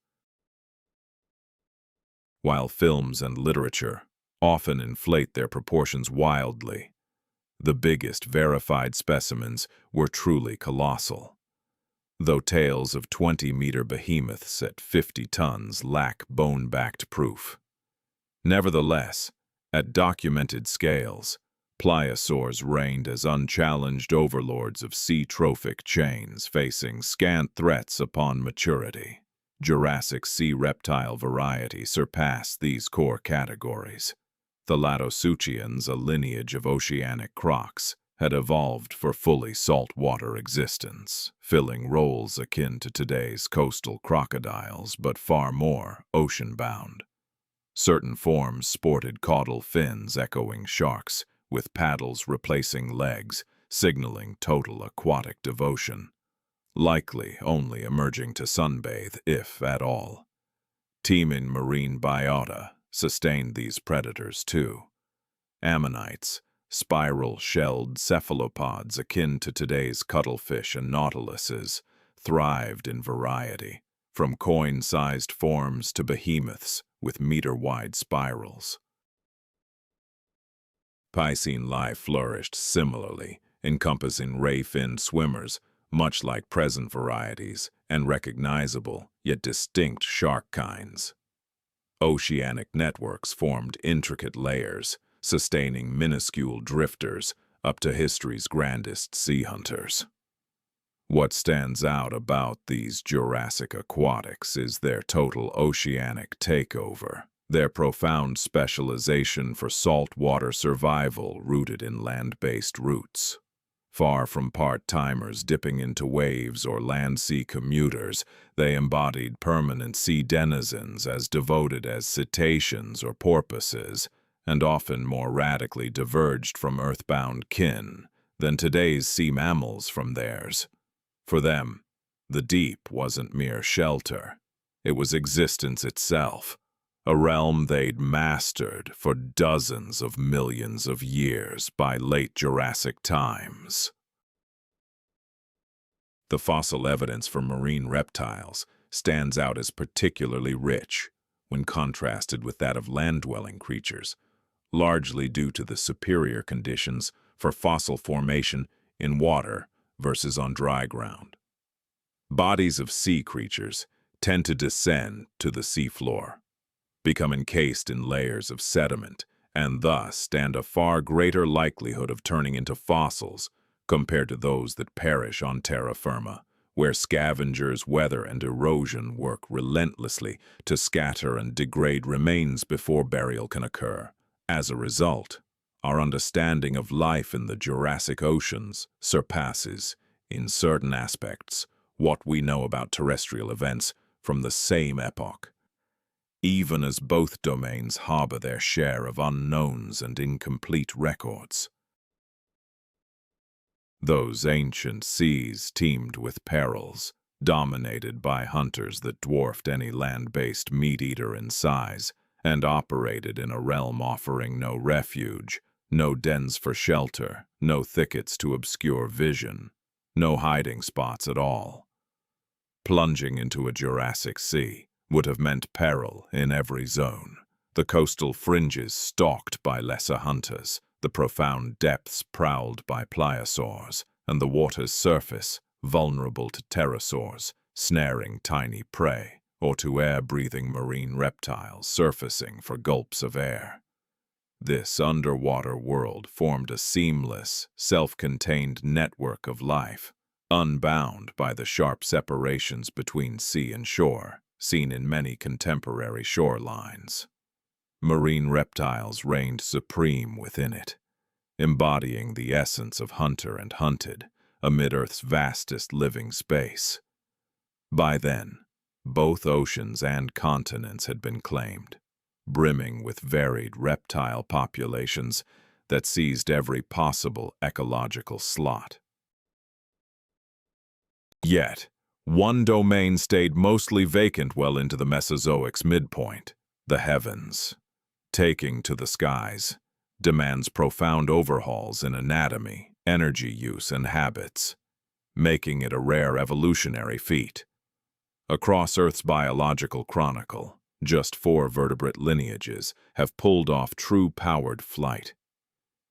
While films and literature often inflate their proportions wildly, the biggest verified specimens were truly colossal, though tales of 20-meter behemoths at 50 tons lack bone-backed proof. Nevertheless, at documented scales, pliosaurs reigned as unchallenged overlords of sea trophic chains, facing scant threats upon maturity. Jurassic sea reptile variety surpassed these core categories. The Latossuchians, a lineage of oceanic crocs, had evolved for fully saltwater existence, filling roles akin to today's coastal crocodiles, but far more ocean-bound. Certain forms sported caudal fins echoing sharks, with paddles replacing legs, signaling total aquatic devotion, likely only emerging to sunbathe, if at all. Teeming marine biota sustained these predators too. Ammonites, spiral-shelled cephalopods akin to today's cuttlefish and nautiluses, thrived in variety, from coin-sized forms to behemoths with meter-wide spirals. Piscine life flourished similarly, encompassing ray-finned swimmers, much like present varieties, and recognizable, yet distinct shark kinds. Oceanic networks formed intricate layers, sustaining minuscule drifters up to history's grandest sea hunters. What stands out about these Jurassic aquatics is their total oceanic takeover. their profound specialization for saltwater survival rooted in land-based roots. Far from part-timers dipping into waves or land-sea commuters, they embodied permanent sea denizens as devoted as cetaceans or porpoises, and often more radically diverged from earthbound kin than today's sea mammals from theirs. For them, the deep wasn't mere shelter. It was existence itself, a realm they'd mastered for dozens of millions of years by late Jurassic times. The fossil evidence for marine reptiles stands out as particularly rich when contrasted with that of land-dwelling creatures, largely due to the superior conditions for fossil formation in water versus on dry ground. Bodies of sea creatures tend to descend to the seafloor, become encased in layers of sediment, and thus stand a far greater likelihood of turning into fossils compared to those that perish on terra firma, where scavengers, weather, and erosion work relentlessly to scatter and degrade remains before burial can occur. As a result, our understanding of life in the Jurassic oceans surpasses, in certain aspects, what we know about terrestrial events from the same epoch, even as both domains harbor their share of unknowns and incomplete records. Those ancient seas teemed with perils, dominated by hunters that dwarfed any land-based meat-eater in size, and operated in a realm offering no refuge, no dens for shelter, no thickets to obscure vision, no hiding spots at all. Plunging into a Jurassic Sea would have meant peril in every zone, the coastal fringes stalked by lesser hunters, the profound depths prowled by pliosaurs, and the water's surface vulnerable to pterosaurs, snaring tiny prey, or to air-breathing marine reptiles surfacing for gulps of air. This underwater world formed a seamless, self-contained network of life, unbound by the sharp separations between sea and shore, seen in many contemporary shorelines. Marine reptiles reigned supreme within it, embodying the essence of hunter and hunted amid Earth's vastest living space. By then, both oceans and continents had been claimed, brimming with varied reptile populations that seized every possible ecological slot. Yet, one domain stayed mostly vacant well into the Mesozoic's midpoint, the heavens. Taking to the skies demands profound overhauls in anatomy, energy use, and habits, making it a rare evolutionary feat. Across Earth's biological chronicle, just 4 vertebrate lineages have pulled off true powered flight.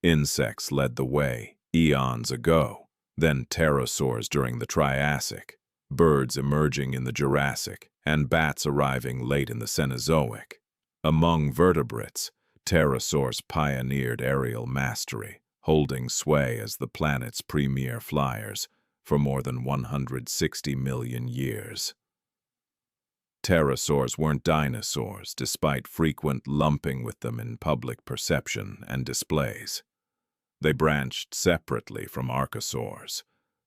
Insects led the way eons ago, then pterosaurs during the Triassic, birds emerging in the Jurassic, and bats arriving late in the Cenozoic. Among vertebrates, pterosaurs pioneered aerial mastery, holding sway as the planet's premier flyers for more than 160 million years. Pterosaurs weren't dinosaurs, despite frequent lumping with them in public perception and displays. They branched separately from archosaurs,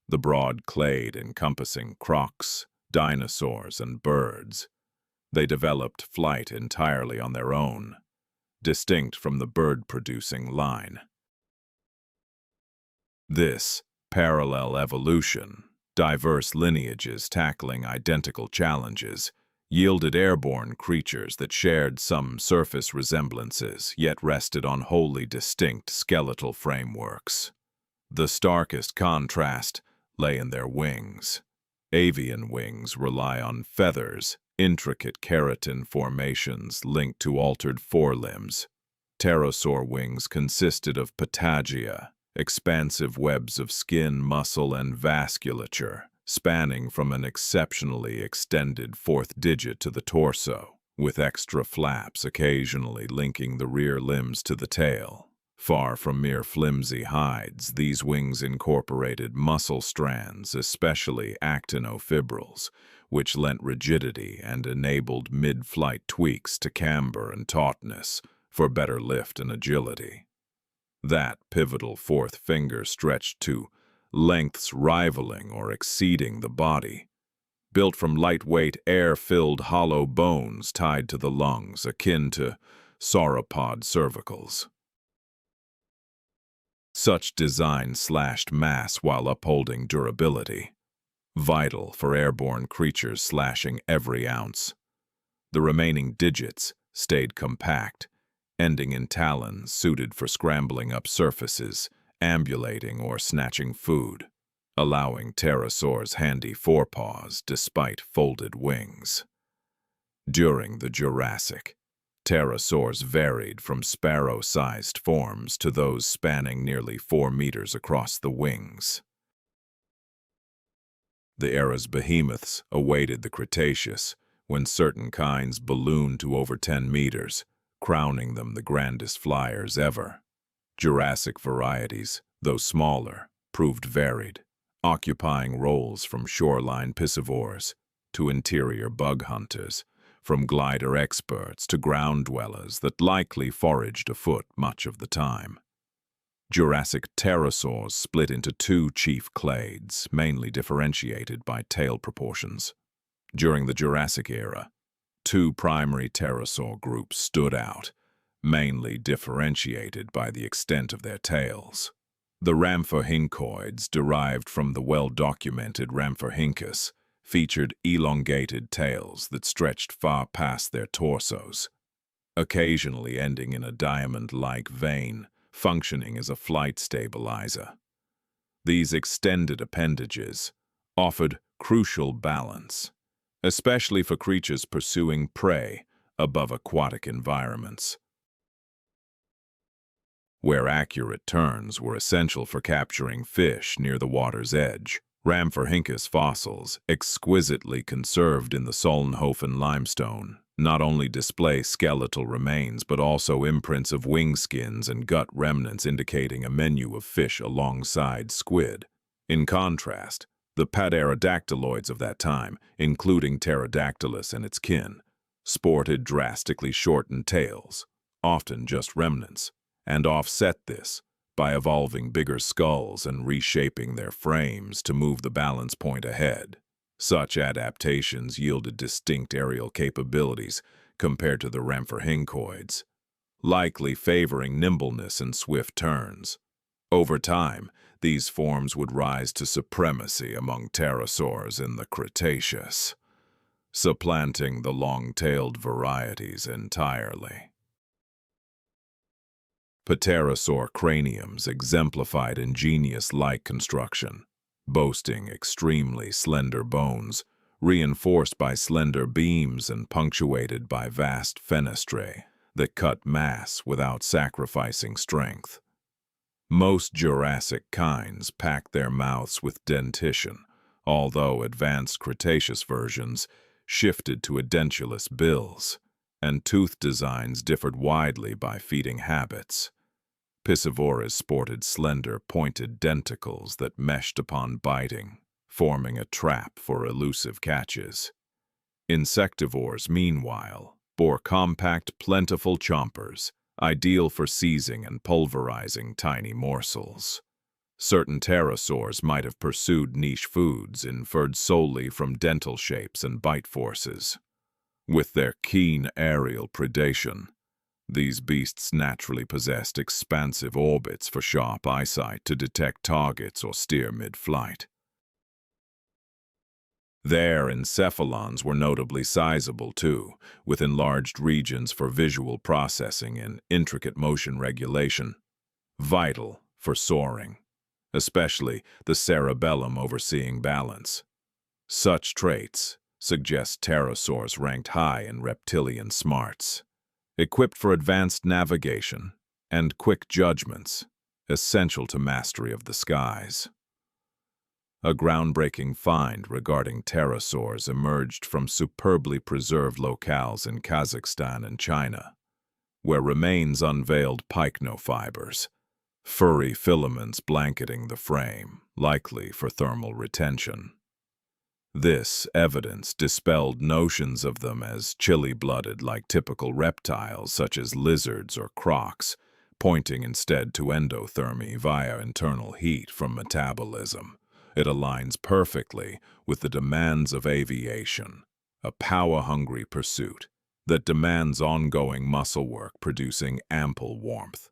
the broad clade encompassing crocs, dinosaurs, and birds. They developed flight entirely on their own, distinct from the bird-producing line. This parallel evolution, diverse lineages tackling identical challenges, yielded airborne creatures that shared some surface resemblances, yet rested on wholly distinct skeletal frameworks. The starkest contrast lay in their wings. Avian wings rely on feathers, intricate keratin formations linked to altered forelimbs. Pterosaur wings consisted of patagia, expansive webs of skin, muscle, and vasculature, spanning from an exceptionally extended 4th digit to the torso, with extra flaps occasionally linking the rear limbs to the tail. Far from mere flimsy hides, these wings incorporated muscle strands, especially actinofibrils, which lent rigidity and enabled mid-flight tweaks to camber and tautness for better lift and agility. That pivotal fourth finger stretched to lengths rivaling or exceeding the body, built from lightweight, air-filled hollow bones tied to the lungs, akin to sauropod cervicals. Such design slashed mass while upholding durability, vital for airborne creatures slashing every ounce. The remaining digits stayed compact, ending in talons suited for scrambling up surfaces, ambulating or snatching food, allowing pterosaurs handy forepaws despite folded wings. During the Jurassic, pterosaurs varied from sparrow-sized forms to those spanning nearly 4 meters across the wings. The era's behemoths awaited the Cretaceous, when certain kinds ballooned to over 10 meters, crowning them the grandest flyers ever. Jurassic varieties, though smaller, proved varied, occupying roles from shoreline piscivores to interior bug hunters, from glider experts to ground dwellers that likely foraged afoot much of the time. Jurassic pterosaurs split into 2 chief clades, mainly differentiated by tail proportions. During the Jurassic era, 2 primary pterosaur groups stood out, mainly differentiated by the extent of their tails. The rhamphorhynchoids, derived from the well-documented Rhamphorhynchus, featured elongated tails that stretched far past their torsos, occasionally ending in a diamond-like vein, functioning as a flight stabilizer. These extended appendages offered crucial balance, especially for creatures pursuing prey above aquatic environments, where accurate turns were essential for capturing fish near the water's edge. Rhamphorhynchus fossils, exquisitely conserved in the Solnhofen limestone, not only display skeletal remains but also imprints of wing skins and gut remnants indicating a menu of fish alongside squid. In contrast, the pterodactyloids of that time, including Pterodactylus and its kin, sported drastically shortened tails, often just remnants, and offset this by evolving bigger skulls and reshaping their frames to move the balance point ahead. Such adaptations yielded distinct aerial capabilities compared to the rhamphorhynchoids, likely favoring nimbleness and swift turns. Over time, these forms would rise to supremacy among pterosaurs in the Cretaceous, supplanting the long-tailed varieties entirely. Pterosaur craniums exemplified ingenious-like construction, boasting extremely slender bones, reinforced by slender beams and punctuated by vast fenestrae that cut mass without sacrificing strength. Most Jurassic kinds packed their mouths with dentition, although advanced Cretaceous versions shifted to edentulous bills, and tooth designs differed widely by feeding habits. Piscivores sported slender, pointed denticles that meshed upon biting, forming a trap for elusive catches. Insectivores, meanwhile, bore compact, plentiful chompers, ideal for seizing and pulverizing tiny morsels. Certain pterosaurs might have pursued niche foods inferred solely from dental shapes and bite forces. With their keen aerial predation, these beasts naturally possessed expansive orbits for sharp eyesight to detect targets or steer mid-flight. Their encephalons were notably sizable too, with enlarged regions for visual processing and intricate motion regulation, vital for soaring, especially the cerebellum overseeing balance. Such traits suggest pterosaurs ranked high in reptilian smarts, equipped for advanced navigation and quick judgments, essential to mastery of the skies. A groundbreaking find regarding pterosaurs emerged from superbly preserved locales in Kazakhstan and China. where remains unveiled pycnofibers, furry filaments blanketing the frame, likely for thermal retention. This evidence dispelled notions of them as chilly-blooded like typical reptiles such as lizards or crocs, pointing instead to endothermy via internal heat from metabolism. It aligns perfectly with the demands of aviation, a power-hungry pursuit that demands ongoing muscle work producing ample warmth.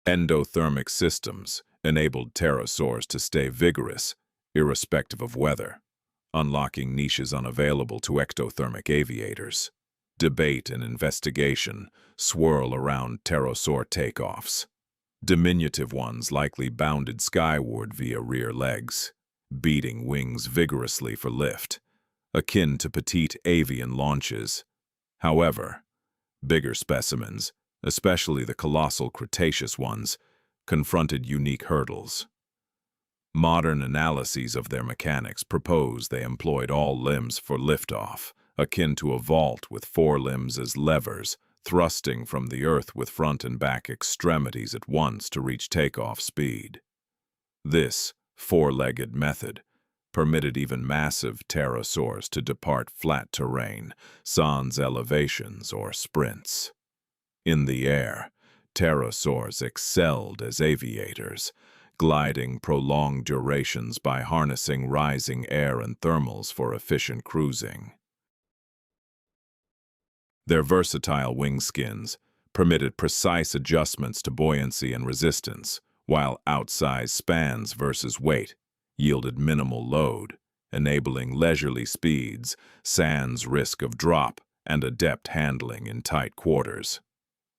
Endothermic systems enabled pterosaurs to stay vigorous, irrespective of weather, unlocking niches unavailable to ectothermic aviators. Debate and investigation swirl around pterosaur takeoffs. Diminutive ones likely bounded skyward via rear legs, beating wings vigorously for lift, akin to petite avian launches. However, bigger specimens, especially the colossal Cretaceous ones, confronted unique hurdles. Modern analyses of their mechanics propose they employed all limbs for liftoff, akin to a vault with four limbs as levers, thrusting from the earth with front and back extremities at once to reach takeoff speed. This four-legged method permitted even massive pterosaurs to depart flat terrain, sans elevations or sprints. In the air, pterosaurs excelled as aviators, gliding prolonged durations by harnessing rising air and thermals for efficient cruising. Their versatile wing skins permitted precise adjustments to buoyancy and resistance, while outsized spans versus weight yielded minimal load, enabling leisurely speeds, sans risk of drop, and adept handling in tight quarters.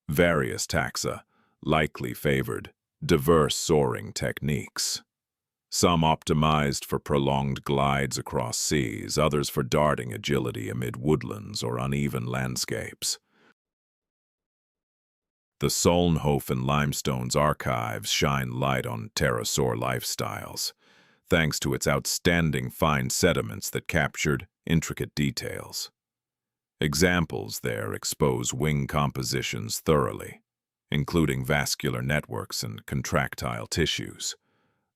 Various taxa likely favored diverse soaring techniques. Some optimized for prolonged glides across seas, others for darting agility amid woodlands or uneven landscapes. The Solnhofen limestone's archives shine light on pterosaur lifestyles, thanks to its outstanding fine sediments that captured intricate details. Examples there expose wing compositions thoroughly, including vascular networks and contractile tissues,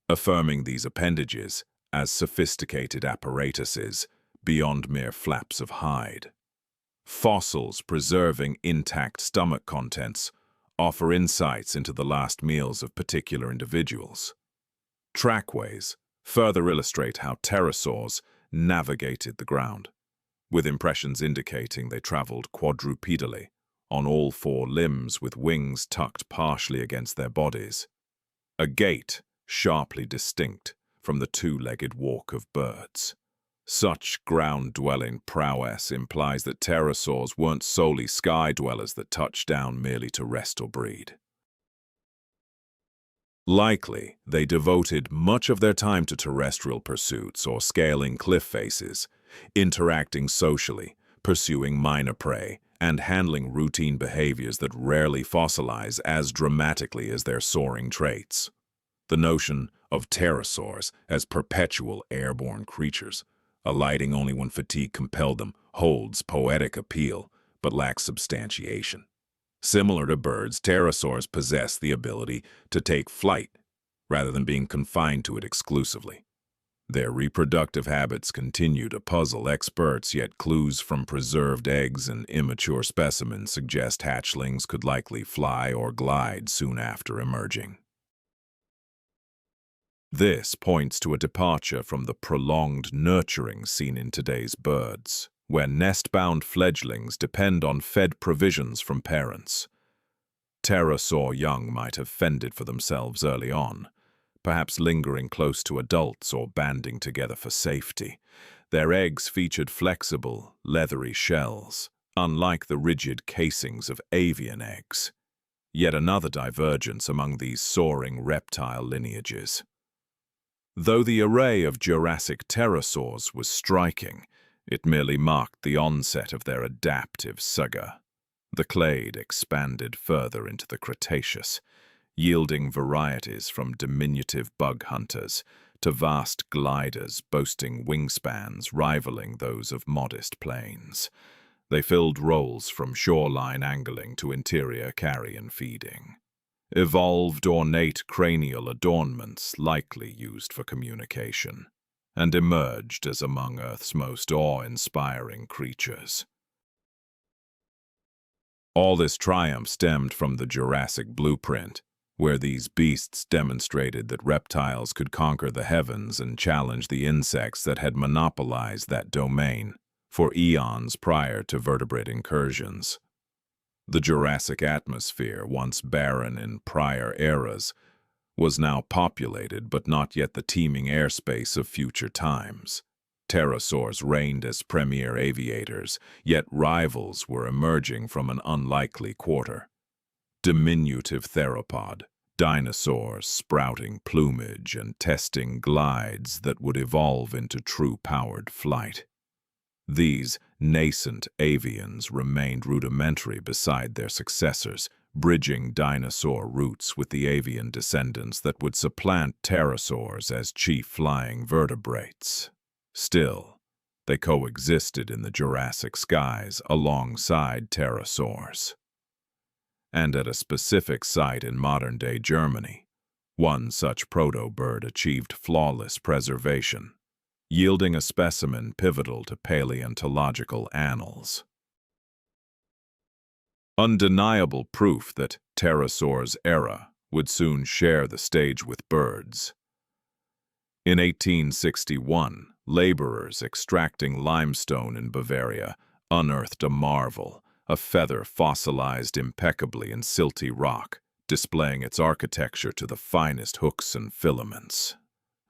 affirming these appendages as sophisticated apparatuses beyond mere flaps of hide. Fossils preserving intact stomach contents offer insights into the last meals of particular individuals. Trackways further illustrate how pterosaurs navigated the ground, with impressions indicating they traveled quadrupedally, on all four limbs with wings tucked partially against their bodies, a gait sharply distinct from the two-legged walk of birds. Such ground-dwelling prowess implies that pterosaurs weren't solely sky dwellers that touched down merely to rest or breed. Likely, they devoted much of their time to terrestrial pursuits or scaling cliff faces, interacting socially, pursuing minor prey, and handling routine behaviors that rarely fossilize as dramatically as their soaring traits. The notion of pterosaurs as perpetual airborne creatures, alighting only when fatigue compelled them, holds poetic appeal but lacks substantiation. Similar to birds, pterosaurs possess the ability to take flight rather than being confined to it exclusively. Their reproductive habits continue to puzzle experts, yet clues from preserved eggs and immature specimens suggest hatchlings could likely fly or glide soon after emerging. This points to a departure from the prolonged nurturing seen in today's birds, where nest-bound fledglings depend on fed provisions from parents. Pterosaur young might have fended for themselves early on, perhaps lingering close to adults or banding together for safety. Their eggs featured flexible, leathery shells, unlike the rigid casings of avian eggs. Yet another divergence among these soaring reptile lineages. Though the array of Jurassic pterosaurs was striking, it merely marked the onset of their adaptive saga. The clade expanded further into the Cretaceous, yielding varieties from diminutive bug hunters to vast gliders boasting wingspans rivaling those of modest planes. They filled roles from shoreline angling to interior carrion feeding. Evolved ornate cranial adornments likely used for communication, and emerged as among Earth's most awe-inspiring creatures. All this triumph stemmed from the Jurassic blueprint, where these beasts demonstrated that reptiles could conquer the heavens and challenge the insects that had monopolized that domain for eons prior to vertebrate incursions. The Jurassic atmosphere, once barren in prior eras, was now populated but not yet the teeming airspace of future times. Pterosaurs reigned as premier aviators, yet rivals were emerging from an unlikely quarter. Diminutive theropod, dinosaurs sprouting plumage and testing glides that would evolve into true powered flight. These nascent avians remained rudimentary beside their successors, bridging dinosaur roots with the avian descendants that would supplant pterosaurs as chief flying vertebrates. Still, they coexisted in the Jurassic skies alongside pterosaurs. And at a specific site in modern-day Germany, one such proto-bird achieved flawless preservation, yielding a specimen pivotal to paleontological annals. Undeniable proof that pterosaurs' era would soon share the stage with birds. In 1861, laborers extracting limestone in Bavaria unearthed a marvel, a feather fossilized impeccably in silty rock, displaying its architecture to the finest hooks and filaments.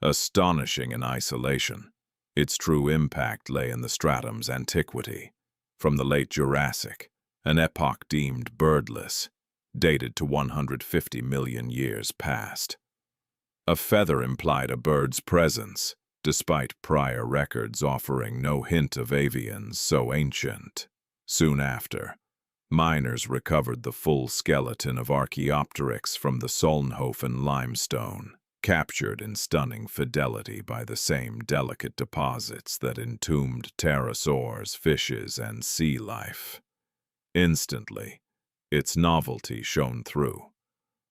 Astonishing in isolation, its true impact lay in the stratum's antiquity. From the late Jurassic, an epoch deemed birdless, dated to 150 million years past. A feather implied a bird's presence, despite prior records offering no hint of avians so ancient. Soon after, miners recovered the full skeleton of Archaeopteryx from the Solnhofen limestone, captured in stunning fidelity by the same delicate deposits that entombed pterosaurs, fishes, and sea life. Instantly, its novelty shone through.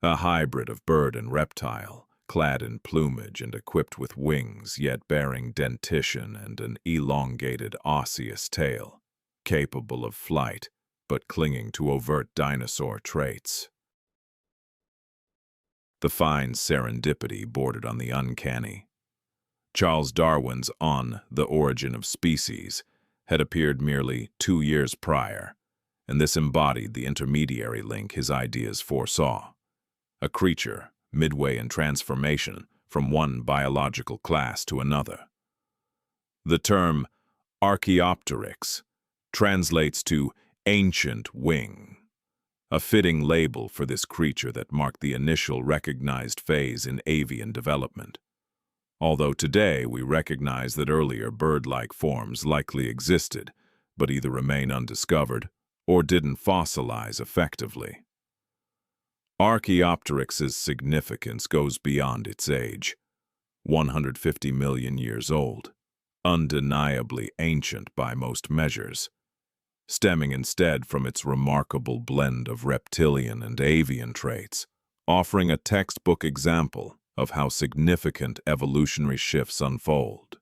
A hybrid of bird and reptile, clad in plumage and equipped with wings yet bearing dentition and an elongated osseous tail, capable of flight but clinging to overt dinosaur traits. The fine serendipity bordered on the uncanny. Charles Darwin's On the Origin of Species had appeared merely 2 years prior, and this embodied the intermediary link his ideas foresaw. A creature midway in transformation from one biological class to another. The term Archaeopteryx translates to ancient wing, a fitting label for this creature that marked the initial recognized phase in avian development. Although today we recognize that earlier bird-like forms likely existed, but either remain undiscovered or didn't fossilize effectively. Archaeopteryx's significance goes beyond its age, 150 million years old, undeniably ancient by most measures, stemming instead from its remarkable blend of reptilian and avian traits, offering a textbook example of how significant evolutionary shifts unfold.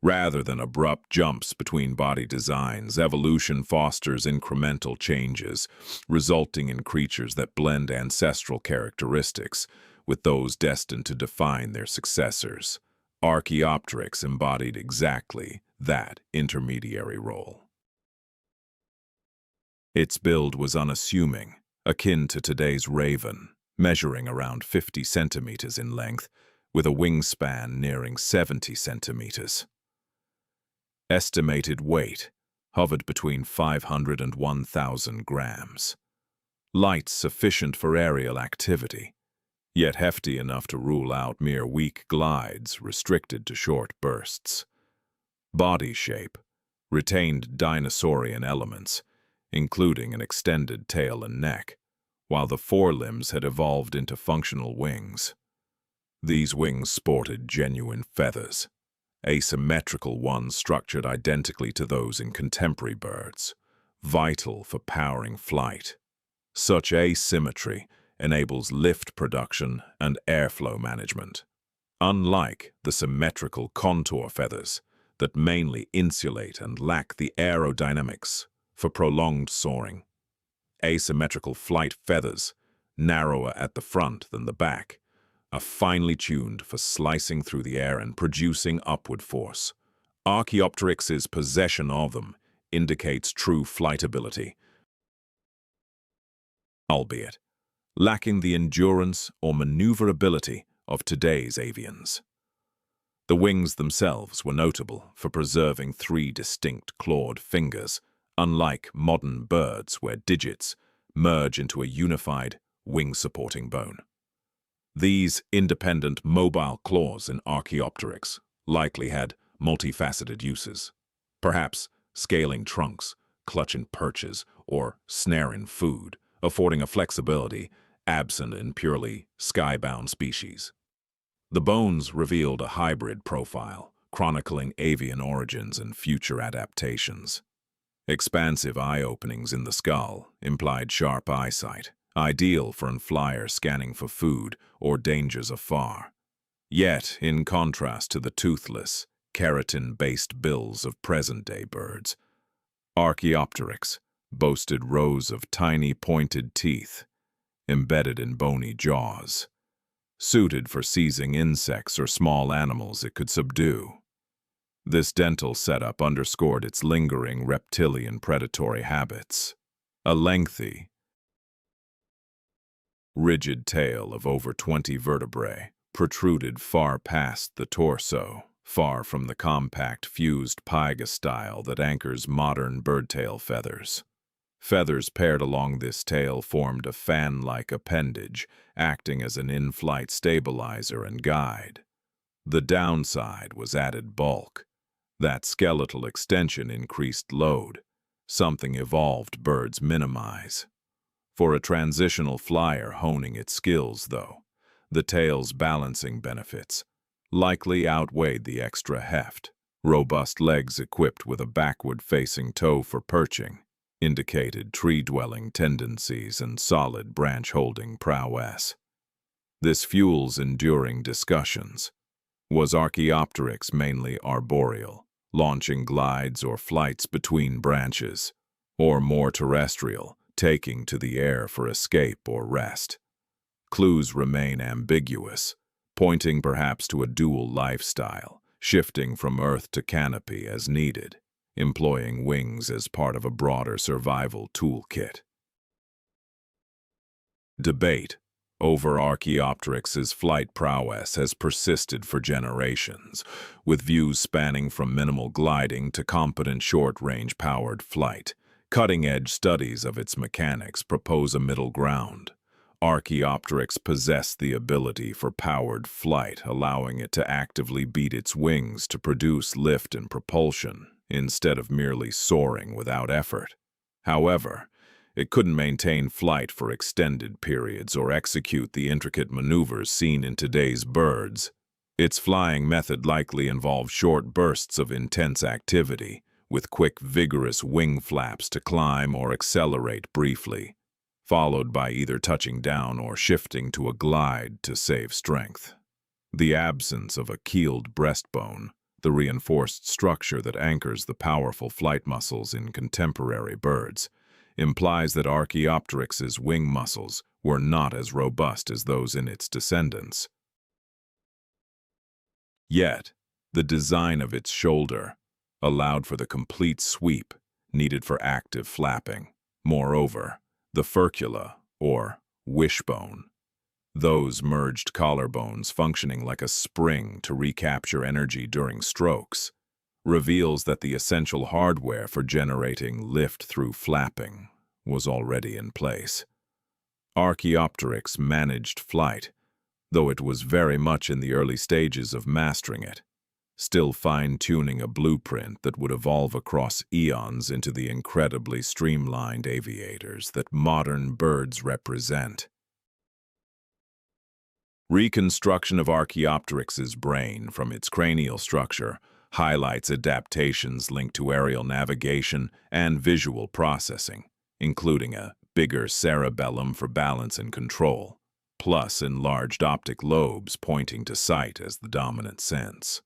Rather than abrupt jumps between body designs, evolution fosters incremental changes, resulting in creatures that blend ancestral characteristics with those destined to define their successors. Archaeopteryx embodied exactly that intermediary role. Its build was unassuming, akin to today's raven, measuring around 50 centimeters in length, with a wingspan nearing 70 centimeters. Estimated weight hovered between 500 and 1,000 grams. Light sufficient for aerial activity, yet hefty enough to rule out mere weak glides restricted to short bursts. Body shape retained dinosaurian elements, including an extended tail and neck, while the forelimbs had evolved into functional wings. These wings sported genuine feathers, asymmetrical ones structured identically to those in contemporary birds, vital for powering flight. Such asymmetry enables lift production and airflow management, unlike the symmetrical contour feathers that mainly insulate and lack the aerodynamics for prolonged soaring. Asymmetrical flight feathers, narrower at the front than the back, are finely tuned for slicing through the air and producing upward force. Archaeopteryx's possession of them indicates true flight ability, albeit lacking the endurance or maneuverability of today's avians. The wings themselves were notable for preserving three distinct clawed fingers, unlike modern birds where digits merge into a unified wing-supporting bone. These independent mobile claws in Archaeopteryx likely had multifaceted uses, perhaps scaling trunks, clutching perches, or snaring food, affording a flexibility absent in purely skybound species. The bones revealed a hybrid profile, chronicling avian origins and future adaptations. Expansive eye openings in the skull implied sharp eyesight, ideal for a flyer scanning for food or dangers afar. Yet, in contrast to the toothless, keratin-based bills of present-day birds, Archaeopteryx boasted rows of tiny pointed teeth embedded in bony jaws, suited for seizing insects or small animals it could subdue. This dental setup underscored its lingering reptilian predatory habits. A lengthy, rigid tail of over 20 vertebrae protruded far past the torso, far from the compact fused pygostyle that anchors modern birdtail feathers. Feathers paired along this tail formed a fan-like appendage, acting as an in-flight stabilizer and guide. The downside was added bulk. That skeletal extension increased load, something evolved birds minimize. For a transitional flyer honing its skills, though, the tail's balancing benefits likely outweighed the extra heft. Robust legs equipped with a backward-facing toe for perching indicated tree-dwelling tendencies and solid branch-holding prowess. This fuels enduring discussions. Was Archaeopteryx mainly arboreal, launching glides or flights between branches, or more terrestrial, taking to the air for escape or rest? Clues remain ambiguous, pointing perhaps to a dual lifestyle, shifting from earth to canopy as needed, employing wings as part of a broader survival toolkit. Debate over Archaeopteryx's flight prowess has persisted for generations, with views spanning from minimal gliding to competent short-range powered flight. Cutting-edge studies of its mechanics propose a middle ground. Archaeopteryx possessed the ability for powered flight, allowing it to actively beat its wings to produce lift and propulsion, instead of merely soaring without effort. However, it couldn't maintain flight for extended periods or execute the intricate maneuvers seen in today's birds. Its flying method likely involved short bursts of intense activity, with quick, vigorous wing flaps to climb or accelerate briefly, followed by either touching down or shifting to a glide to save strength. The absence of a keeled breastbone, the reinforced structure that anchors the powerful flight muscles in contemporary birds, implies that Archaeopteryx's wing muscles were not as robust as those in its descendants. Yet, the design of its shoulder allowed for the complete sweep needed for active flapping. Moreover, the furcula, or wishbone, those merged collarbones functioning like a spring to recapture energy during strokes, reveals that the essential hardware for generating lift through flapping was already in place. Archaeopteryx managed flight, though it was very much in the early stages of mastering it, still fine-tuning a blueprint that would evolve across eons into the incredibly streamlined aviators that modern birds represent. Reconstruction of Archaeopteryx's brain from its cranial structure highlights adaptations linked to aerial navigation and visual processing, including a bigger cerebellum for balance and control, plus enlarged optic lobes pointing to sight as the dominant sense.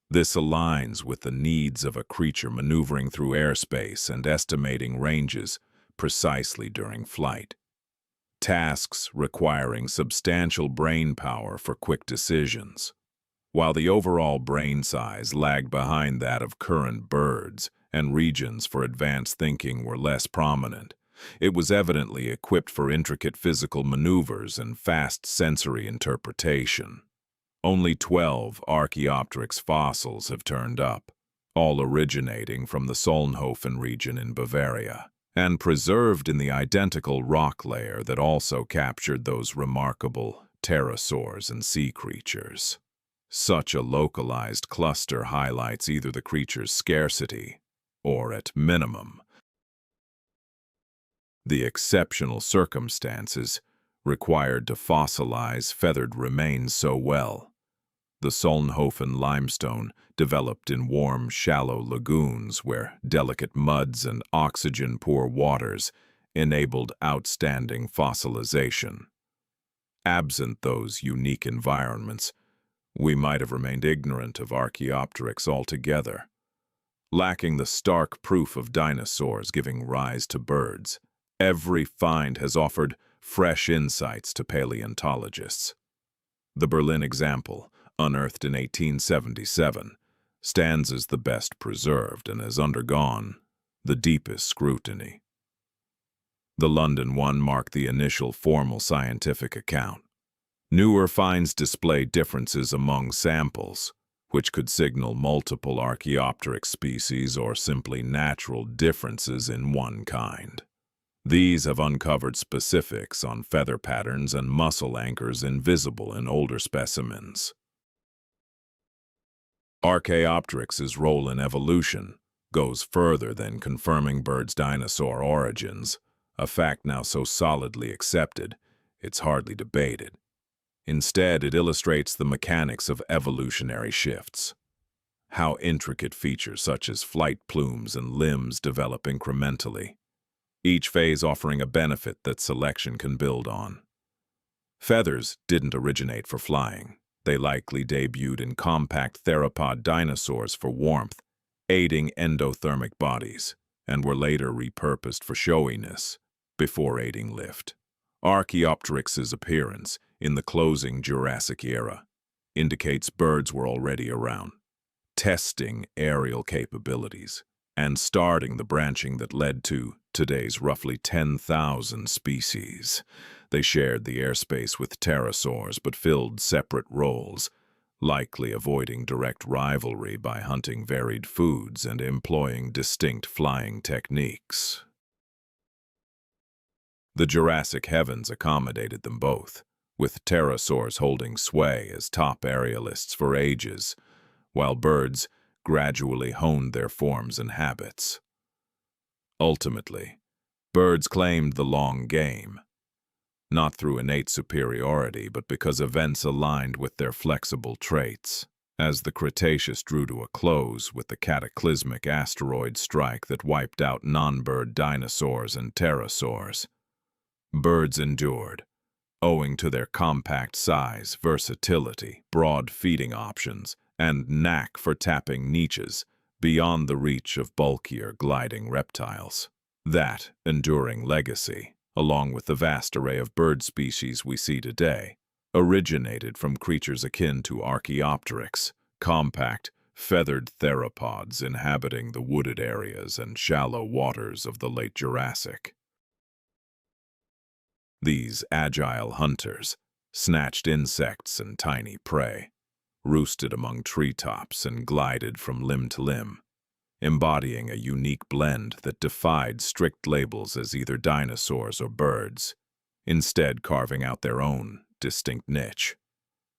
This aligns with the needs of a creature maneuvering through airspace and estimating ranges precisely during flight. Tasks requiring substantial brain power for quick decisions. While the overall brain size lagged behind that of current birds and regions for advanced thinking were less prominent, it was evidently equipped for intricate physical maneuvers and fast sensory interpretation. Only 12 Archaeopteryx fossils have turned up, all originating from the Solnhofen region in Bavaria, and preserved in the identical rock layer that also captured those remarkable pterosaurs and sea creatures. Such a localized cluster highlights either the creature's scarcity or, at minimum, the exceptional circumstances required to fossilize feathered remains so well. The Solnhofen limestone developed in warm, shallow lagoons where delicate muds and oxygen-poor waters enabled outstanding fossilization. Absent those unique environments, we might have remained ignorant of Archaeopteryx altogether. Lacking the stark proof of dinosaurs giving rise to birds, every find has offered fresh insights to paleontologists. The Berlin example, unearthed in 1877, stands as the best preserved and has undergone the deepest scrutiny. The London one marked the initial formal scientific account. Newer finds display differences among samples, which could signal multiple Archaeopteryx species or simply natural differences in one kind. These have uncovered specifics on feather patterns and muscle anchors invisible in older specimens. Archaeopteryx's role in evolution goes further than confirming birds' dinosaur origins, a fact now so solidly accepted, it's hardly debated. Instead, it illustrates the mechanics of evolutionary shifts. How intricate features such as flight plumes and limbs develop incrementally, each phase offering a benefit that selection can build on. Feathers didn't originate for flying. They likely debuted in compact theropod dinosaurs for warmth, aiding endothermic bodies, and were later repurposed for showiness, before aiding lift. Archaeopteryx's appearance in the closing Jurassic era indicates birds were already around, testing aerial capabilities, and starting the branching that led to today's roughly 10,000 species. They shared the airspace with pterosaurs but filled separate roles, likely avoiding direct rivalry by hunting varied foods and employing distinct flying techniques. The Jurassic heavens accommodated them both, with pterosaurs holding sway as top aerialists for ages, while birds gradually honed their forms and habits. Ultimately, birds claimed the long game, not through innate superiority, but because events aligned with their flexible traits. As the Cretaceous drew to a close with the cataclysmic asteroid strike that wiped out non-bird dinosaurs and pterosaurs, birds endured, owing to their compact size, versatility, broad feeding options, and knack for tapping niches beyond the reach of bulkier gliding reptiles. That enduring legacy, along with the vast array of bird species we see today, originated from creatures akin to Archaeopteryx, compact, feathered theropods inhabiting the wooded areas and shallow waters of the late Jurassic. These agile hunters snatched insects and tiny prey, roosted among treetops and glided from limb to limb, embodying a unique blend that defied strict labels as either dinosaurs or birds, instead carving out their own distinct niche.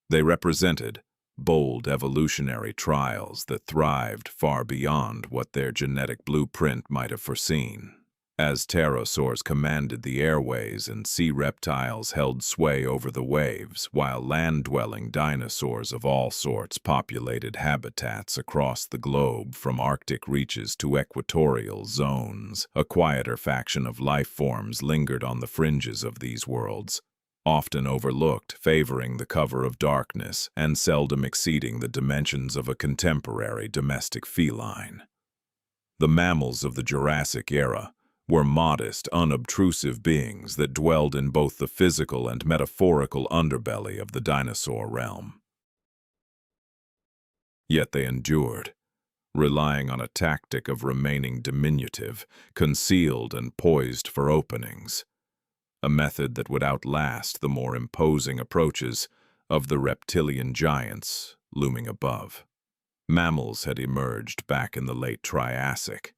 They represented bold evolutionary trials that thrived far beyond what their genetic blueprint might have foreseen. As pterosaurs commanded the airways and sea reptiles held sway over the waves, while land-dwelling dinosaurs of all sorts populated habitats across the globe from Arctic reaches to equatorial zones, a quieter faction of life forms lingered on the fringes of these worlds, often overlooked, favoring the cover of darkness and seldom exceeding the dimensions of a contemporary domestic feline. The mammals of the Jurassic era were modest, unobtrusive beings that dwelled in both the physical and metaphorical underbelly of the dinosaur realm. Yet they endured, relying on a tactic of remaining diminutive, concealed and poised for openings, a method that would outlast the more imposing approaches of the reptilian giants looming above. Mammals had emerged back in the late Triassic,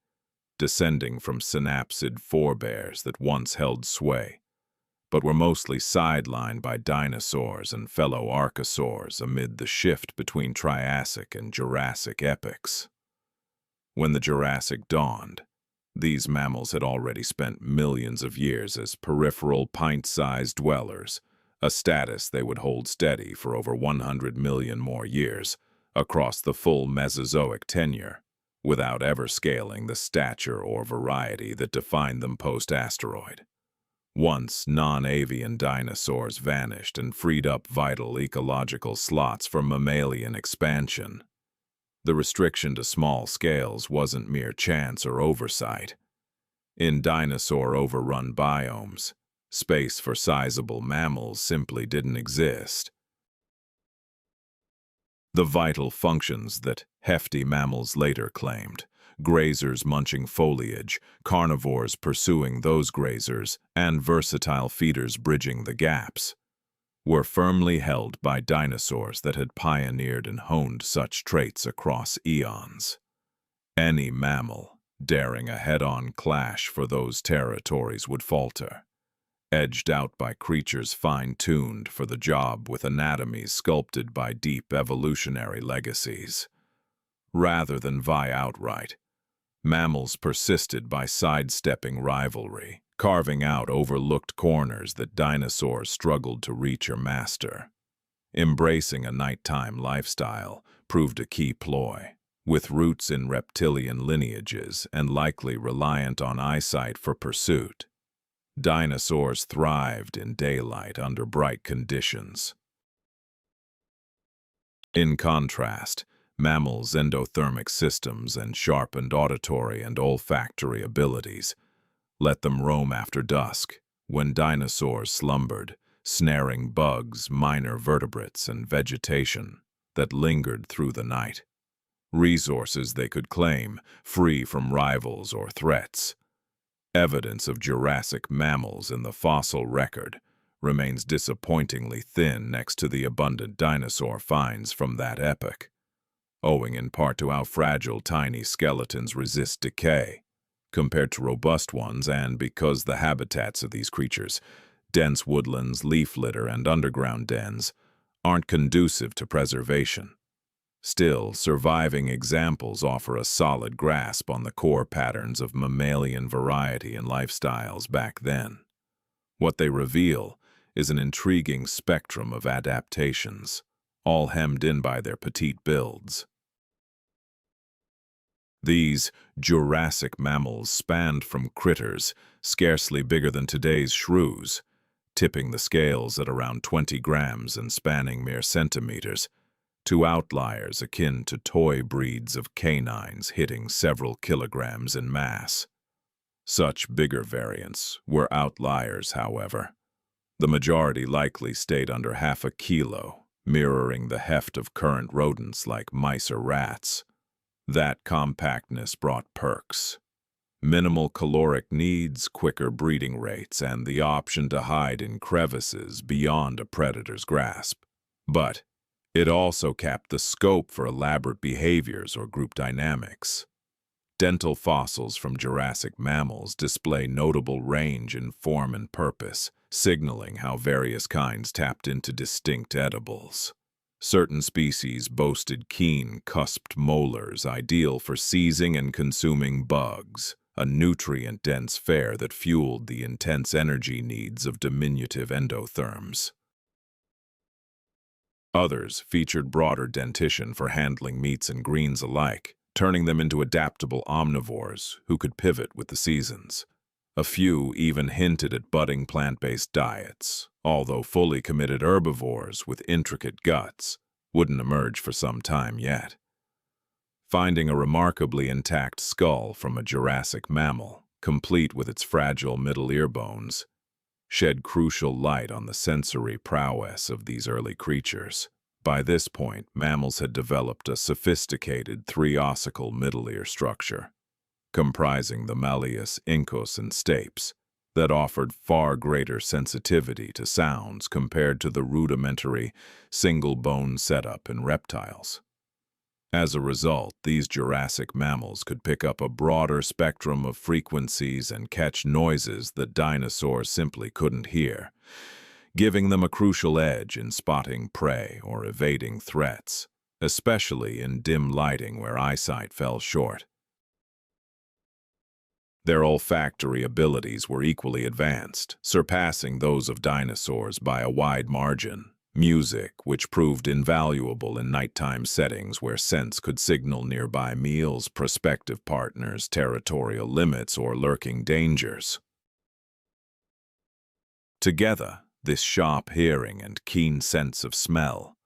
descending from synapsid forebears that once held sway, but were mostly sidelined by dinosaurs and fellow archosaurs amid the shift between Triassic and Jurassic epochs. When the Jurassic dawned, these mammals had already spent millions of years as peripheral pint-sized dwellers, a status they would hold steady for over 100 million more years across the full Mesozoic tenure, without ever scaling the stature or variety that defined them post-asteroid. Once non-avian dinosaurs vanished and freed up vital ecological slots for mammalian expansion. The restriction to small scales wasn't mere chance or oversight. In dinosaur-overrun biomes, space for sizable mammals simply didn't exist. The vital functions that hefty mammals later claimed, grazers munching foliage, carnivores pursuing those grazers, and versatile feeders bridging the gaps, were firmly held by dinosaurs that had pioneered and honed such traits across eons. Any mammal daring a head-on clash for those territories would falter, edged out by creatures fine-tuned for the job with anatomies sculpted by deep evolutionary legacies. Rather than vie outright, mammals persisted by sidestepping rivalry, carving out overlooked corners that dinosaurs struggled to reach or master. Embracing a nighttime lifestyle proved a key ploy, with roots in reptilian lineages and likely reliant on eyesight for pursuit. Dinosaurs thrived in daylight under bright conditions. In contrast, mammals' endothermic systems and sharpened auditory and olfactory abilities let them roam after dusk, when dinosaurs slumbered, snaring bugs, minor vertebrates, and vegetation that lingered through the night. Resources they could claim, free from rivals or threats. Evidence of Jurassic mammals in the fossil record remains disappointingly thin next to the abundant dinosaur finds from that epoch, owing in part to how fragile tiny skeletons resist decay compared to robust ones, and because the habitats of these creatures, dense woodlands, leaf litter, and underground dens, aren't conducive to preservation. Still, surviving examples offer a solid grasp on the core patterns of mammalian variety and lifestyles back then. What they reveal is an intriguing spectrum of adaptations, all hemmed in by their petite builds. These Jurassic mammals spanned from critters scarcely bigger than today's shrews, tipping the scales at around 20 grams and spanning mere centimeters, to outliers akin to toy breeds of canines hitting several kilograms in mass. Such bigger variants were outliers, however. The majority likely stayed under half a kilo, mirroring the heft of current rodents like mice or rats. That compactness brought perks: minimal caloric needs, quicker breeding rates, and the option to hide in crevices beyond a predator's grasp. But it also capped the scope for elaborate behaviors or group dynamics. Dental fossils from Jurassic mammals display notable range in form and purpose, signaling how various kinds tapped into distinct edibles. Certain species boasted keen, cusped molars ideal for seizing and consuming bugs, a nutrient-dense fare that fueled the intense energy needs of diminutive endotherms. Others featured broader dentition for handling meats and greens alike, turning them into adaptable omnivores who could pivot with the seasons. A few even hinted at budding plant-based diets, although fully committed herbivores with intricate guts wouldn't emerge for some time yet. Finding a remarkably intact skull from a Jurassic mammal, complete with its fragile middle ear bones, shed crucial light on the sensory prowess of these early creatures. By this point, mammals had developed a sophisticated three-ossicle middle ear structure, comprising the malleus, incus, and stapes, that offered far greater sensitivity to sounds compared to the rudimentary single-bone setup in reptiles. As a result, these Jurassic mammals could pick up a broader spectrum of frequencies and catch noises that dinosaurs simply couldn't hear, giving them a crucial edge in spotting prey or evading threats, especially in dim lighting where eyesight fell short. Their olfactory abilities were equally advanced, surpassing those of dinosaurs by a wide margin. Music, which proved invaluable in nighttime settings where scents could signal nearby meals, prospective partners, territorial limits, or lurking dangers. Together, this sharp hearing and keen sense of smell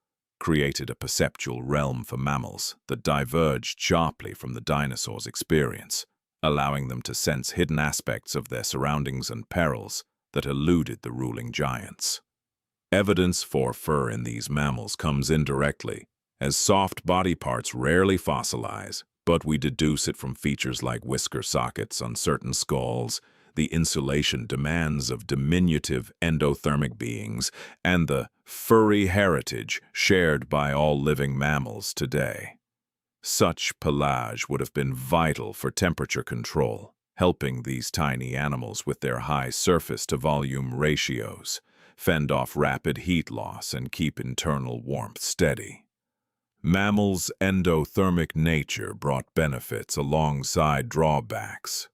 created a perceptual realm for mammals that diverged sharply from the dinosaurs' experience, allowing them to sense hidden aspects of their surroundings and perils that eluded the ruling giants. Evidence for fur in these mammals comes indirectly, as soft body parts rarely fossilize, but we deduce it from features like whisker sockets on certain skulls, the insulation demands of diminutive endothermic beings, and the furry heritage shared by all living mammals today. Such pelage would have been vital for temperature control, helping these tiny animals with their high surface-to-volume ratios fend off rapid heat loss and keep internal warmth steady. Mammals' endothermic nature brought benefits alongside drawbacks.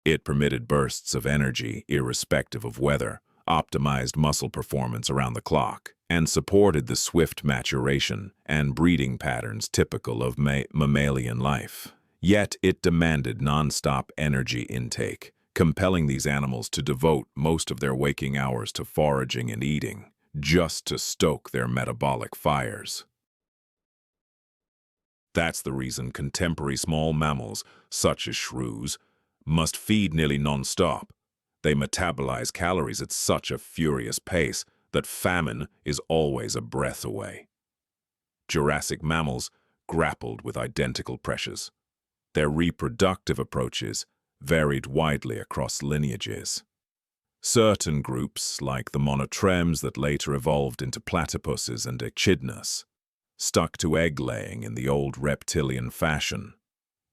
It permitted bursts of energy irrespective of weather, optimized muscle performance around the clock, and supported the swift maturation and breeding patterns typical of mammalian life. Yet it demanded nonstop energy intake, compelling these animals to devote most of their waking hours to foraging and eating, just to stoke their metabolic fires. That's the reason contemporary small mammals, such as shrews, must feed nearly non-stop. They metabolize calories at such a furious pace that famine is always a breath away. Jurassic mammals grappled with identical pressures. Their reproductive approaches varied widely across lineages. Certain groups, like the monotremes that later evolved into platypuses and echidnas, stuck to egg-laying in the old reptilian fashion,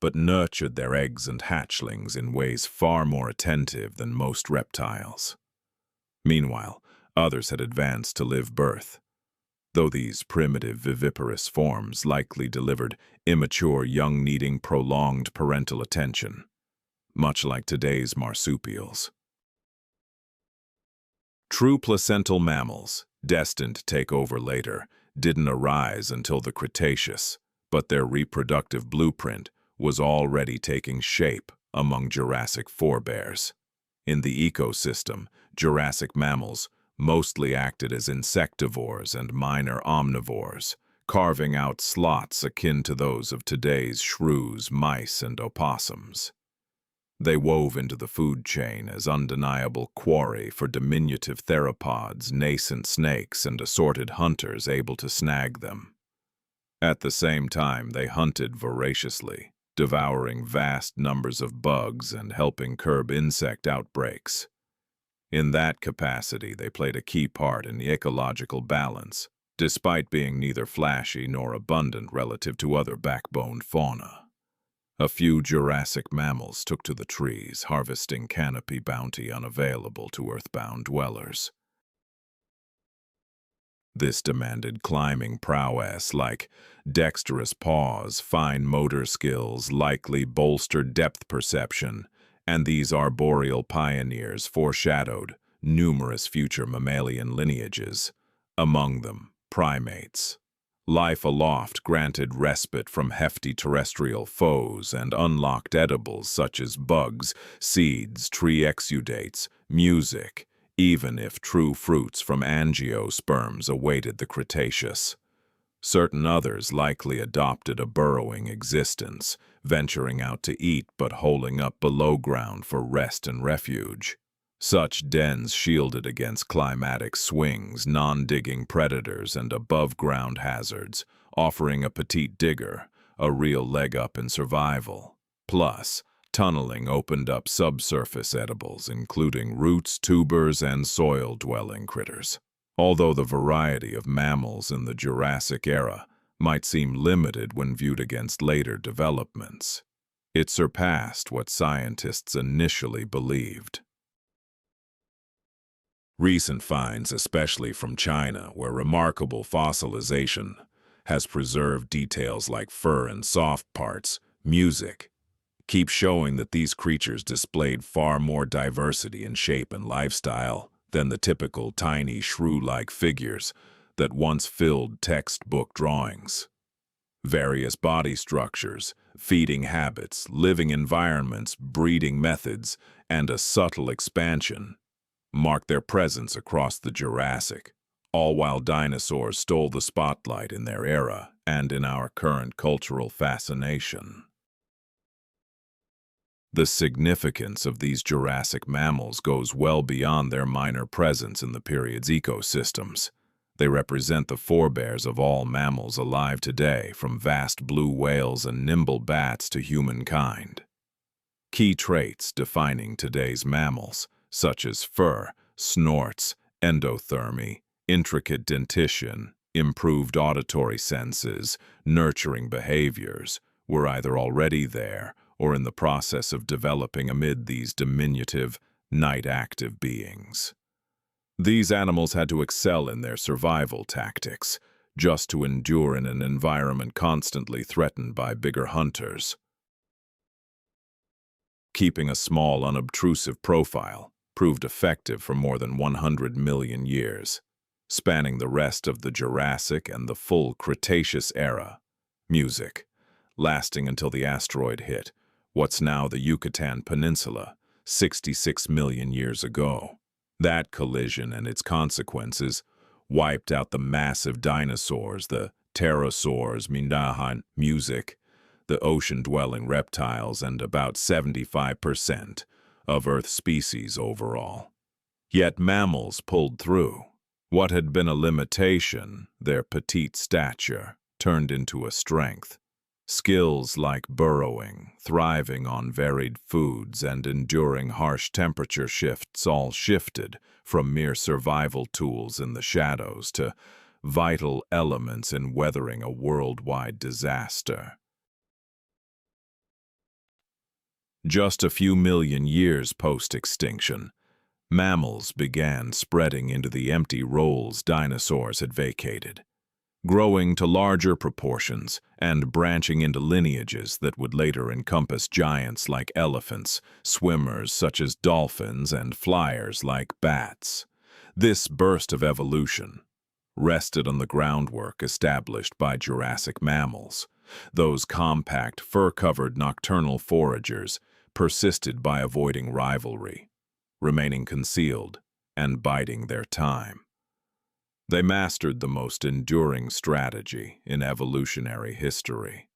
but nurtured their eggs and hatchlings in ways far more attentive than most reptiles. Meanwhile, others had advanced to live birth, though these primitive viviparous forms likely delivered immature young needing prolonged parental attention, much like today's marsupials. True placental mammals, destined to take over later, didn't arise until the Cretaceous, but their reproductive blueprint was already taking shape among Jurassic forebears. In the ecosystem, Jurassic mammals mostly acted as insectivores and minor omnivores, carving out slots akin to those of today's shrews, mice, and opossums. They wove into the food chain as undeniable quarry for diminutive theropods, nascent snakes, and assorted hunters able to snag them. At the same time, they hunted voraciously, devouring vast numbers of bugs and helping curb insect outbreaks. In that capacity, they played a key part in the ecological balance, despite being neither flashy nor abundant relative to other backboned fauna. A few Jurassic mammals took to the trees, harvesting canopy bounty unavailable to earthbound dwellers. This demanded climbing prowess like dexterous paws, fine motor skills, likely bolstered depth perception, and these arboreal pioneers foreshadowed numerous future mammalian lineages, among them primates. Life aloft granted respite from hefty terrestrial foes and unlocked edibles such as bugs, seeds, tree exudates, music, even if true fruits from angiosperms awaited the Cretaceous. Certain others likely adopted a burrowing existence, venturing out to eat but holing up below ground for rest and refuge. Such dens shielded against climatic swings, non-digging predators, and above-ground hazards, offering a petite digger a real leg up in survival. Plus, tunneling opened up subsurface edibles, including roots, tubers, and soil-dwelling critters. Although the variety of mammals in the Jurassic era might seem limited when viewed against later developments, it surpassed what scientists initially believed. Recent finds, especially from China, where remarkable fossilization has preserved details like fur and soft parts, music, keep showing that these creatures displayed far more diversity in shape and lifestyle than the typical tiny shrew-like figures that once filled textbook drawings. Various body structures, feeding habits, living environments, breeding methods, and a subtle expansion marked their presence across the Jurassic, all while dinosaurs stole the spotlight in their era and in our current cultural fascination. The significance of these Jurassic mammals goes well beyond their minor presence in the period's ecosystems. They represent the forebears of all mammals alive today, from vast blue whales and nimble bats to humankind. Key traits defining today's mammals, such as fur, snorts, endothermy, intricate dentition, improved auditory senses, nurturing behaviors, were either already there or in the process of developing amid these diminutive, night-active beings. These animals had to excel in their survival tactics, just to endure in an environment constantly threatened by bigger hunters. Keeping a small, unobtrusive profile proved effective for more than 100 million years, spanning the rest of the Jurassic and the full Cretaceous era. Music, lasting until the asteroid hit what's now the Yucatan Peninsula 66 million years ago. That collision and its consequences wiped out the massive dinosaurs, the pterosaurs, minahan, music, the ocean-dwelling reptiles, and about 75% of Earth species overall. Yet mammals pulled through. What had been a limitation, their petite stature, turned into a strength. Skills like burrowing, thriving on varied foods, and enduring harsh temperature shifts all shifted from mere survival tools in the shadows to vital elements in weathering a worldwide disaster. Just a few million years post-extinction, mammals began spreading into the empty roles dinosaurs had vacated, growing to larger proportions and branching into lineages that would later encompass giants like elephants, swimmers such as dolphins, and flyers like bats. This burst of evolution rested on the groundwork established by Jurassic mammals. Those compact, fur-covered nocturnal foragers persisted by avoiding rivalry, remaining concealed and biding their time. They mastered the most enduring strategy in evolutionary history.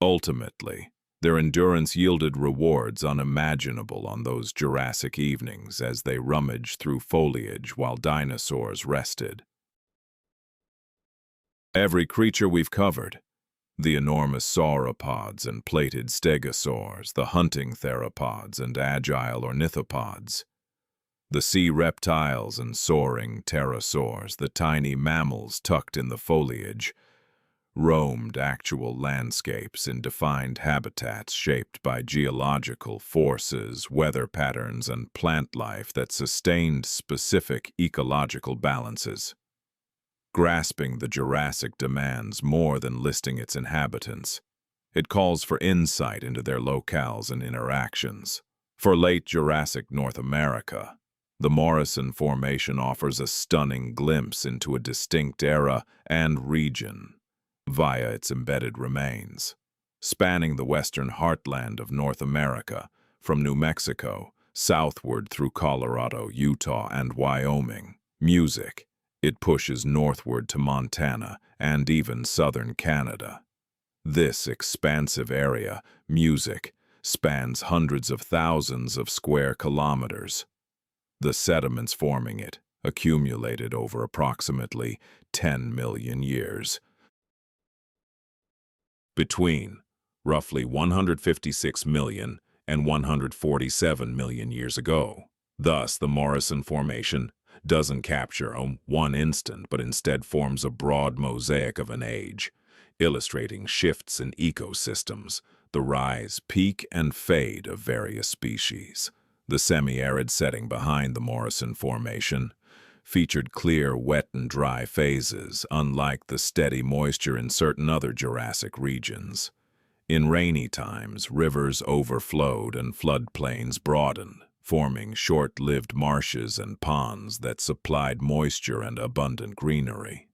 Ultimately, their endurance yielded rewards unimaginable on those Jurassic evenings as they rummaged through foliage while dinosaurs rested. Every creature we've covered, the enormous sauropods and plated stegosaurs, the hunting theropods and agile ornithopods, the sea reptiles and soaring pterosaurs, the tiny mammals tucked in the foliage, roamed actual landscapes in defined habitats shaped by geological forces, weather patterns, and plant life that sustained specific ecological balances. Grasping the Jurassic demands more than listing its inhabitants. It calls for insight into their locales and interactions. For late Jurassic North America, the Morrison Formation offers a stunning glimpse into a distinct era and region via its embedded remains. Spanning the western heartland of North America, from New Mexico, southward through Colorado, Utah, and Wyoming, it pushes northward to Montana and even southern Canada. This expansive area, spans hundreds of thousands of square kilometers. The sediments forming it accumulated over approximately 10 million years. Between roughly 156 million and 147 million years ago. Thus, the Morrison Formation doesn't capture one instant, but instead forms a broad mosaic of an age, illustrating shifts in ecosystems, the rise, peak, and fade of various species. The semi-arid setting behind the Morrison Formation featured clear, wet, and dry phases, unlike the steady moisture in certain other Jurassic regions. In rainy times, rivers overflowed and floodplains broadened, forming short-lived marshes and ponds that supplied moisture and abundant greenery.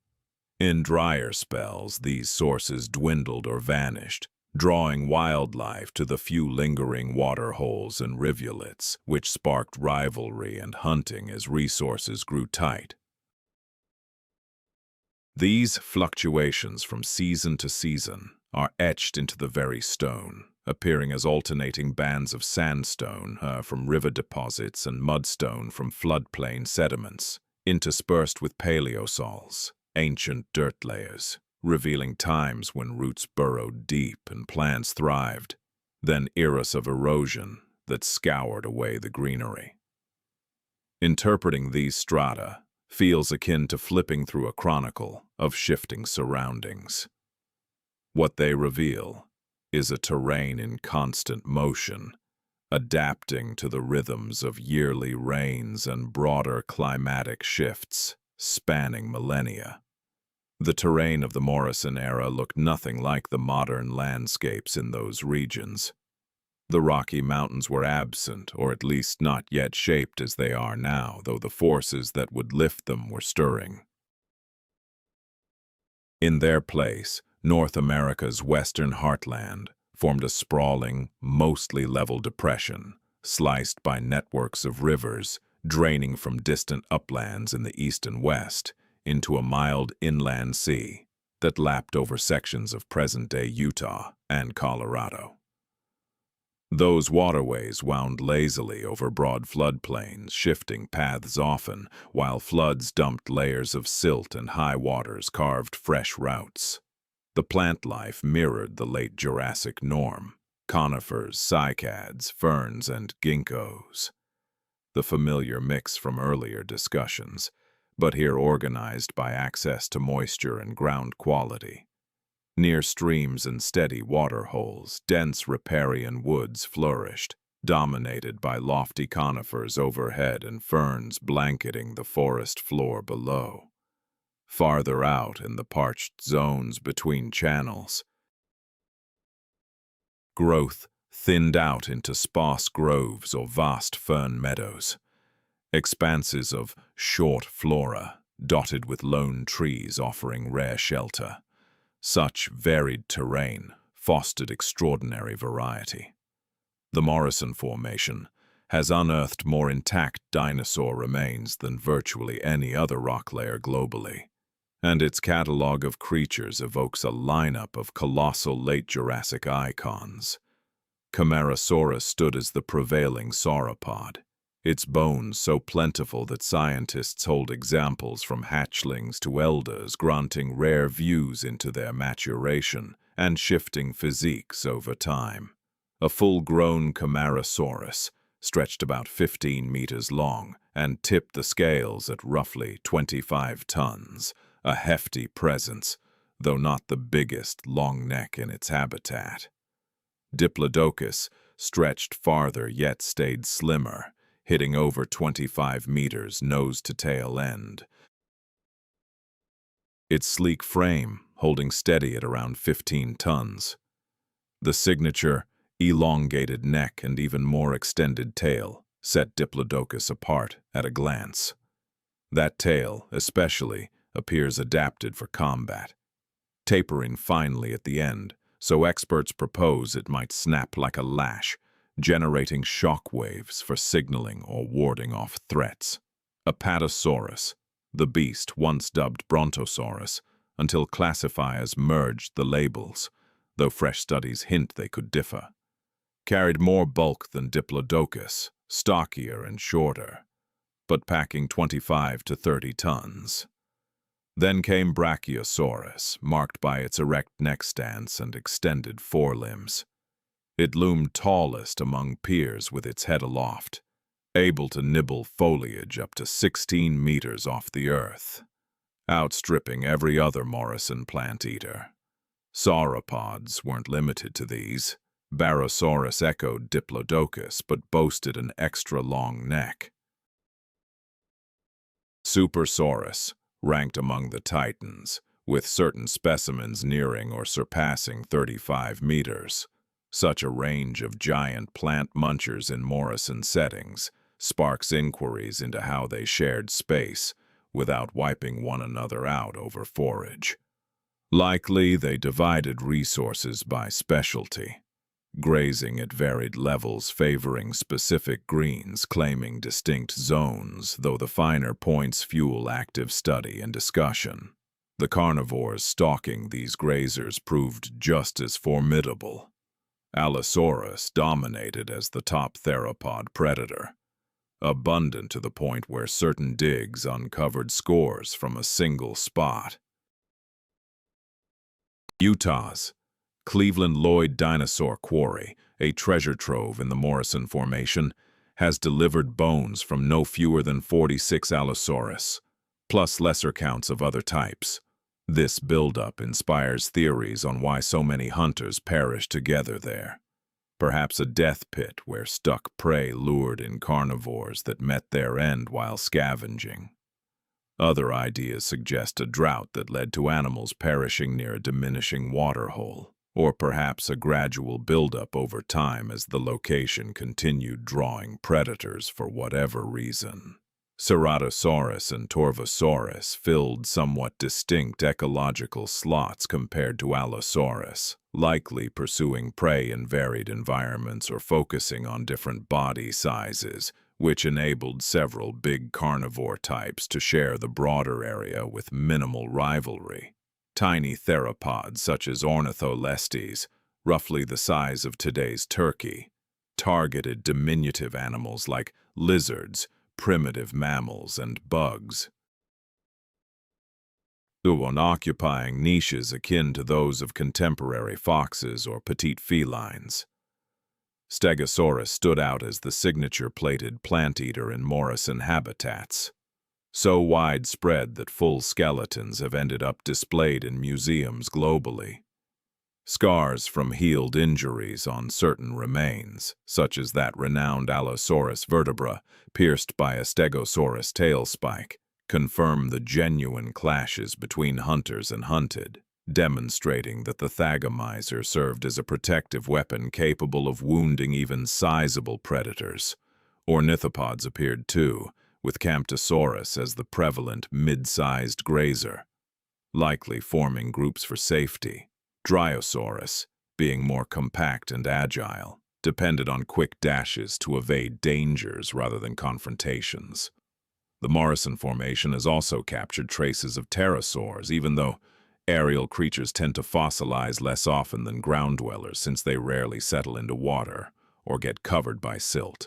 In drier spells, these sources dwindled or vanished, drawing wildlife to the few lingering water holes and rivulets, which sparked rivalry and hunting as resources grew tight. These fluctuations from season to season are etched into the very stone, appearing as alternating bands of sandstone from river deposits and mudstone from floodplain sediments, interspersed with paleosols, ancient dirt layers, revealing times when roots burrowed deep and plants thrived, then eras of erosion that scoured away the greenery. Interpreting these strata feels akin to flipping through a chronicle of shifting surroundings. What they reveal is a terrain in constant motion, adapting to the rhythms of yearly rains and broader climatic shifts spanning millennia. The terrain of the Morrison era looked nothing like the modern landscapes in those regions. The Rocky Mountains were absent, or at least not yet shaped as they are now, though the forces that would lift them were stirring. In their place, North America's western heartland formed a sprawling, mostly level depression, sliced by networks of rivers draining from distant uplands in the east and west into a mild inland sea that lapped over sections of present-day Utah and Colorado. Those waterways wound lazily over broad floodplains, shifting paths often, while floods dumped layers of silt and high waters carved fresh routes. The plant life mirrored the late Jurassic norm: conifers, cycads, ferns, and ginkgos. The familiar mix from earlier discussions, but here organized by access to moisture and ground quality. Near streams and steady water holes, dense riparian woods flourished, dominated by lofty conifers overhead and ferns blanketing the forest floor below. Farther out in the parched zones between channels, growth thinned out into sparse groves or vast fern meadows, expanses of short flora dotted with lone trees offering rare shelter. Such varied terrain fostered extraordinary variety. The Morrison Formation has unearthed more intact dinosaur remains than virtually any other rock layer globally, and its catalog of creatures evokes a lineup of colossal late Jurassic icons. Camarasaurus stood as the prevailing sauropod, its bones so plentiful that scientists hold examples from hatchlings to elders, granting rare views into their maturation and shifting physiques over time. A full-grown Camarasaurus stretched about 15 meters long and tipped the scales at roughly 25 tons, a hefty presence, though not the biggest long neck in its habitat. Diplodocus stretched farther yet stayed slimmer, hitting over 25 meters nose to tail end. its sleek frame holding steady at around 15 tons. The signature, elongated neck and even more extended tail set Diplodocus apart at a glance. That tail, especially, appears adapted for combat, tapering finely at the end, so experts propose it might snap like a lash, generating shock waves for signaling or warding off threats. Apatosaurus, the beast once dubbed Brontosaurus, until classifiers merged the labels, though fresh studies hint they could differ, carried more bulk than Diplodocus, stockier and shorter, but packing 25 to 30 tons. Then came Brachiosaurus, marked by its erect neck stance and extended forelimbs. It loomed tallest among peers with its head aloft, able to nibble foliage up to 16 meters off the earth, outstripping every other Morrison plant-eater. Sauropods weren't limited to these. Barosaurus echoed Diplodocus, but boasted an extra-long neck. Supersaurus ranked among the titans, with certain specimens nearing or surpassing 35 meters. Such a range of giant plant munchers in Morrison settings sparks inquiries into how they shared space without wiping one another out over forage. Likely they divided resources by specialty, grazing at varied levels favoring specific greens claiming distinct zones, though the finer points fuel active study and discussion. The carnivores stalking these grazers proved just as formidable. Allosaurus dominated as the top theropod predator, abundant to the point where certain digs uncovered scores from a single spot. Utah's Cleveland Lloyd Dinosaur Quarry, a treasure trove in the Morrison Formation, has delivered bones from no fewer than 46 Allosaurus, plus lesser counts of other types. This buildup inspires theories on why so many hunters perish together there. Perhaps a death pit where stuck prey lured in carnivores that met their end while scavenging. Other ideas suggest a drought that led to animals perishing near a diminishing waterhole, or perhaps a gradual buildup over time as the location continued drawing predators for whatever reason. Ceratosaurus and Torvosaurus filled somewhat distinct ecological slots compared to Allosaurus, likely pursuing prey in varied environments or focusing on different body sizes, which enabled several big carnivore types to share the broader area with minimal rivalry. Tiny theropods such as Ornitholestes, roughly the size of today's turkey, targeted diminutive animals like lizards, primitive mammals, and bugs, occupying niches akin to those of contemporary foxes or petite felines. Stegosaurus stood out as the signature-plated plant-eater in Morrison habitats, so widespread that full skeletons have ended up displayed in museums globally. Scars from healed injuries on certain remains, such as that renowned Allosaurus vertebra pierced by a Stegosaurus tail spike, confirm the genuine clashes between hunters and hunted, demonstrating that the thagomizer served as a protective weapon capable of wounding even sizable predators. Ornithopods appeared too, with Camptosaurus as the prevalent mid-sized grazer, likely forming groups for safety. Dryosaurus, being more compact and agile, depended on quick dashes to evade dangers rather than confrontations. The Morrison Formation has also captured traces of pterosaurs, even though aerial creatures tend to fossilize less often than ground dwellers since they rarely settle into water or get covered by silt.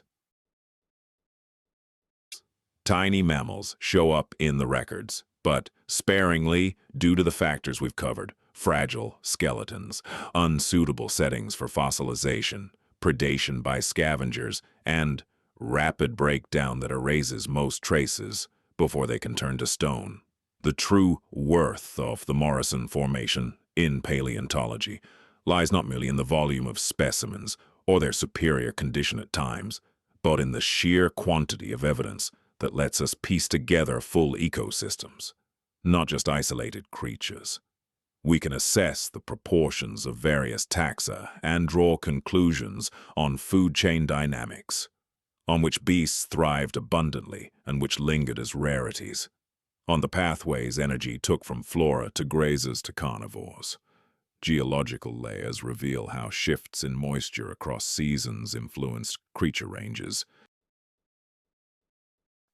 Tiny mammals show up in the records, but sparingly due to the factors we've covered: fragile skeletons, unsuitable settings for fossilization, predation by scavengers, and rapid breakdown that erases most traces before they can turn to stone. The true worth of the Morrison Formation in paleontology lies not merely in the volume of specimens or their superior condition at times, but in the sheer quantity of evidence that lets us piece together full ecosystems. not just isolated creatures. We can assess the proportions of various taxa and draw conclusions on food chain dynamics, on which beasts thrived abundantly and which lingered as rarities, on the pathways energy took from flora to grazers to carnivores. Geological layers reveal how shifts in moisture across seasons influenced creature ranges,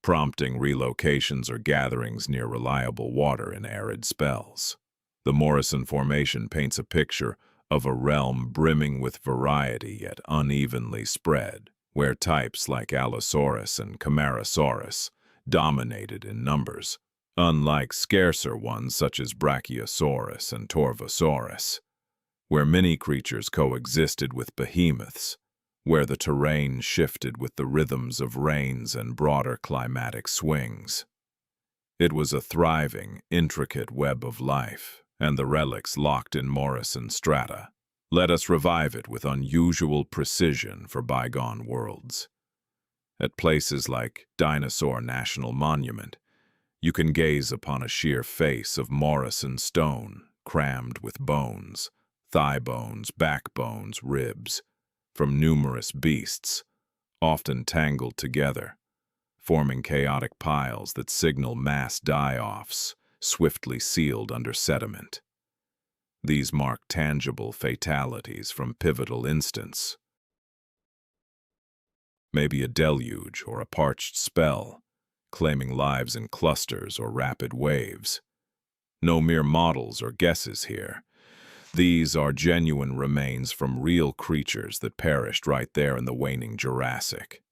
prompting relocations or gatherings near reliable water in arid spells. The Morrison Formation paints a picture of a realm brimming with variety yet unevenly spread, where types like Allosaurus and Camarasaurus dominated in numbers, unlike scarcer ones such as Brachiosaurus and Torvosaurus, where many creatures coexisted with behemoths, where the terrain shifted with the rhythms of rains and broader climatic swings. It was a thriving, intricate web of life, and the relics locked in Morrison strata let us revive it with unusual precision for bygone worlds. At places like Dinosaur National Monument, you can gaze upon a sheer face of Morrison stone, crammed with bones, thigh bones, backbones, ribs, from numerous beasts, often tangled together, forming chaotic piles that signal mass die-offs, swiftly sealed under sediment. These mark tangible fatalities from pivotal instants. Maybe a deluge or a parched spell, claiming lives in clusters or rapid waves. No mere models or guesses here. These are genuine remains from real creatures that perished right there in the waning Jurassic.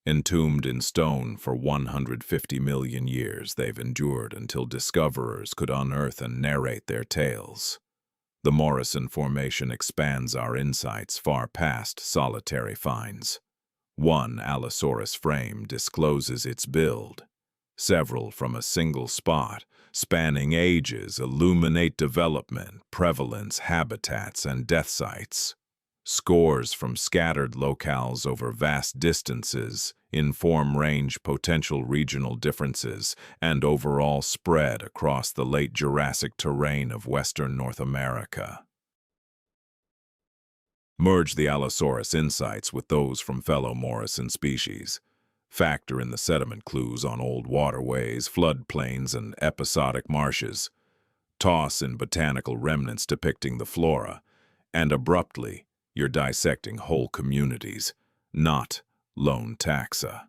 Entombed in stone for 150 million years, they've endured until discoverers could unearth and narrate their tales. The Morrison Formation expands our insights far past solitary finds. One Allosaurus frame discloses its build. Several from a single spot, spanning ages, illuminate development, prevalence, habitats, and death sites. Scores from scattered locales over vast distances inform range potential regional differences and overall spread across the late Jurassic terrain of western North America. Merge the Allosaurus insights with those from fellow Morrison species. Factor in the sediment clues on old waterways, floodplains, and episodic marshes. Toss in botanical remnants depicting the flora, and abruptly, you're dissecting whole communities, not lone taxa.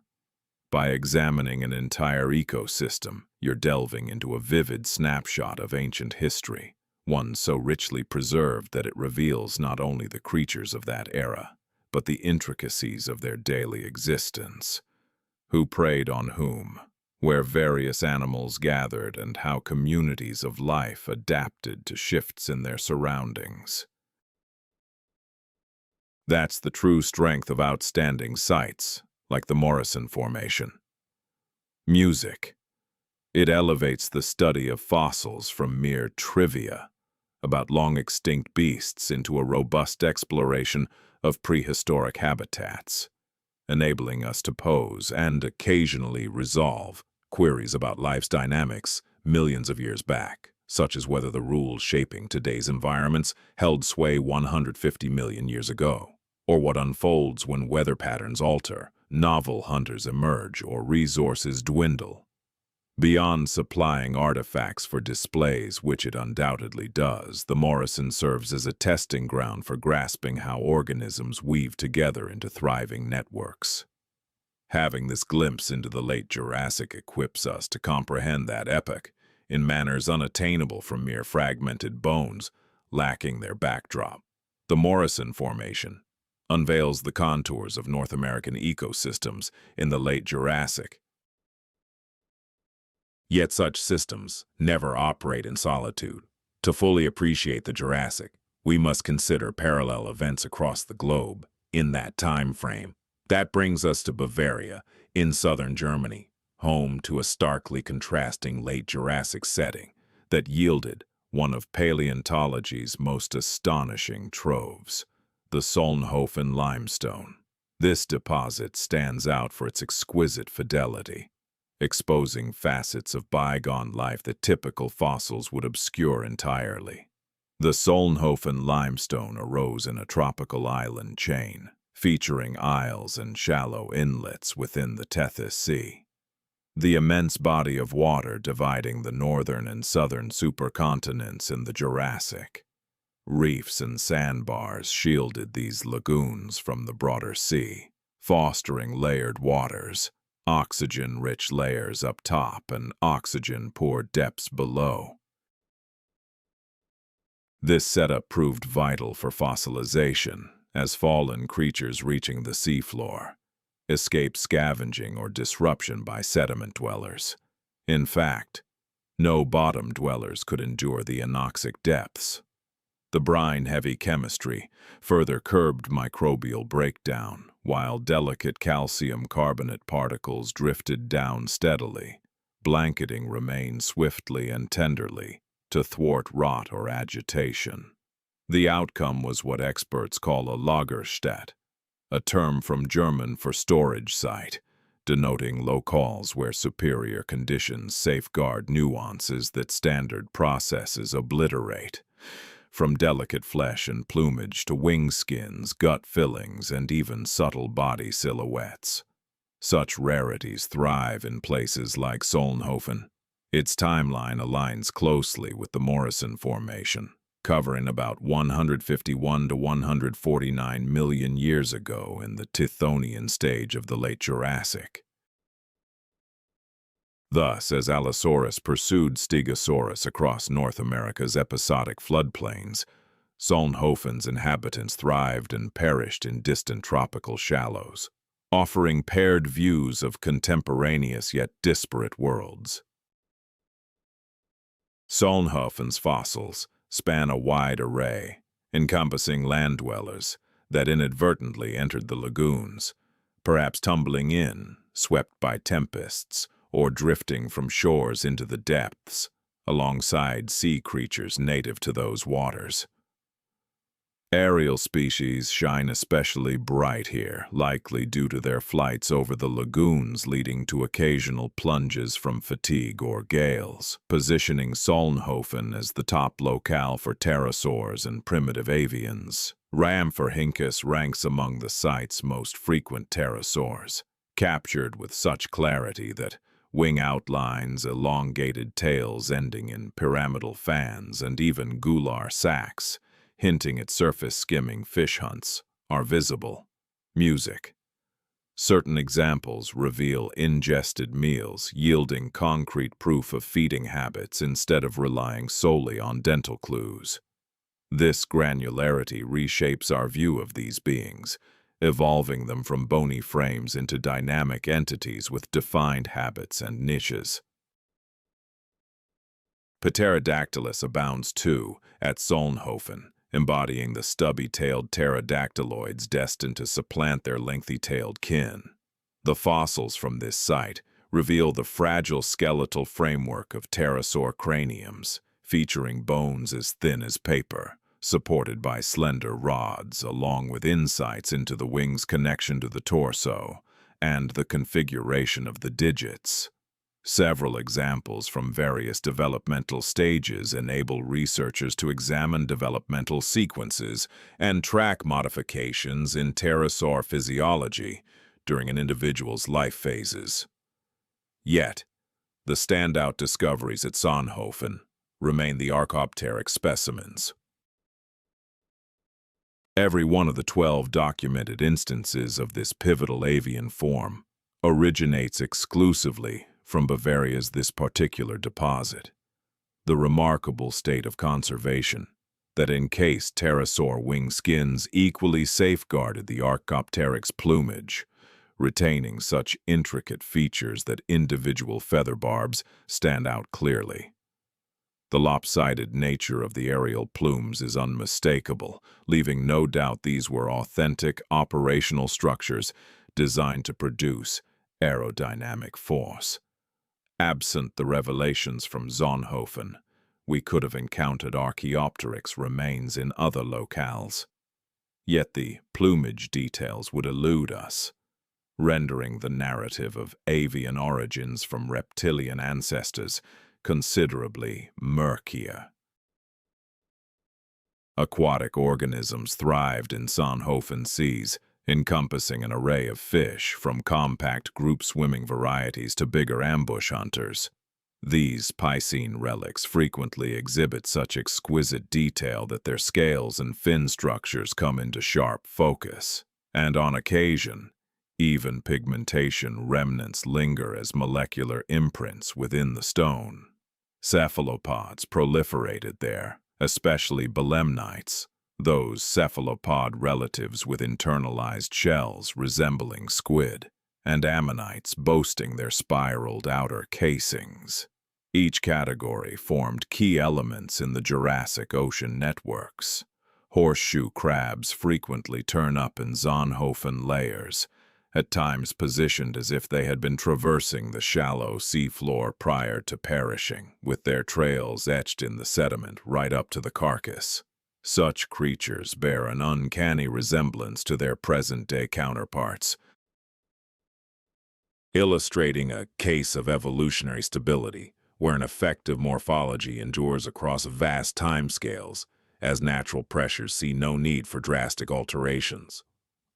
By examining an entire ecosystem, you're delving into a vivid snapshot of ancient history, one so richly preserved that it reveals not only the creatures of that era, but the intricacies of their daily existence. Who preyed on whom, where various animals gathered, and how communities of life adapted to shifts in their surroundings. That's the true strength of outstanding sites, like the Morrison Formation. Music. It elevates the study of fossils from mere trivia about long-extinct beasts into a robust exploration of prehistoric habitats, enabling us to pose and occasionally resolve queries about life's dynamics millions of years back, such as whether the rules shaping today's environments held sway 150 million years ago, or what unfolds when weather patterns alter, novel hunters emerge, or resources dwindle. Beyond supplying artifacts for displays, which it undoubtedly does, the Morrison serves as a testing ground for grasping how organisms weave together into thriving networks. Having this glimpse into the late Jurassic equips us to comprehend that epoch in manners unattainable from mere fragmented bones, lacking their backdrop. The Morrison Formation unveils the contours of North American ecosystems in the late Jurassic. Yet such systems never operate in solitude. To fully appreciate the Jurassic, we must consider parallel events across the globe in that time frame. That brings us to Bavaria, in southern Germany, home to a starkly contrasting late Jurassic setting that yielded one of paleontology's most astonishing troves, the Solnhofen limestone. This deposit stands out for its exquisite fidelity. exposing facets of bygone life that typical fossils would obscure entirely. The Solnhofen limestone arose in a tropical island chain, featuring isles and shallow inlets within the Tethys Sea. The immense body of water dividing the northern and southern supercontinents in the Jurassic. Reefs and sandbars shielded these lagoons from the broader sea, fostering layered waters, oxygen-rich layers up top and oxygen-poor depths below. This setup proved vital for fossilization, as fallen creatures reaching the seafloor escape scavenging or disruption by sediment dwellers. In fact, no bottom dwellers could endure the anoxic depths. The brine-heavy chemistry further curbed microbial breakdown, while delicate calcium carbonate particles drifted down steadily, blanketing remains swiftly and tenderly to thwart rot or agitation. The outcome was what experts call a Lagerstätte, a term from German for storage site, denoting locales where superior conditions safeguard nuances that standard processes obliterate. From delicate flesh and plumage to wing skins, gut fillings, and even subtle body silhouettes. Such rarities thrive in places like Solnhofen. Its timeline aligns closely with the Morrison Formation, covering about 151 to 149 million years ago in the Tithonian stage of the late Jurassic. Thus, as Allosaurus pursued Stegosaurus across North America's episodic floodplains, Solnhofen's inhabitants thrived and perished in distant tropical shallows, offering paired views of contemporaneous yet disparate worlds. Solnhofen's fossils span a wide array, encompassing land dwellers that inadvertently entered the lagoons, perhaps tumbling in, swept by tempests, or drifting from shores into the depths, alongside sea creatures native to those waters. Aerial species shine especially bright here, likely due to their flights over the lagoons leading to occasional plunges from fatigue or gales, positioning Solnhofen as the top locale for pterosaurs and primitive avians. Rhamphorhynchus ranks among the site's most frequent pterosaurs, captured with such clarity that wing outlines, elongated tails ending in pyramidal fans, and even gular sacs, hinting at surface-skimming fish hunts, are visible. Music. Certain examples reveal ingested meals, yielding concrete proof of feeding habits instead of relying solely on dental clues. This granularity reshapes our view of these beings, evolving them from bony frames into dynamic entities with defined habits and niches. Pterodactylus abounds too at Solnhofen, embodying the stubby-tailed pterodactyloids destined to supplant their lengthy-tailed kin. The fossils from this site reveal the fragile skeletal framework of pterosaur craniums, featuring bones as thin as paper, supported by slender rods, along with insights into the wing's connection to the torso and the configuration of the digits. Several examples from various developmental stages enable researchers to examine developmental sequences and track modifications in pterosaur physiology during an individual's life phases. Yet, the standout discoveries at Solnhofen remain the Archaeopteryx specimens. Every one of the 12 documented instances of this pivotal avian form originates exclusively from Bavaria's this particular deposit. The remarkable state of conservation that encased pterosaur wing skins equally safeguarded the Archaeopteryx plumage, retaining such intricate features that individual feather barbs stand out clearly. The lopsided nature of the aerial plumes is unmistakable, leaving no doubt these were authentic operational structures designed to produce aerodynamic force. Absent the revelations from Solnhofen, we could have encountered Archaeopteryx remains in other locales. Yet the plumage details would elude us. rendering the narrative of avian origins from reptilian ancestors considerably murkier. Aquatic organisms thrived in Sonhofen seas, encompassing an array of fish, from compact group-swimming varieties to bigger ambush hunters. These piscine relics frequently exhibit such exquisite detail that their scales and fin structures come into sharp focus, and on occasion, even pigmentation remnants linger as molecular imprints within the stone. Cephalopods proliferated there, especially belemnites, those cephalopod relatives with internalized shells resembling squid, and ammonites boasting their spiraled outer casings. Each category formed key elements in the Jurassic ocean networks. Horseshoe crabs frequently turn up in Zonhofen layers, at times positioned as if they had been traversing the shallow seafloor prior to perishing, with their trails etched in the sediment right up to the carcass. Such creatures bear an uncanny resemblance to their present-day counterparts, illustrating a case of evolutionary stability, where an effective morphology endures across vast timescales, as natural pressures see no need for drastic alterations.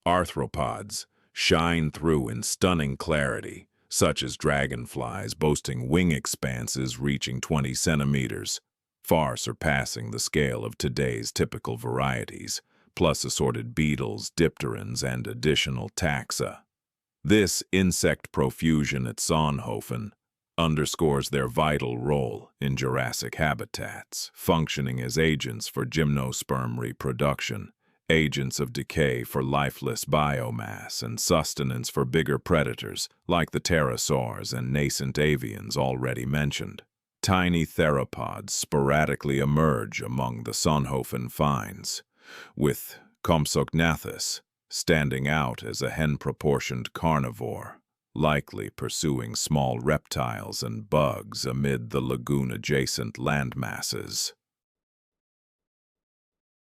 Arthropods shine through in stunning clarity, such as dragonflies boasting wing expanses reaching 20 centimeters, far surpassing the scale of today's typical varieties, plus assorted beetles, dipterans, and additional taxa. This insect profusion at Sonhofen underscores their vital role in Jurassic habitats, functioning as agents for gymnosperm reproduction, agents of decay for lifeless biomass, and sustenance for bigger predators like the pterosaurs and nascent avians already mentioned. Tiny theropods sporadically emerge among the Sonhofen finds, with Compsognathus standing out as a hen-proportioned carnivore, likely pursuing small reptiles and bugs amid the lagoon-adjacent landmasses.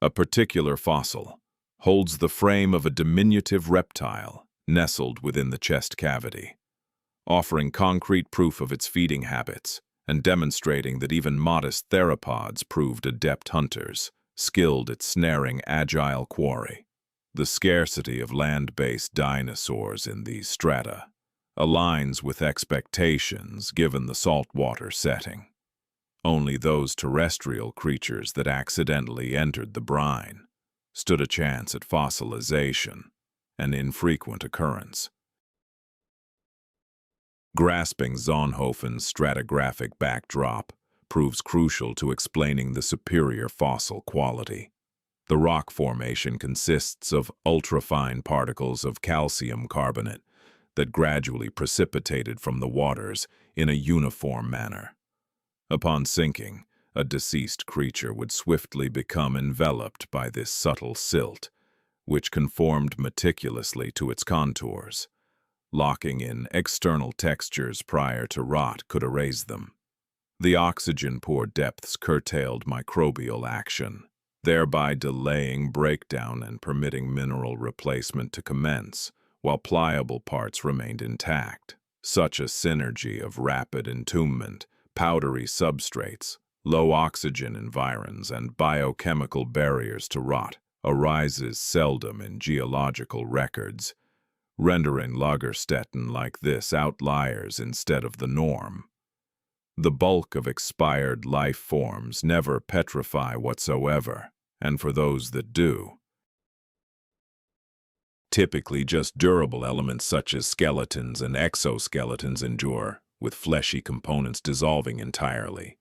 A particular fossil holds the frame of a diminutive reptile nestled within the chest cavity, offering concrete proof of its feeding habits and demonstrating that even modest theropods proved adept hunters, skilled at snaring agile quarry. The scarcity of land-based dinosaurs in these strata aligns with expectations given the saltwater setting. Only those terrestrial creatures that accidentally entered the brine stood a chance at fossilization, an infrequent occurrence. Grasping Zonhofen's stratigraphic backdrop proves crucial to explaining the superior fossil quality. The rock formation consists of ultrafine particles of calcium carbonate that gradually precipitated from the waters in a uniform manner. Upon sinking, a deceased creature would swiftly become enveloped by this subtle silt, which conformed meticulously to its contours. Locking in external textures prior to rot could erase them. The oxygen-poor depths curtailed microbial action, thereby delaying breakdown and permitting mineral replacement to commence, while pliable parts remained intact. Such a synergy of rapid entombment, powdery substrates, low oxygen environs, and biochemical barriers to rot arises seldom in geological records, rendering Lagerstätten like this outliers instead of the norm. The bulk of expired life forms never petrify whatsoever, and for those that do, typically just durable elements such as skeletons and exoskeletons endure, with fleshy components dissolving entirely.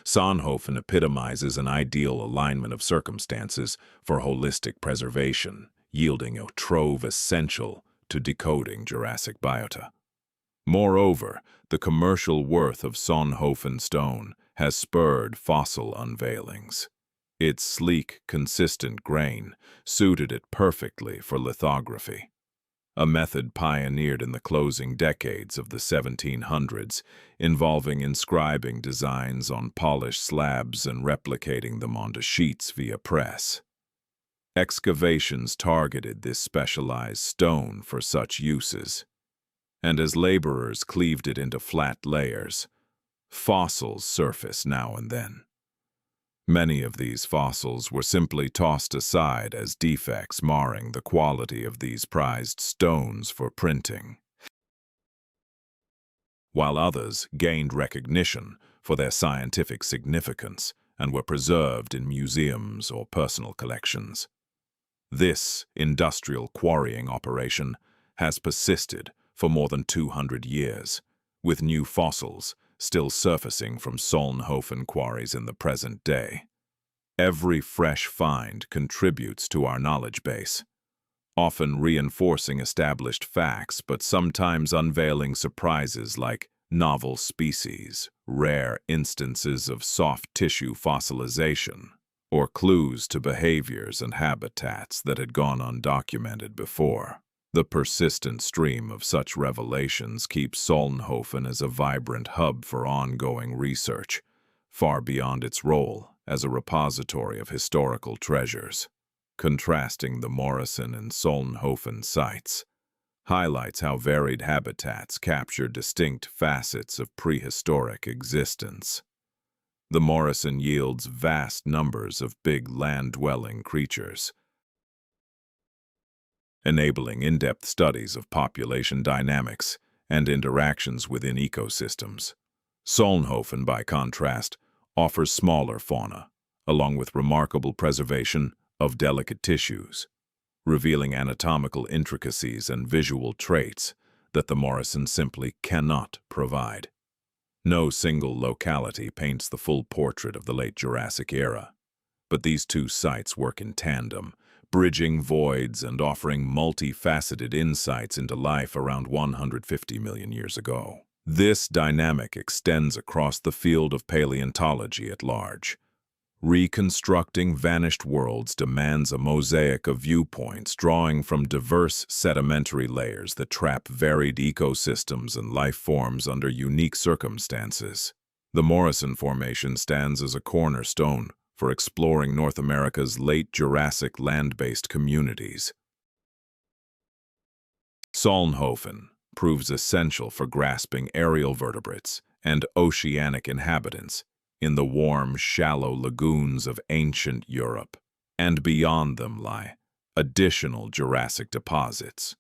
Sonhofen epitomizes an ideal alignment of circumstances for holistic preservation, yielding a trove essential to decoding Jurassic biota. Moreover, the commercial worth of Sonhofen stone has spurred fossil unveilings. Its sleek, consistent grain suited it perfectly for lithography, a method pioneered in the closing decades of the 1700s, involving inscribing designs on polished slabs and replicating them onto sheets via press. Excavations targeted this specialized stone for such uses, and as laborers cleaved it into flat layers, fossils surfaced now and then. Many of these fossils were simply tossed aside as defects marring the quality of these prized stones for printing, while others gained recognition for their scientific significance and were preserved in museums or personal collections. This industrial quarrying operation has persisted for more than 200 years, with new fossils still surfacing from Solnhofen quarries in the present day. Every fresh find contributes to our knowledge base, often reinforcing established facts but sometimes unveiling surprises like novel species, rare instances of soft tissue fossilization, or clues to behaviors and habitats that had gone undocumented before. The persistent stream of such revelations keeps Solnhofen as a vibrant hub for ongoing research, far beyond its role as a repository of historical treasures. Contrasting the Morrison and Solnhofen sites highlights how varied habitats capture distinct facets of prehistoric existence. The Morrison yields vast numbers of big land-dwelling creatures, enabling in-depth studies of population dynamics and interactions within ecosystems. Solnhofen, by contrast, offers smaller fauna, along with remarkable preservation of delicate tissues, revealing anatomical intricacies and visual traits that the Morrison simply cannot provide. No single locality paints the full portrait of the late Jurassic era, but these two sites work in tandem, bridging voids and offering multifaceted insights into life around 150 million years ago. This dynamic extends across the field of paleontology at large. Reconstructing vanished worlds demands a mosaic of viewpoints drawing from diverse sedimentary layers that trap varied ecosystems and life forms under unique circumstances. The Morrison Formation stands as a cornerstone for exploring North America's late Jurassic land-based communities. Solnhofen proves essential for grasping aerial vertebrates and oceanic inhabitants in the warm, shallow lagoons of ancient Europe, and beyond them lie additional Jurassic deposits,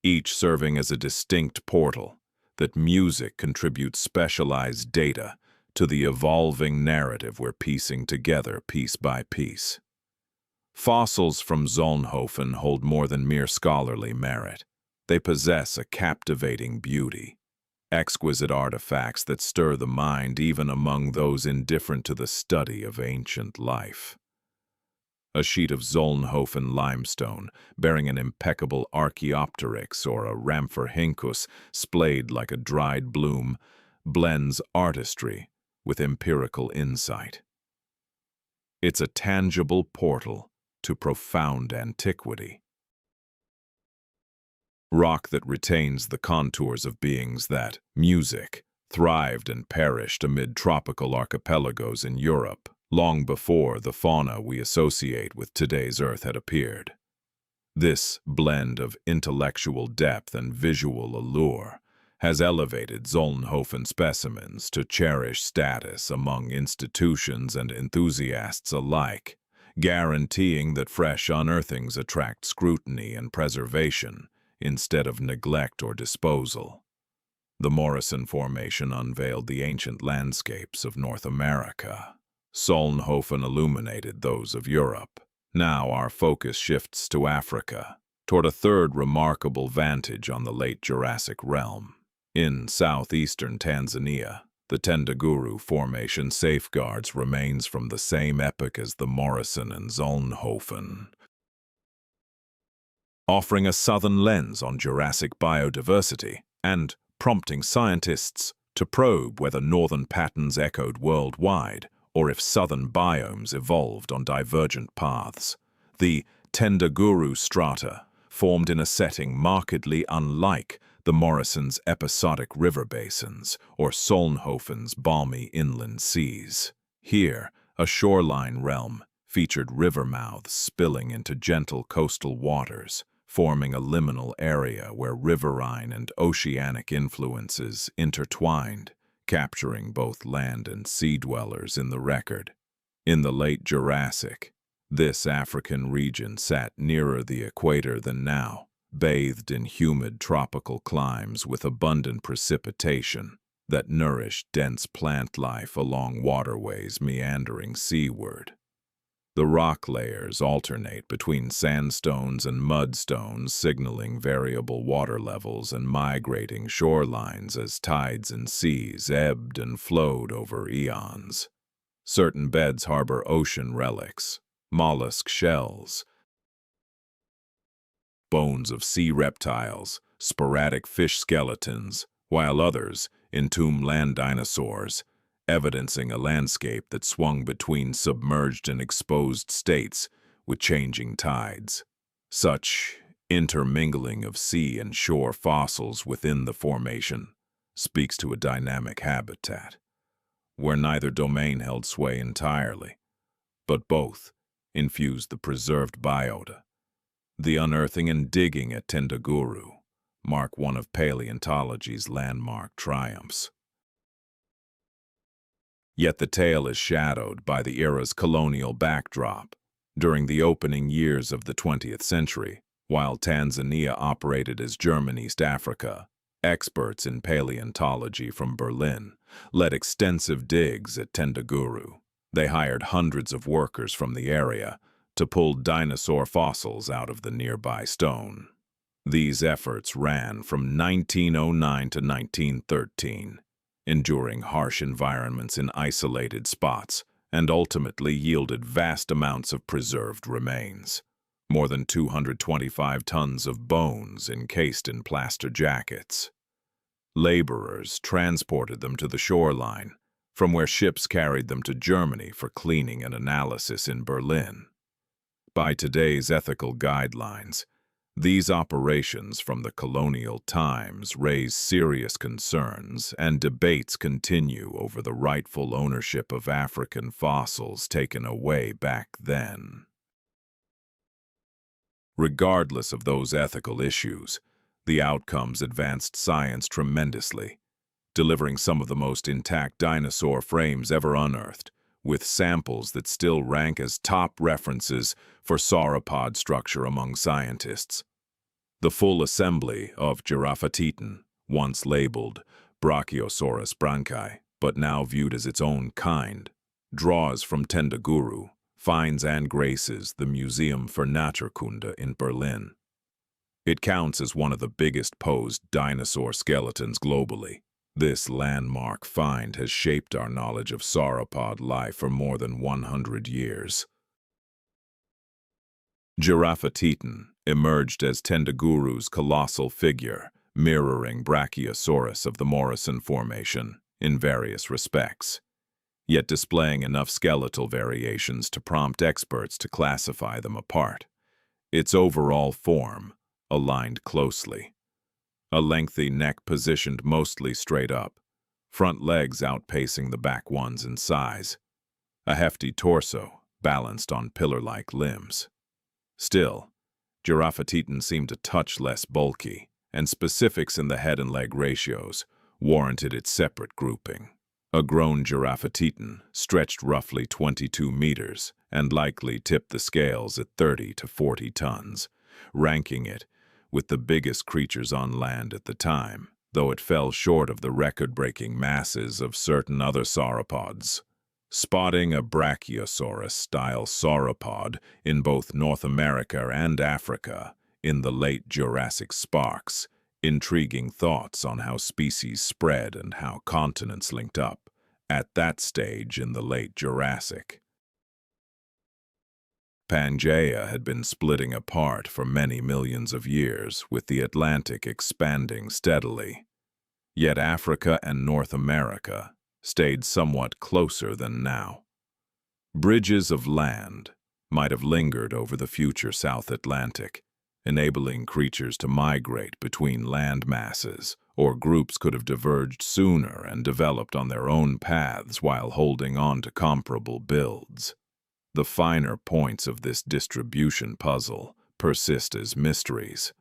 each serving as a distinct portal that music contributes specialized data to the evolving narrative we're piecing together piece by piece. Fossils from Solnhofen hold more than mere scholarly merit. They possess a captivating beauty, exquisite artifacts that stir the mind even among those indifferent to the study of ancient life. A sheet of Solnhofen limestone, bearing an impeccable Archaeopteryx or a Rhamphorhynchus splayed like a dried bloom, blends artistry with empirical insight. It's a tangible portal to profound antiquity. Rock that retains the contours of beings that, music, thrived and perished amid tropical archipelagos in Europe, long before the fauna we associate with today's Earth had appeared. This blend of intellectual depth and visual allure has elevated Solnhofen specimens to cherished status among institutions and enthusiasts alike, guaranteeing that fresh unearthings attract scrutiny and preservation instead of neglect or disposal. The Morrison Formation unveiled the ancient landscapes of North America. Solnhofen illuminated those of Europe. Now our focus shifts to Africa, toward a third remarkable vantage on the late Jurassic realm. In southeastern Tanzania, the Tendaguru Formation safeguards remains from the same epoch as the Morrison and Solnhofen, offering a southern lens on Jurassic biodiversity and prompting scientists to probe whether northern patterns echoed worldwide or if southern biomes evolved on divergent paths. The Tendaguru strata formed in a setting markedly unlike the Morrison's episodic river basins or Solnhofen's balmy inland seas. Here, a shoreline realm featured river mouths spilling into gentle coastal waters, forming a liminal area where riverine and oceanic influences intertwined, capturing both land and sea dwellers in the record. In the late Jurassic, this African region sat nearer the equator than now, bathed in humid tropical climes with abundant precipitation that nourished dense plant life along waterways meandering seaward. The rock layers alternate between sandstones and mudstones, signaling variable water levels and migrating shorelines as tides and seas ebbed and flowed over eons. Certain beds harbor ocean relics, mollusk shells, bones of sea reptiles, sporadic fish skeletons, while others entomb land dinosaurs, evidencing a landscape that swung between submerged and exposed states with changing tides. Such intermingling of sea and shore fossils within the formation speaks to a dynamic habitat, where neither domain held sway entirely, but both infused the preserved biota. The unearthing and digging at Tendaguru mark one of paleontology's landmark triumphs. Yet the tale is shadowed by the era's colonial backdrop. During the opening years of the 20th century, while Tanzania operated as German East Africa, experts in paleontology from Berlin led extensive digs at Tendaguru. They hired hundreds of workers from the area to pull dinosaur fossils out of the nearby stone. These efforts ran from 1909 to 1913. Enduring harsh environments in isolated spots, and ultimately yielded vast amounts of preserved remains. More than 225 tons of bones encased in plaster jackets. Laborers transported them to the shoreline, from where ships carried them to Germany for cleaning and analysis in Berlin. By today's ethical guidelines, these operations from the colonial times raise serious concerns, and debates continue over the rightful ownership of African fossils taken away back then. Regardless of those ethical issues, the outcomes advanced science tremendously, delivering some of the most intact dinosaur frames ever unearthed, with samples that still rank as top references for sauropod structure among scientists. The full assembly of Giraffatitan, once labeled Brachiosaurus branchi, but now viewed as its own kind, draws from Tendaguru, finds and graces the Museum für Naturkunde in Berlin. It counts as one of the biggest posed dinosaur skeletons globally. This landmark find has shaped our knowledge of sauropod life for more than 100 years. Giraffatitan emerged as Tendaguru's colossal figure, mirroring Brachiosaurus of the Morrison Formation in various respects, yet displaying enough skeletal variations to prompt experts to classify them apart. Its overall form aligned closely. A lengthy neck positioned mostly straight up, front legs outpacing the back ones in size, a hefty torso balanced on pillar-like limbs. Still, Giraffatitan seemed a touch less bulky, and specifics in the head and leg ratios warranted its separate grouping. A grown Giraffatitan stretched roughly 22 meters and likely tipped the scales at 30 to 40 tons, ranking it with the biggest creatures on land at the time, though it fell short of the record-breaking masses of certain other sauropods. Spotting a Brachiosaurus-style sauropod in both North America and Africa in the late Jurassic sparks intriguing thoughts on how species spread and how continents linked up at that stage in the late Jurassic. Pangaea had been splitting apart for many millions of years, with the Atlantic expanding steadily. Yet Africa and North America stayed somewhat closer than now. Bridges of land might have lingered over the future South Atlantic, enabling creatures to migrate between land masses, or groups could have diverged sooner and developed on their own paths while holding on to comparable builds. The finer points of this distribution puzzle persist as mysteries.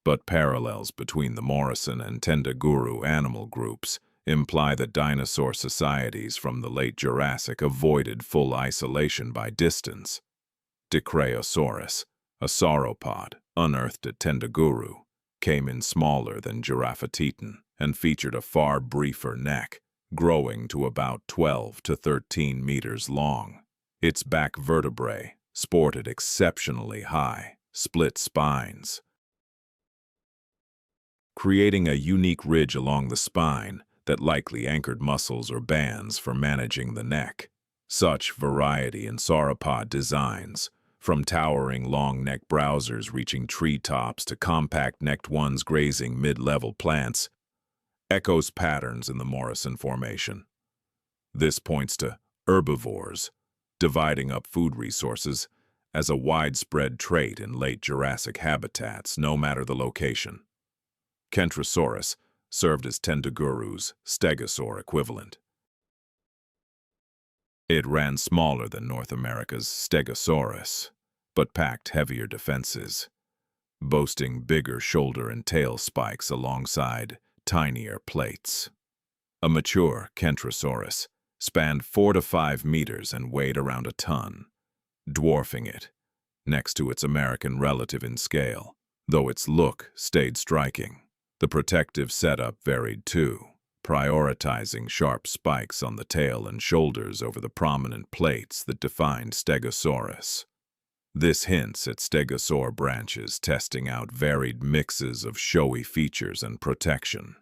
But parallels between the Morrison and Tendaguru animal groups imply that dinosaur societies from the late Jurassic avoided full isolation by distance. Dicraeosaurus, a sauropod unearthed at Tendaguru, came in smaller than Giraffatitan and featured a far briefer neck, growing to about 12 to 13 meters long. Its back vertebrae sported exceptionally high, split spines, creating a unique ridge along the spine that likely anchored muscles or bands for managing the neck. Such variety in sauropod designs, from towering long-neck browsers reaching treetops to compact-necked ones grazing mid-level plants, echoes patterns in the Morrison Formation. This points to herbivores, dividing up food resources, as a widespread trait in late Jurassic habitats, no matter the location. Kentrosaurus served as Tendaguru's stegosaur equivalent. It ran smaller than North America's Stegosaurus, but packed heavier defenses, boasting bigger shoulder and tail spikes alongside tinier plates. A mature Kentrosaurus spanned 4 to 5 meters and weighed around a ton, dwarfing it next to its American relative in scale, though its look stayed striking. The protective setup varied too, prioritizing sharp spikes on the tail and shoulders over the prominent plates that defined Stegosaurus. This hints at stegosaur branches testing out varied mixes of showy features and protection.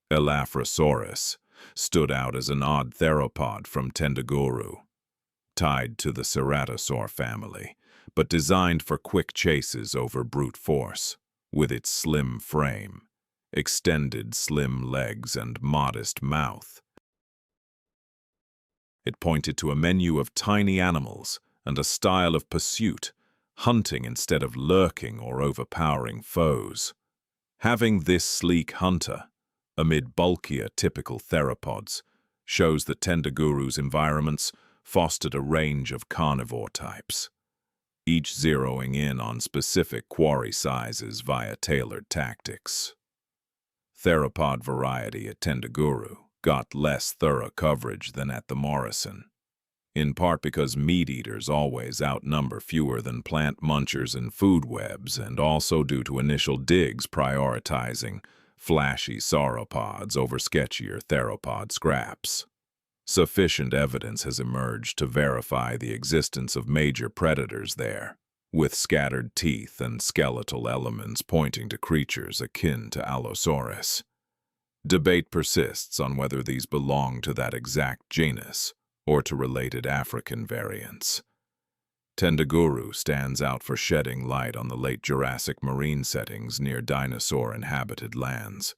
Elaphrosaurus stood out as an odd theropod from Tendaguru, tied to the ceratosaur family, but designed for quick chases over brute force. With its slim frame, extended slim legs, and modest mouth, it pointed to a menu of tiny animals and a style of pursuit, hunting instead of lurking or overpowering foes. Having this sleek hunter, amid bulkier typical theropods, shows that Tendaguru's environments fostered a range of carnivore types, each zeroing in on specific quarry sizes via tailored tactics. Theropod variety at Tendaguru got less thorough coverage than at the Morrison, in part because meat-eaters always outnumber fewer than plant munchers in food webs, and also due to initial digs prioritizing flashy sauropods over sketchier theropod scraps. Sufficient evidence has emerged to verify the existence of major predators there, with scattered teeth and skeletal elements pointing to creatures akin to Allosaurus. Debate persists on whether these belong to that exact genus or to related African variants. Tendaguru stands out for shedding light on the late Jurassic marine settings near dinosaur-inhabited lands.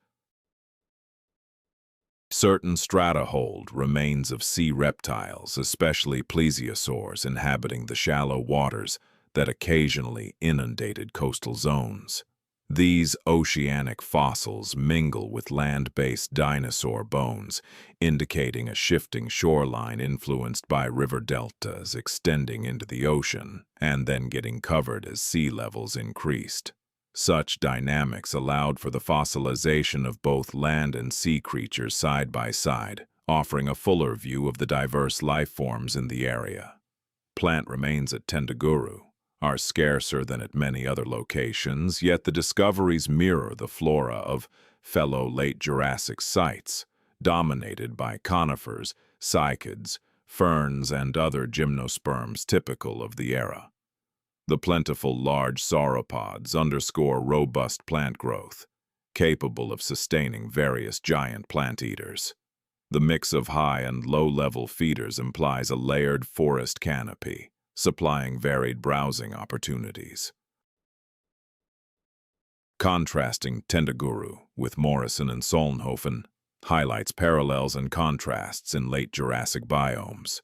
Certain strata hold remains of sea reptiles, especially plesiosaurs, inhabiting the shallow waters that occasionally inundated coastal zones. These oceanic fossils mingle with land-based dinosaur bones, indicating a shifting shoreline influenced by river deltas extending into the ocean and then getting covered as sea levels increased. Such dynamics allowed for the fossilization of both land and sea creatures side by side, offering a fuller view of the diverse life forms in the area. Plant remains at Tendaguru are scarcer than at many other locations, yet the discoveries mirror the flora of fellow late Jurassic sites, dominated by conifers, cycads, ferns, and other gymnosperms typical of the era. The plentiful large sauropods underscore robust plant growth, capable of sustaining various giant plant-eaters. The mix of high and low-level feeders implies a layered forest canopy, supplying varied browsing opportunities. Contrasting Tendaguru with Morrison and Solnhofen highlights parallels and contrasts in late Jurassic biomes.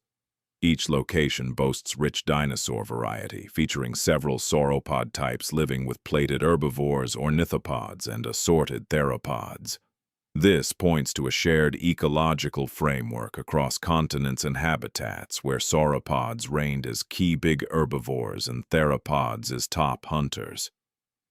Each location boasts rich dinosaur variety, featuring several sauropod types living with plated herbivores, ornithopods, and assorted theropods. This points to a shared ecological framework across continents and habitats where sauropods reigned as key big herbivores and theropods as top hunters.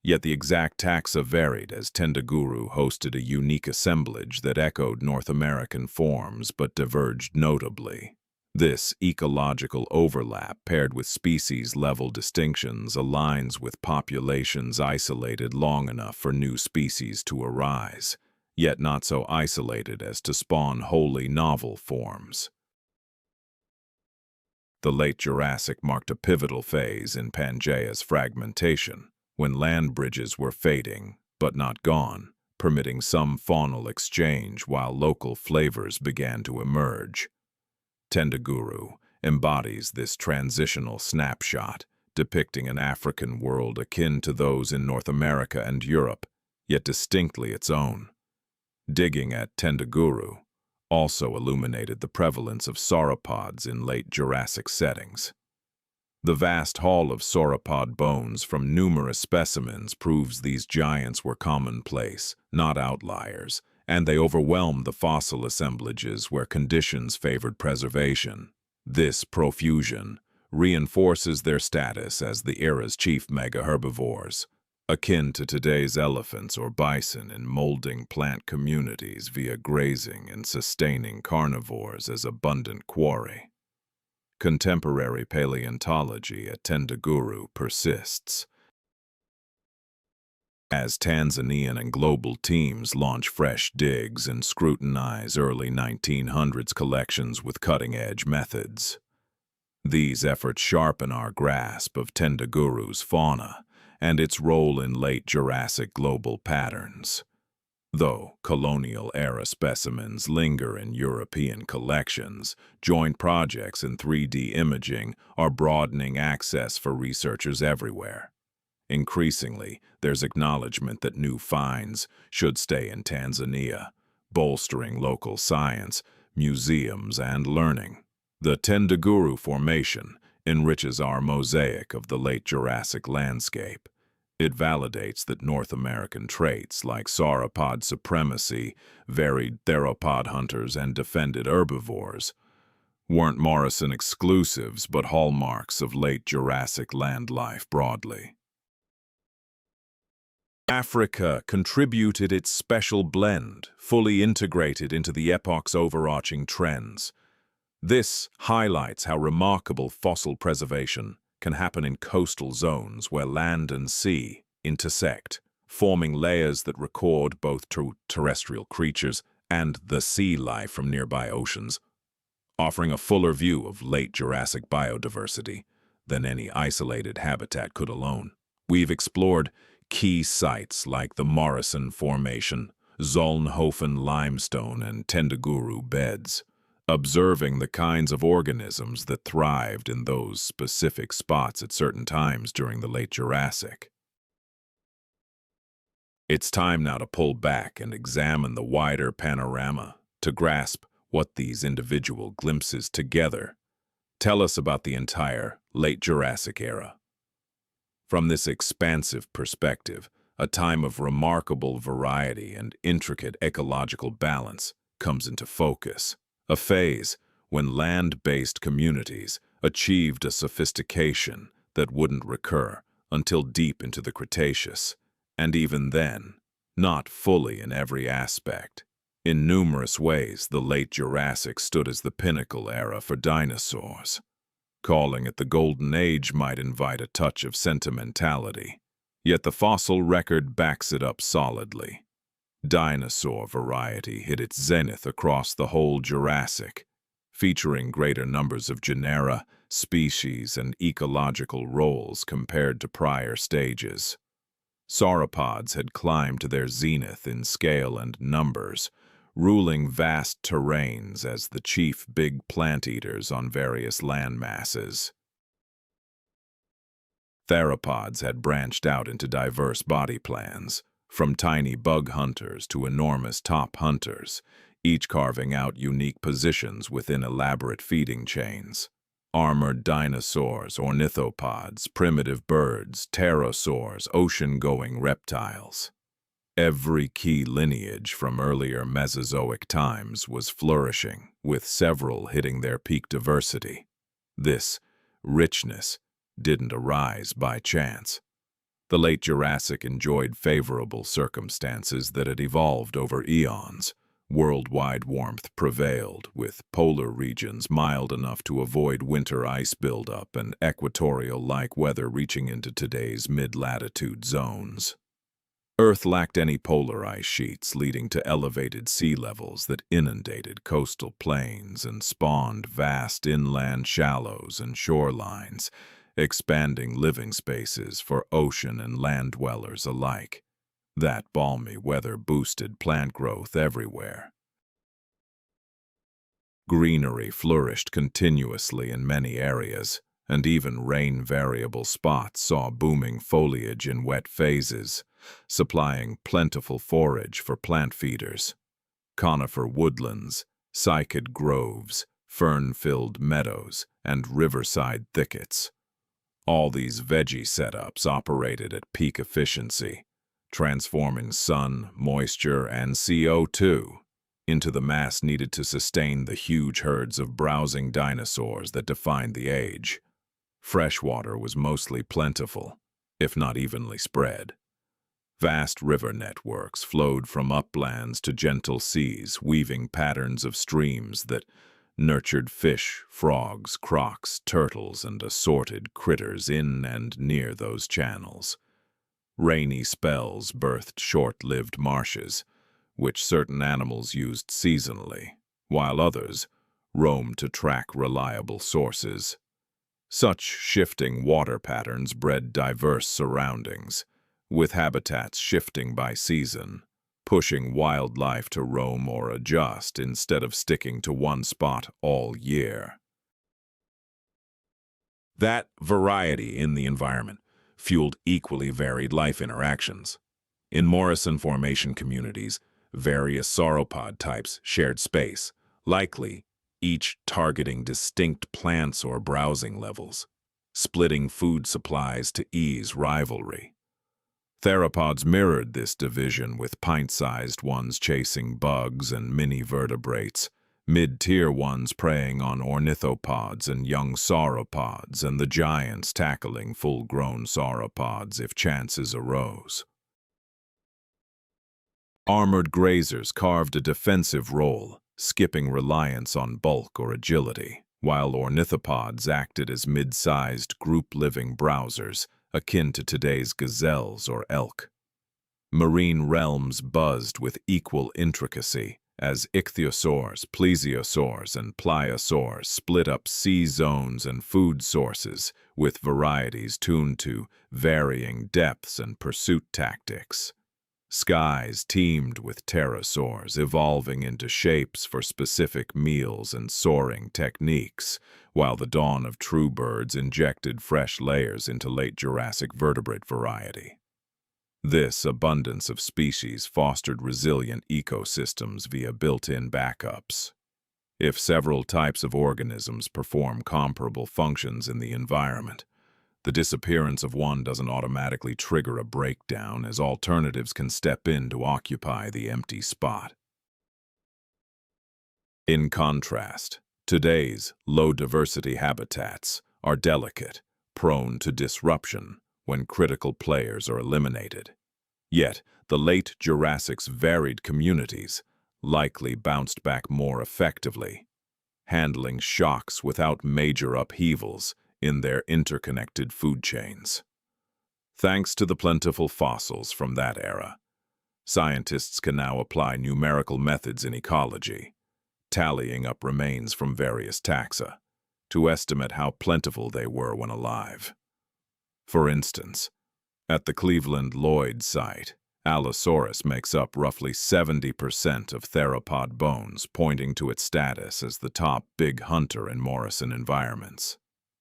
Yet the exact taxa varied as Tendaguru hosted a unique assemblage that echoed North American forms but diverged notably. This ecological overlap, paired with species-level distinctions, aligns with populations isolated long enough for new species to arise, yet not so isolated as to spawn wholly novel forms. The late Jurassic marked a pivotal phase in Pangaea's fragmentation, when land bridges were fading, but not gone, permitting some faunal exchange while local flavors began to emerge. Tendaguru embodies this transitional snapshot, depicting an African world akin to those in North America and Europe, yet distinctly its own. Digging at Tendaguru also illuminated the prevalence of sauropods in late Jurassic settings. The vast haul of sauropod bones from numerous specimens proves these giants were commonplace, not outliers, and they overwhelmed the fossil assemblages where conditions favored preservation. This profusion reinforces their status as the era's chief megaherbivores, akin to today's elephants or bison in molding plant communities via grazing and sustaining carnivores as abundant quarry. Contemporary paleontology at Tendaguru persists. As Tanzanian and global teams launch fresh digs and scrutinize early 1900s collections with cutting-edge methods. These efforts sharpen our grasp of Tendaguru's fauna and its role in late Jurassic global patterns. Though colonial-era specimens linger in European collections, joint projects in 3D imaging are broadening access for researchers everywhere. Increasingly, there's acknowledgement that new finds should stay in Tanzania, bolstering local science, museums, and learning. The Tendaguru Formation enriches our mosaic of the late Jurassic landscape. It validates that North American traits like sauropod supremacy, varied theropod hunters, and defended herbivores weren't Morrison exclusives but hallmarks of late Jurassic land life broadly. Africa contributed its special blend, fully integrated into the epoch's overarching trends. This highlights how remarkable fossil preservation can happen in coastal zones where land and sea intersect, forming layers that record both terrestrial creatures and the sea life from nearby oceans, offering a fuller view of late Jurassic biodiversity than any isolated habitat could alone. We've explored key sites like the Morrison Formation, Zollnhofen limestone, and Tendaguru beds, observing the kinds of organisms that thrived in those specific spots at certain times during the late Jurassic. It's time now to pull back and examine the wider panorama to grasp what these individual glimpses together tell us about the entire late Jurassic era. From this expansive perspective, a time of remarkable variety and intricate ecological balance comes into focus. A phase when land-based communities achieved a sophistication that wouldn't recur until deep into the Cretaceous, and even then, not fully in every aspect. In numerous ways, the late Jurassic stood as the pinnacle era for dinosaurs. Calling it the Golden Age might invite a touch of sentimentality, yet the fossil record backs it up solidly. Dinosaur variety hit its zenith across the whole Jurassic, featuring greater numbers of genera, species, and ecological roles compared to prior stages. Sauropods had climbed to their zenith in scale and numbers, ruling vast terrains as the chief big plant eaters on various land masses. Theropods had branched out into diverse body plans, from tiny bug hunters to enormous top hunters, each carving out unique positions within elaborate feeding chains. Armored dinosaurs, ornithopods, primitive birds, pterosaurs, ocean-going reptiles. Every key lineage from earlier Mesozoic times was flourishing, with several hitting their peak diversity. This richness didn't arise by chance. The late Jurassic enjoyed favorable circumstances that had evolved over eons. Worldwide warmth prevailed, with polar regions mild enough to avoid winter ice buildup and equatorial-like weather reaching into today's mid-latitude zones. Earth lacked any polar ice sheets, leading to elevated sea levels that inundated coastal plains and spawned vast inland shallows and shorelines, expanding living spaces for ocean and land dwellers alike. That balmy weather boosted plant growth everywhere. Greenery flourished continuously in many areas, and even rain-variable spots saw booming foliage in wet phases, supplying plentiful forage for plant feeders. Conifer woodlands, cycad groves, fern-filled meadows, and riverside thickets. All these veggie setups operated at peak efficiency, transforming sun, moisture, and CO2 into the mass needed to sustain the huge herds of browsing dinosaurs that defined the age. Freshwater was mostly plentiful, if not evenly spread. Vast river networks flowed from uplands to gentle seas, weaving patterns of streams that nurtured fish, frogs, crocs, turtles, and assorted critters in and near those channels. Rainy spells birthed short-lived marshes, which certain animals used seasonally, while others roamed to track reliable sources. Such shifting water patterns bred diverse surroundings, with habitats shifting by season, pushing wildlife to roam or adjust instead of sticking to one spot all year. That variety in the environment fueled equally varied life interactions. In Morrison Formation communities, various sauropod types shared space, likely each targeting distinct plants or browsing levels, splitting food supplies to ease rivalry. Theropods mirrored this division, with pint-sized ones chasing bugs and mini-vertebrates, mid-tier ones preying on ornithopods and young sauropods, and the giants tackling full-grown sauropods if chances arose. Armored grazers carved a defensive role, skipping reliance on bulk or agility, while ornithopods acted as mid-sized group-living browsers, akin to today's gazelles or elk. Marine realms buzzed with equal intricacy, as ichthyosaurs, plesiosaurs, and pliosaurs split up sea zones and food sources, with varieties tuned to varying depths and pursuit tactics. Skies teemed with pterosaurs, evolving into shapes for specific meals and soaring techniques, while the dawn of true birds injected fresh layers into late Jurassic vertebrate variety. This abundance of species fostered resilient ecosystems via built-in backups. If several types of organisms perform comparable functions in the environment, the disappearance of one doesn't automatically trigger a breakdown, as alternatives can step in to occupy the empty spot. In contrast, today's low-diversity habitats are delicate, prone to disruption when critical players are eliminated. Yet, the late Jurassic's varied communities likely bounced back more effectively, handling shocks without major upheavals in their interconnected food chains. Thanks to the plentiful fossils from that era, scientists can now apply numerical methods in ecology, tallying up remains from various taxa, to estimate how plentiful they were when alive. For instance, at the Cleveland Lloyd site, Allosaurus makes up roughly 70% of theropod bones, pointing to its status as the top big hunter in Morrison environments.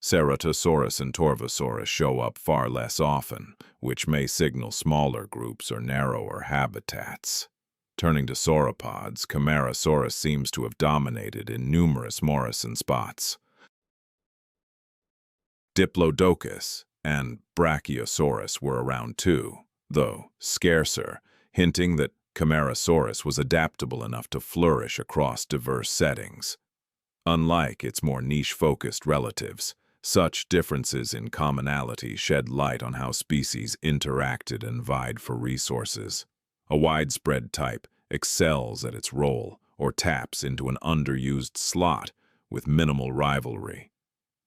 Ceratosaurus and Torvosaurus show up far less often, which may signal smaller groups or narrower habitats. Turning to sauropods, Camarasaurus seems to have dominated in numerous Morrison spots. Diplodocus and Brachiosaurus were around too, though scarcer, hinting that Camarasaurus was adaptable enough to flourish across diverse settings. Unlike its more niche-focused relatives, such differences in commonality shed light on how species interacted and vied for resources. A widespread type excels at its role or taps into an underused slot with minimal rivalry.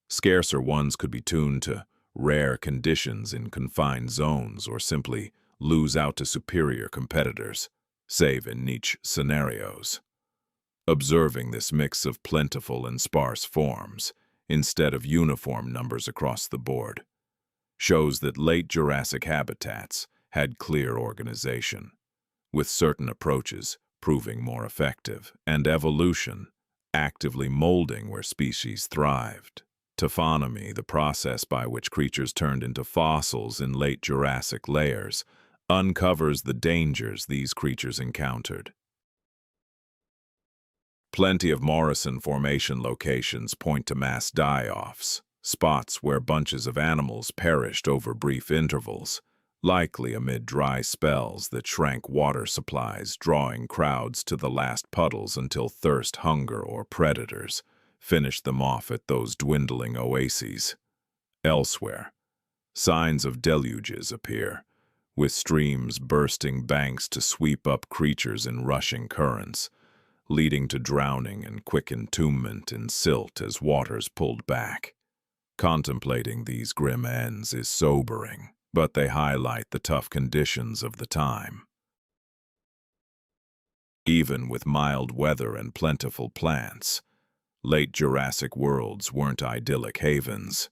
Scarcer ones could be tuned to rare conditions in confined zones or simply lose out to superior competitors, save in niche scenarios. Observing this mix of plentiful and sparse forms, instead of uniform numbers across the board, shows that late Jurassic habitats had clear organization, with certain approaches proving more effective, and evolution actively molding where species thrived. Taphonomy, the process by which creatures turned into fossils in late Jurassic layers, uncovers the dangers these creatures encountered. Plenty of Morrison Formation locations point to mass die-offs, spots where bunches of animals perished over brief intervals, likely amid dry spells that shrank water supplies, drawing crowds to the last puddles until thirst, hunger, or predators finished them off at those dwindling oases. Elsewhere, signs of deluges appear, with streams bursting banks to sweep up creatures in rushing currents, leading to drowning and quick entombment in silt as waters pulled back. Contemplating these grim ends is sobering, but they highlight the tough conditions of the time. Even with mild weather and plentiful plants, late Jurassic worlds weren't idyllic havens.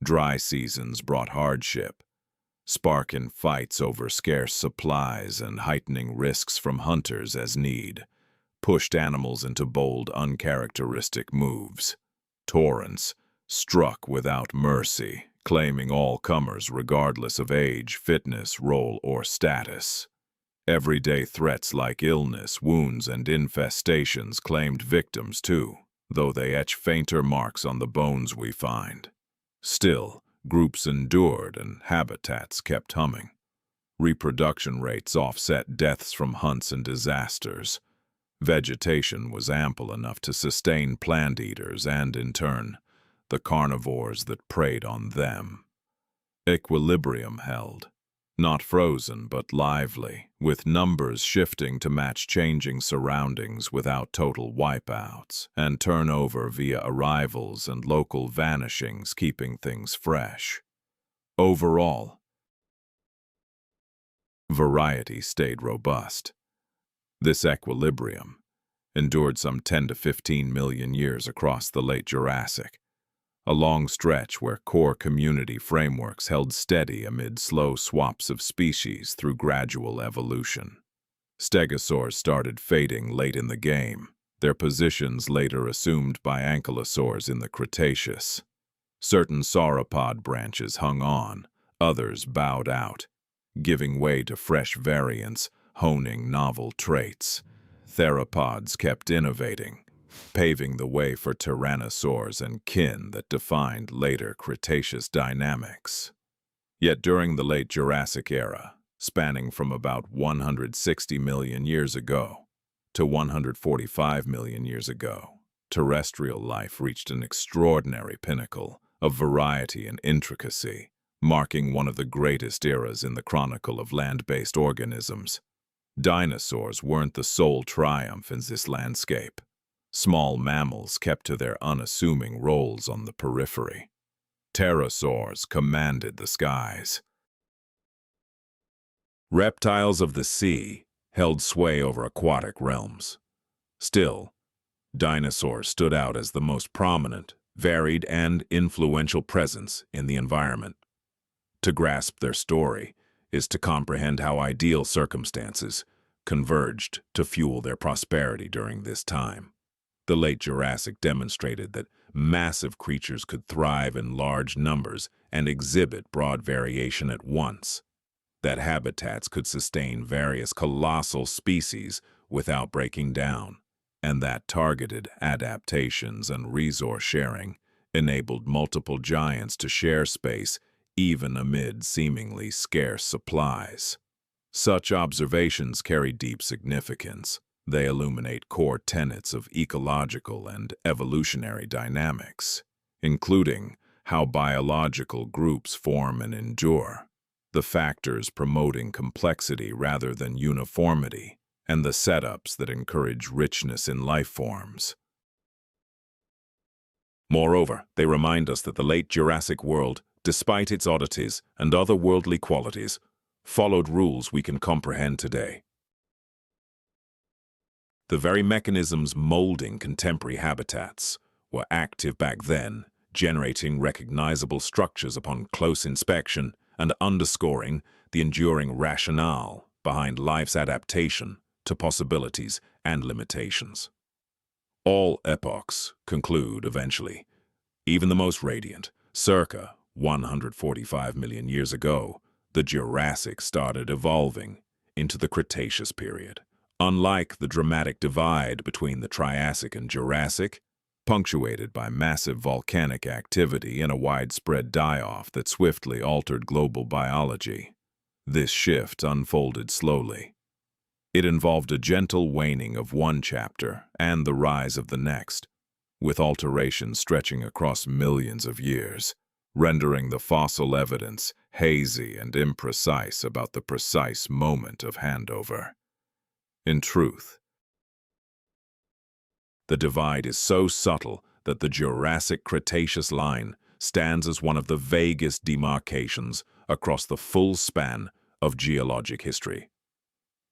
Dry seasons brought hardship, sparking fights over scarce supplies and heightening risks from hunters as need pushed animals into bold, uncharacteristic moves. Torrents struck without mercy, claiming all comers regardless of age, fitness, role, or status. Everyday threats like illness, wounds, and infestations claimed victims too, though they etch fainter marks on the bones we find. Still, groups endured and habitats kept humming. Reproduction rates offset deaths from hunts and disasters. Vegetation was ample enough to sustain plant eaters and, in turn, the carnivores that preyed on them. Equilibrium held, not frozen but lively, with numbers shifting to match changing surroundings without total wipeouts, and turnover via arrivals and local vanishings keeping things fresh. Overall, variety stayed robust. This equilibrium endured some 10 to 15 million years across the late Jurassic, a long stretch where core community frameworks held steady amid slow swaps of species through gradual evolution. Stegosaurs started fading late in the game, their positions later assumed by ankylosaurs in the Cretaceous. Certain sauropod branches hung on, others bowed out, giving way to fresh variants, honing novel traits. Theropods kept innovating, paving the way for tyrannosaurs and kin that defined later Cretaceous dynamics. Yet during the late Jurassic era, spanning from about 160 million years ago to 145 million years ago, terrestrial life reached an extraordinary pinnacle of variety and intricacy, marking one of the greatest eras in the chronicle of land-based organisms. Dinosaurs weren't the sole triumph in this landscape. Small mammals kept to their unassuming roles on the periphery. Pterosaurs commanded the skies. Reptiles of the sea held sway over aquatic realms. Still, dinosaurs stood out as the most prominent, varied, and influential presence in the environment. To grasp their story is to comprehend how ideal circumstances converged to fuel their prosperity during this time. The late Jurassic demonstrated that massive creatures could thrive in large numbers and exhibit broad variation at once, that habitats could sustain various colossal species without breaking down, and that targeted adaptations and resource sharing enabled multiple giants to share space even amid seemingly scarce supplies. Such observations carry deep significance. They illuminate core tenets of ecological and evolutionary dynamics, including how biological groups form and endure, the factors promoting complexity rather than uniformity, and the setups that encourage richness in life forms. Moreover, they remind us that the late Jurassic world, despite its oddities and otherworldly qualities, followed rules we can comprehend today. The very mechanisms molding contemporary habitats were active back then, generating recognizable structures upon close inspection and underscoring the enduring rationale behind life's adaptation to possibilities and limitations. All epochs conclude eventually, even the most radiant. Circa 145 million years ago, the Jurassic started evolving into the Cretaceous period. Unlike the dramatic divide between the Triassic and Jurassic, punctuated by massive volcanic activity and a widespread die-off that swiftly altered global biology, this shift unfolded slowly. It involved a gentle waning of one chapter and the rise of the next, with alterations stretching across millions of years, rendering the fossil evidence hazy and imprecise about the precise moment of handover. In truth, the divide is so subtle that the Jurassic-Cretaceous line stands as one of the vaguest demarcations across the full span of geologic history.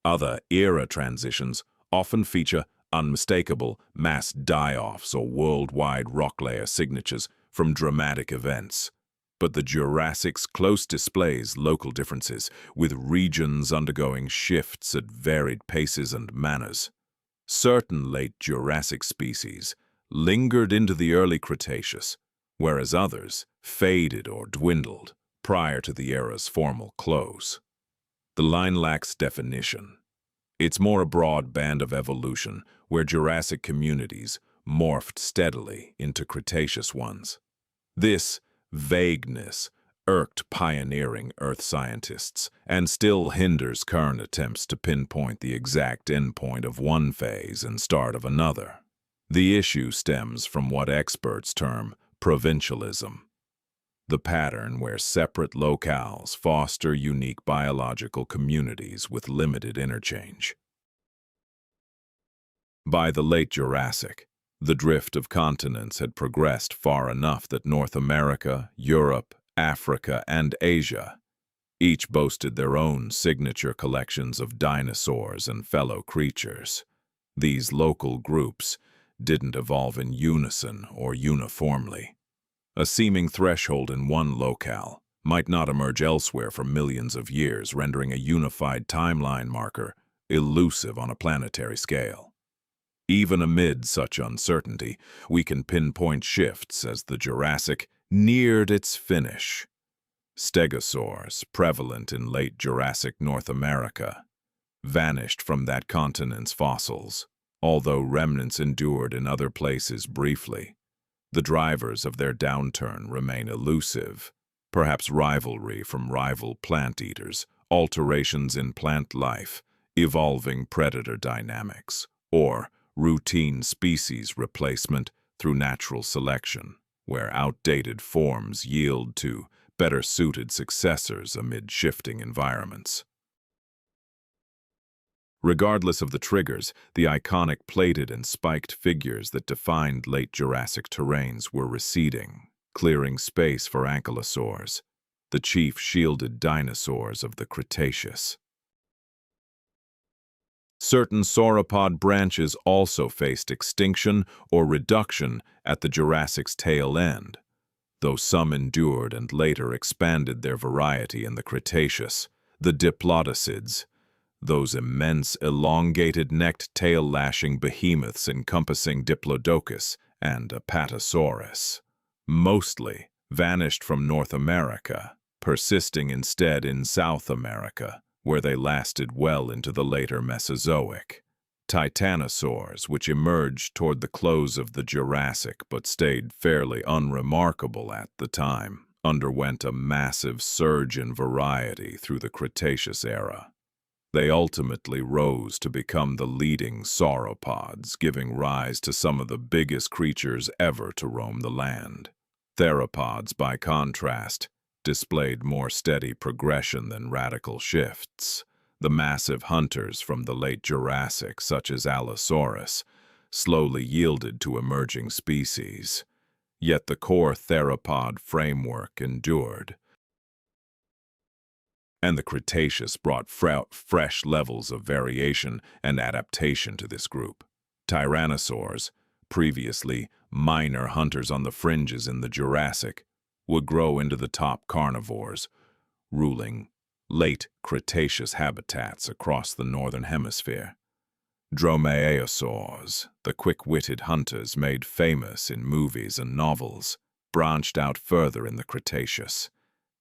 Other era transitions often feature unmistakable mass die-offs or worldwide rock layer signatures from dramatic events. But the Jurassic's close displays local differences, with regions undergoing shifts at varied paces and manners. Certain late Jurassic species lingered into the early Cretaceous, whereas others faded or dwindled prior to the era's formal close. The line lacks definition. It's more a broad band of evolution where Jurassic communities morphed steadily into Cretaceous ones. This vagueness irked pioneering Earth scientists and still hinders current attempts to pinpoint the exact endpoint of one phase and start of another. The issue stems from what experts term provincialism, the pattern where separate locales foster unique biological communities with limited interchange. By the late Jurassic, the drift of continents had progressed far enough that North America, Europe, Africa, and Asia each boasted their own signature collections of dinosaurs and fellow creatures. These local groups didn't evolve in unison or uniformly. A seeming threshold in one locale might not emerge elsewhere for millions of years, rendering a unified timeline marker elusive on a planetary scale. Even amid such uncertainty, we can pinpoint shifts as the Jurassic neared its finish. Stegosaurs, prevalent in late Jurassic North America, vanished from that continent's fossils, although remnants endured in other places briefly. The drivers of their downturn remain elusive, perhaps rivalry from rival plant eaters, alterations in plant life, evolving predator dynamics, or routine species replacement through natural selection, where outdated forms yield to better-suited successors amid shifting environments. Regardless of the triggers, the iconic plated and spiked figures that defined late Jurassic terrains were receding, clearing space for ankylosaurs, the chief shielded dinosaurs of the Cretaceous. Certain sauropod branches also faced extinction or reduction at the Jurassic's tail end, though some endured and later expanded their variety in the Cretaceous. The diplodocids, those immense elongated-necked tail-lashing behemoths encompassing Diplodocus and Apatosaurus, mostly vanished from North America, persisting instead in South America, where they lasted well into the later Mesozoic. Titanosaurs, which emerged toward the close of the Jurassic but stayed fairly unremarkable at the time, underwent a massive surge in variety through the Cretaceous era. They ultimately rose to become the leading sauropods, giving rise to some of the biggest creatures ever to roam the land. Theropods, by contrast, displayed more steady progression than radical shifts. The massive hunters from the late Jurassic, such as Allosaurus, slowly yielded to emerging species. Yet the core theropod framework endured, and the Cretaceous brought fresh levels of variation and adaptation to this group. Tyrannosaurs, previously minor hunters on the fringes in the Jurassic, would grow into the top carnivores, ruling late Cretaceous habitats across the northern hemisphere. Dromaeosaurs, the quick-witted hunters made famous in movies and novels, branched out further in the Cretaceous.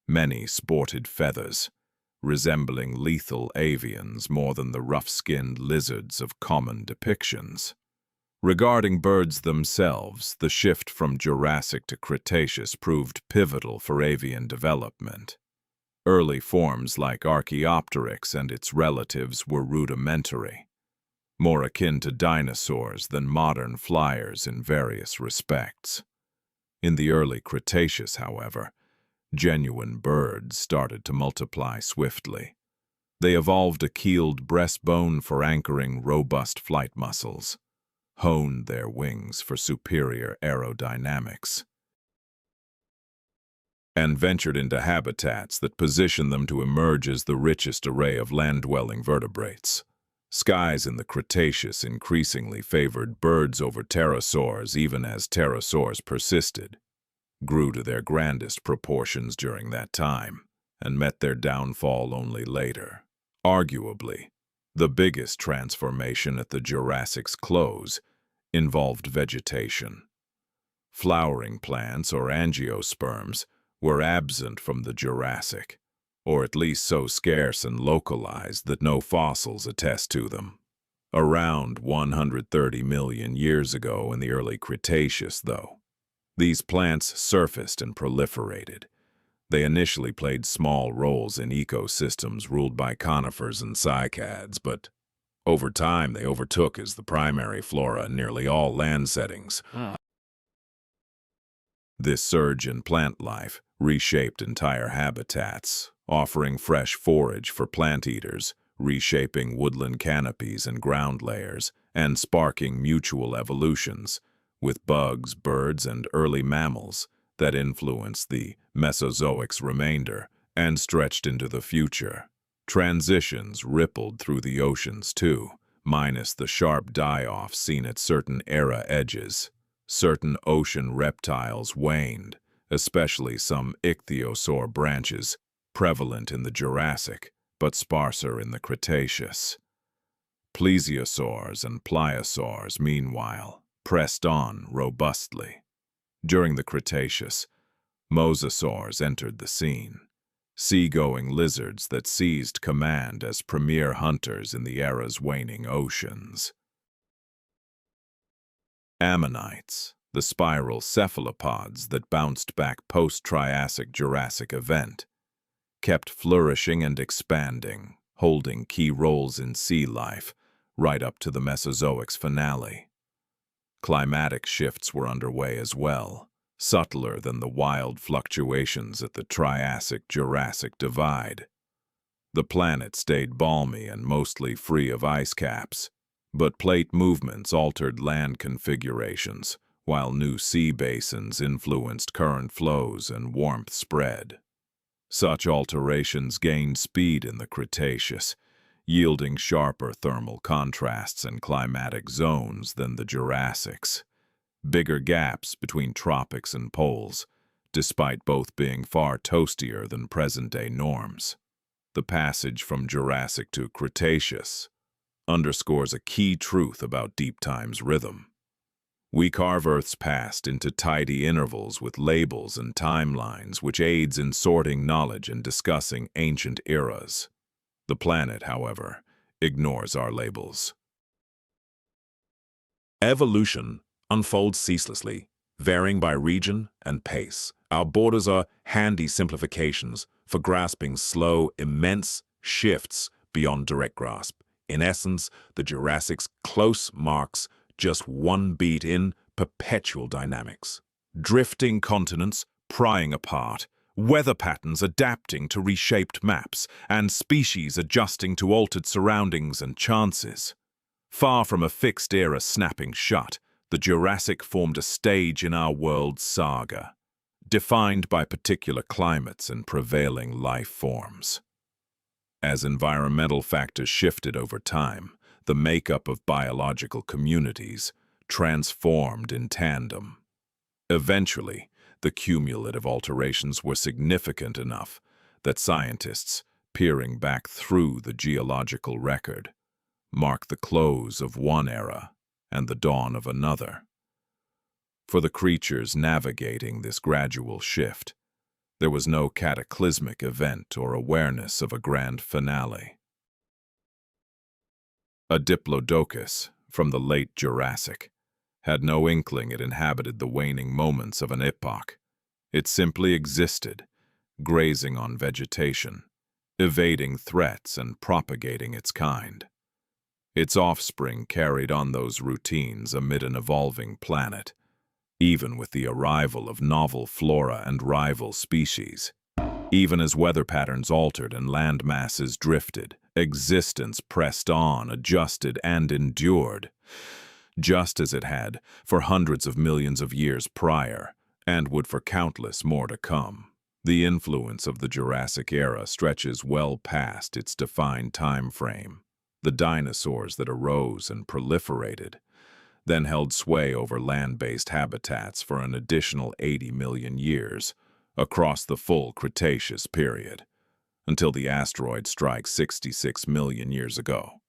Many sported feathers, resembling lethal avians more than the rough-skinned lizards of common depictions. Regarding birds themselves, the shift from Jurassic to Cretaceous proved pivotal for avian development. Early forms like Archaeopteryx and its relatives were rudimentary, more akin to dinosaurs than modern flyers in various respects. In the early Cretaceous, however, genuine birds started to multiply swiftly. They evolved a keeled breastbone for anchoring robust flight muscles, honed their wings for superior aerodynamics, and ventured into habitats that positioned them to emerge as the richest array of land-dwelling vertebrates. Skies in the Cretaceous increasingly favored birds over pterosaurs even as pterosaurs persisted, grew to their grandest proportions during that time, and met their downfall only later. Arguably, the biggest transformation at the Jurassic's close involved vegetation. Flowering plants, or angiosperms, were absent from the Jurassic, or at least so scarce and localized that no fossils attest to them. Around 130 million years ago in the early Cretaceous, though, these plants surfaced and proliferated. They initially played small roles in ecosystems ruled by conifers and cycads, but over time they overtook as the primary flora in nearly all land settings. This surge in plant life reshaped entire habitats, offering fresh forage for plant eaters, reshaping woodland canopies and ground layers, and sparking mutual evolutions with bugs, birds, and early mammals that influenced the Mesozoic's remainder and stretched into the future. Transitions rippled through the oceans too, minus the sharp die-off seen at certain era edges. Certain ocean reptiles waned, especially some ichthyosaur branches, prevalent in the Jurassic, but sparser in the Cretaceous. Plesiosaurs and pliosaurs, meanwhile, pressed on robustly. During the Cretaceous, mosasaurs entered the scene, seagoing lizards that seized command as premier hunters in the era's waning oceans. Ammonites, the spiral cephalopods that bounced back post-Triassic-Jurassic event, kept flourishing and expanding, holding key roles in sea life right up to the Mesozoic's finale. Climatic shifts were underway as well, subtler than the wild fluctuations at the Triassic-Jurassic divide. The planet stayed balmy and mostly free of ice caps, but plate movements altered land configurations, while new sea basins influenced current flows and warmth spread. Such alterations gained speed in the Cretaceous, yielding sharper thermal contrasts and climatic zones than the Jurassic's. Bigger gaps between tropics and poles, despite both being far toastier than present-day norms. The passage from Jurassic to Cretaceous underscores a key truth about deep time's rhythm. We carve Earth's past into tidy intervals with labels and timelines, which aids in sorting knowledge and discussing ancient eras. The planet, however, ignores our labels. Evolution unfolds ceaselessly, varying by region and pace. Our borders are handy simplifications for grasping slow, immense shifts beyond direct grasp. In essence, the Jurassic's close marks just one beat in perpetual dynamics. Drifting continents prying apart, weather patterns adapting to reshaped maps, and species adjusting to altered surroundings and chances. Far from a fixed era snapping shut, the Jurassic formed a stage in our world's saga, defined by particular climates and prevailing life forms. As environmental factors shifted over time, the makeup of biological communities transformed in tandem. Eventually, the cumulative alterations were significant enough that scientists, peering back through the geological record, mark the close of one era and the dawn of another. For the creatures navigating this gradual shift, there was no cataclysmic event or awareness of a grand finale. A diplodocus from the late Jurassic had no inkling it inhabited the waning moments of an epoch. It simply existed, grazing on vegetation, evading threats and propagating its kind. Its offspring carried on those routines amid an evolving planet, even with the arrival of novel flora and rival species. Even as weather patterns altered and land masses drifted, existence pressed on, adjusted, and endured, just as it had for hundreds of millions of years prior, and would for countless more to come. The influence of the Jurassic era stretches well past its defined time frame. The dinosaurs that arose and proliferated then held sway over land-based habitats for an additional 80 million years across the full Cretaceous period, until the asteroid strike 66 million years ago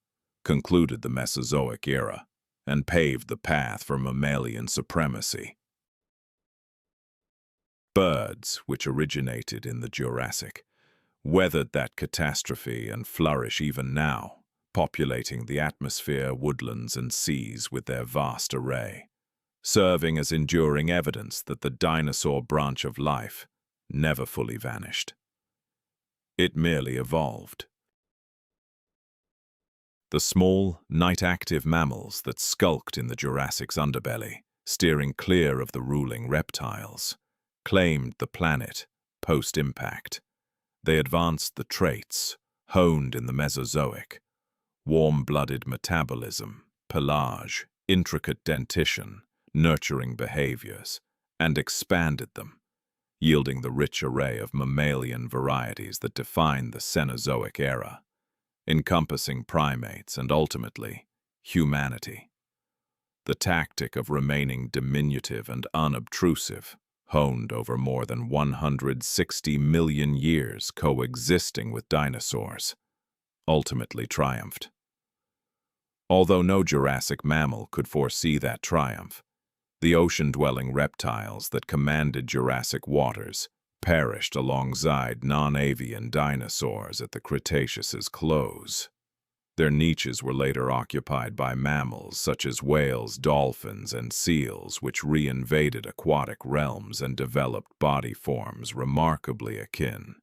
concluded the Mesozoic era and paved the path for mammalian supremacy. Birds, which originated in the Jurassic, weathered that catastrophe and flourish even now, populating the atmosphere, woodlands, and seas with their vast array, serving as enduring evidence that the dinosaur branch of life never fully vanished. It merely evolved. The small, night-active mammals that skulked in the Jurassic's underbelly, steering clear of the ruling reptiles, claimed the planet post-impact. They advanced the traits, honed in the Mesozoic: warm-blooded metabolism, pelage, intricate dentition, nurturing behaviors, and expanded them, yielding the rich array of mammalian varieties that define the Cenozoic era, encompassing primates and ultimately humanity. The tactic of remaining diminutive and unobtrusive, honed over more than 160 million years coexisting with dinosaurs, ultimately triumphed. Although no Jurassic mammal could foresee that triumph, the ocean-dwelling reptiles that commanded Jurassic waters perished alongside non-avian dinosaurs at the Cretaceous's close. Their niches were later occupied by mammals such as whales, dolphins, and seals, which reinvaded aquatic realms and developed body forms remarkably akin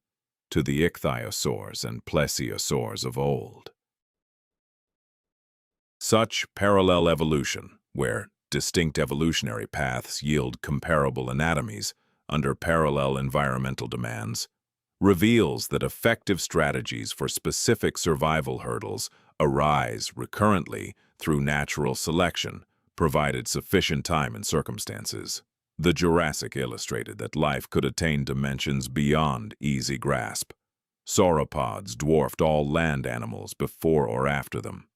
to the ichthyosaurs and plesiosaurs of old. Such parallel evolution, where distinct evolutionary paths yield comparable anatomies under parallel environmental demands, reveals that effective strategies for specific survival hurdles arise recurrently through natural selection, provided sufficient time and circumstances. The Jurassic illustrated that life could attain dimensions beyond easy grasp. Sauropods dwarfed all land animals before or after them.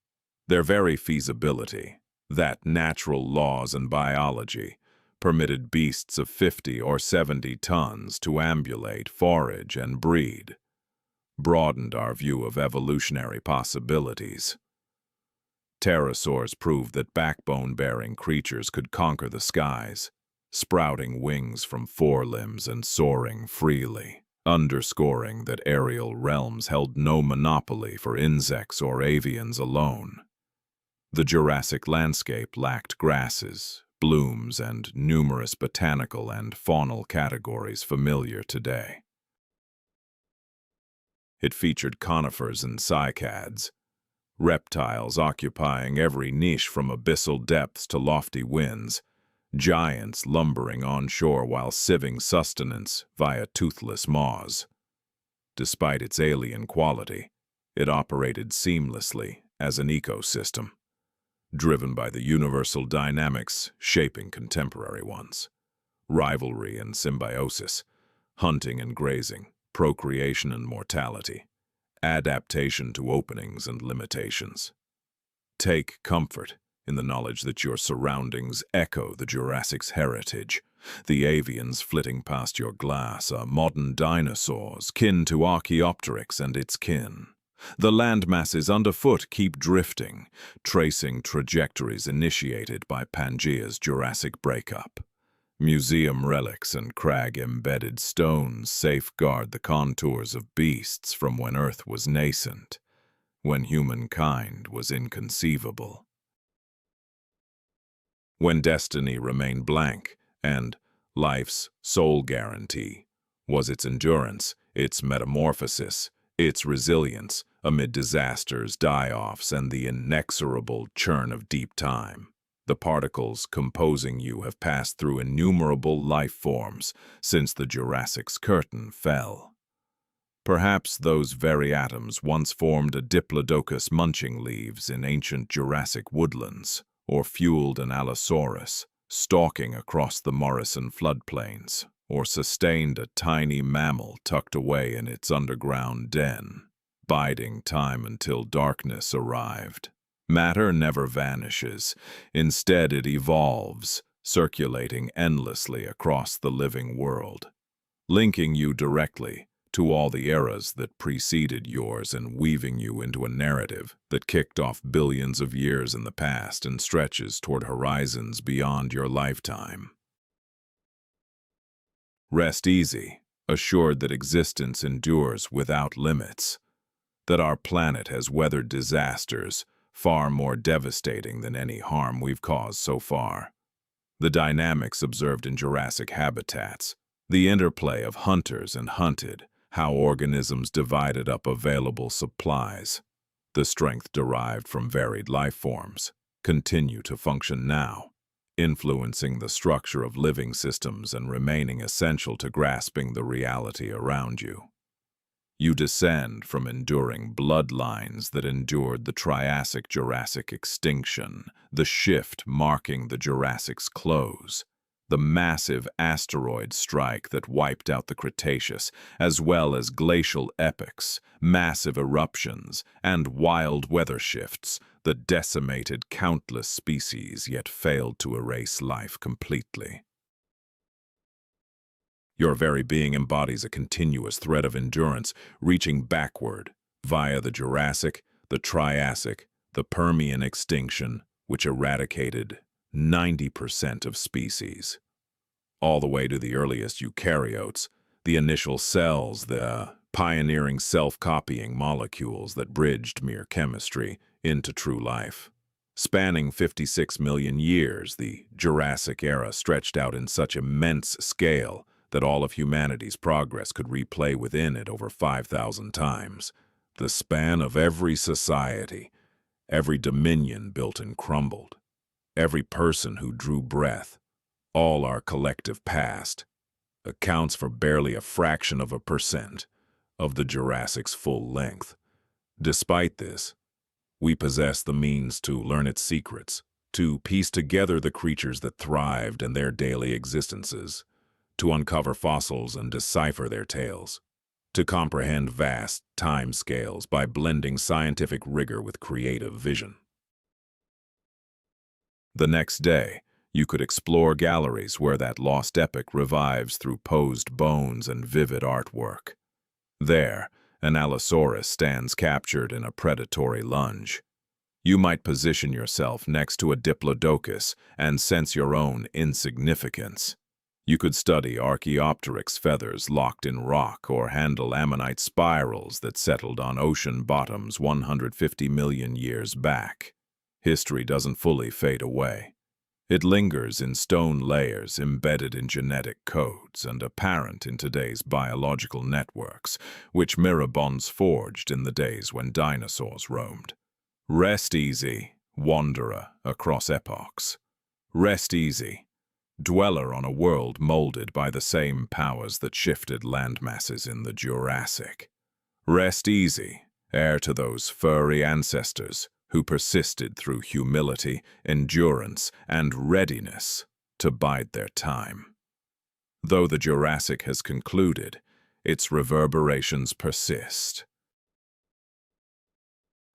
Their very feasibility, that natural laws and biology, permitted beasts of 50 or 70 tons to ambulate, forage, and breed, broadened our view of evolutionary possibilities. Pterosaurs proved that backbone-bearing creatures could conquer the skies, sprouting wings from forelimbs and soaring freely, underscoring that aerial realms held no monopoly for insects or avians alone. The Jurassic landscape lacked grasses, blooms, and numerous botanical and faunal categories familiar today. It featured conifers and cycads, reptiles occupying every niche from abyssal depths to lofty winds, giants lumbering onshore while sieving sustenance via toothless maws. Despite its alien quality, it operated seamlessly as an ecosystem, driven by the universal dynamics shaping contemporary ones: rivalry and symbiosis, hunting and grazing, procreation and mortality, adaptation to openings and limitations. Take comfort in the knowledge that your surroundings echo the Jurassic's heritage. The avians flitting past your glass are modern dinosaurs, kin to Archaeopteryx and its kin. The landmasses underfoot keep drifting, tracing trajectories initiated by Pangaea's Jurassic breakup. Museum relics and crag-embedded stones safeguard the contours of beasts from when Earth was nascent, when humankind was inconceivable. When destiny remained blank, and life's sole guarantee was its endurance, its metamorphosis, its resilience amid disasters, die-offs, and the inexorable churn of deep time. The particles composing you have passed through innumerable life forms since the Jurassic's curtain fell. Perhaps those very atoms once formed a diplodocus munching leaves in ancient Jurassic woodlands, or fueled an Allosaurus stalking across the Morrison floodplains, or sustained a tiny mammal tucked away in its underground den, biding time until darkness arrived. Matter never vanishes. Instead, it evolves, circulating endlessly across the living world, linking you directly to all the eras that preceded yours and weaving you into a narrative that kicked off billions of years in the past and stretches toward horizons beyond your lifetime. Rest easy, assured that existence endures without limits, that our planet has weathered disasters far more devastating than any harm we've caused so far. The dynamics observed in Jurassic habitats, the interplay of hunters and hunted, how organisms divided up available supplies, the strength derived from varied life forms, continue to function now, influencing the structure of living systems and remaining essential to grasping the reality around you. You descend from enduring bloodlines that endured the Triassic-Jurassic extinction, the shift marking the Jurassic's close, the massive asteroid strike that wiped out the Cretaceous, as well as glacial epochs, massive eruptions, and wild weather shifts that decimated countless species yet failed to erase life completely. Your very being embodies a continuous thread of endurance reaching backward via the Jurassic, the Triassic, the Permian extinction, which eradicated 90% of species, all the way to the earliest eukaryotes, the initial cells, the pioneering self-copying molecules that bridged mere chemistry into true life. Spanning 56 million years, the Jurassic era stretched out in such immense scale that all of humanity's progress could replay within it over 5,000 times. The span of every society, every dominion built and crumbled, every person who drew breath, all our collective past, accounts for barely a fraction of a percent of the Jurassic's full length. Despite this, we possess the means to learn its secrets, to piece together the creatures that thrived and their daily existences, to uncover fossils and decipher their tales, to comprehend vast time scales by blending scientific rigor with creative vision. The next day, you could explore galleries where that lost epic revives through posed bones and vivid artwork. There, an Allosaurus stands captured in a predatory lunge. You might position yourself next to a Diplodocus and sense your own insignificance. You could study Archaeopteryx feathers locked in rock or handle ammonite spirals that settled on ocean bottoms 150 million years back. History doesn't fully fade away. It lingers in stone layers embedded in genetic codes and apparent in today's biological networks, which mirror bonds forged in the days when dinosaurs roamed. Rest easy, wanderer across epochs. Rest easy, dweller on a world molded by the same powers that shifted landmasses in the Jurassic. Rest easy, heir to those furry ancestors who persisted through humility, endurance, and readiness to bide their time. Though the Jurassic has concluded, its reverberations persist.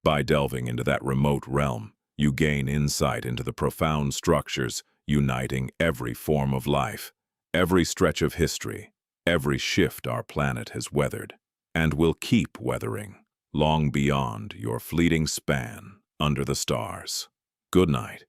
By delving into that remote realm, you gain insight into the profound structures uniting every form of life, every stretch of history, every shift our planet has weathered, and will keep weathering, long beyond your fleeting span under the stars. Good night.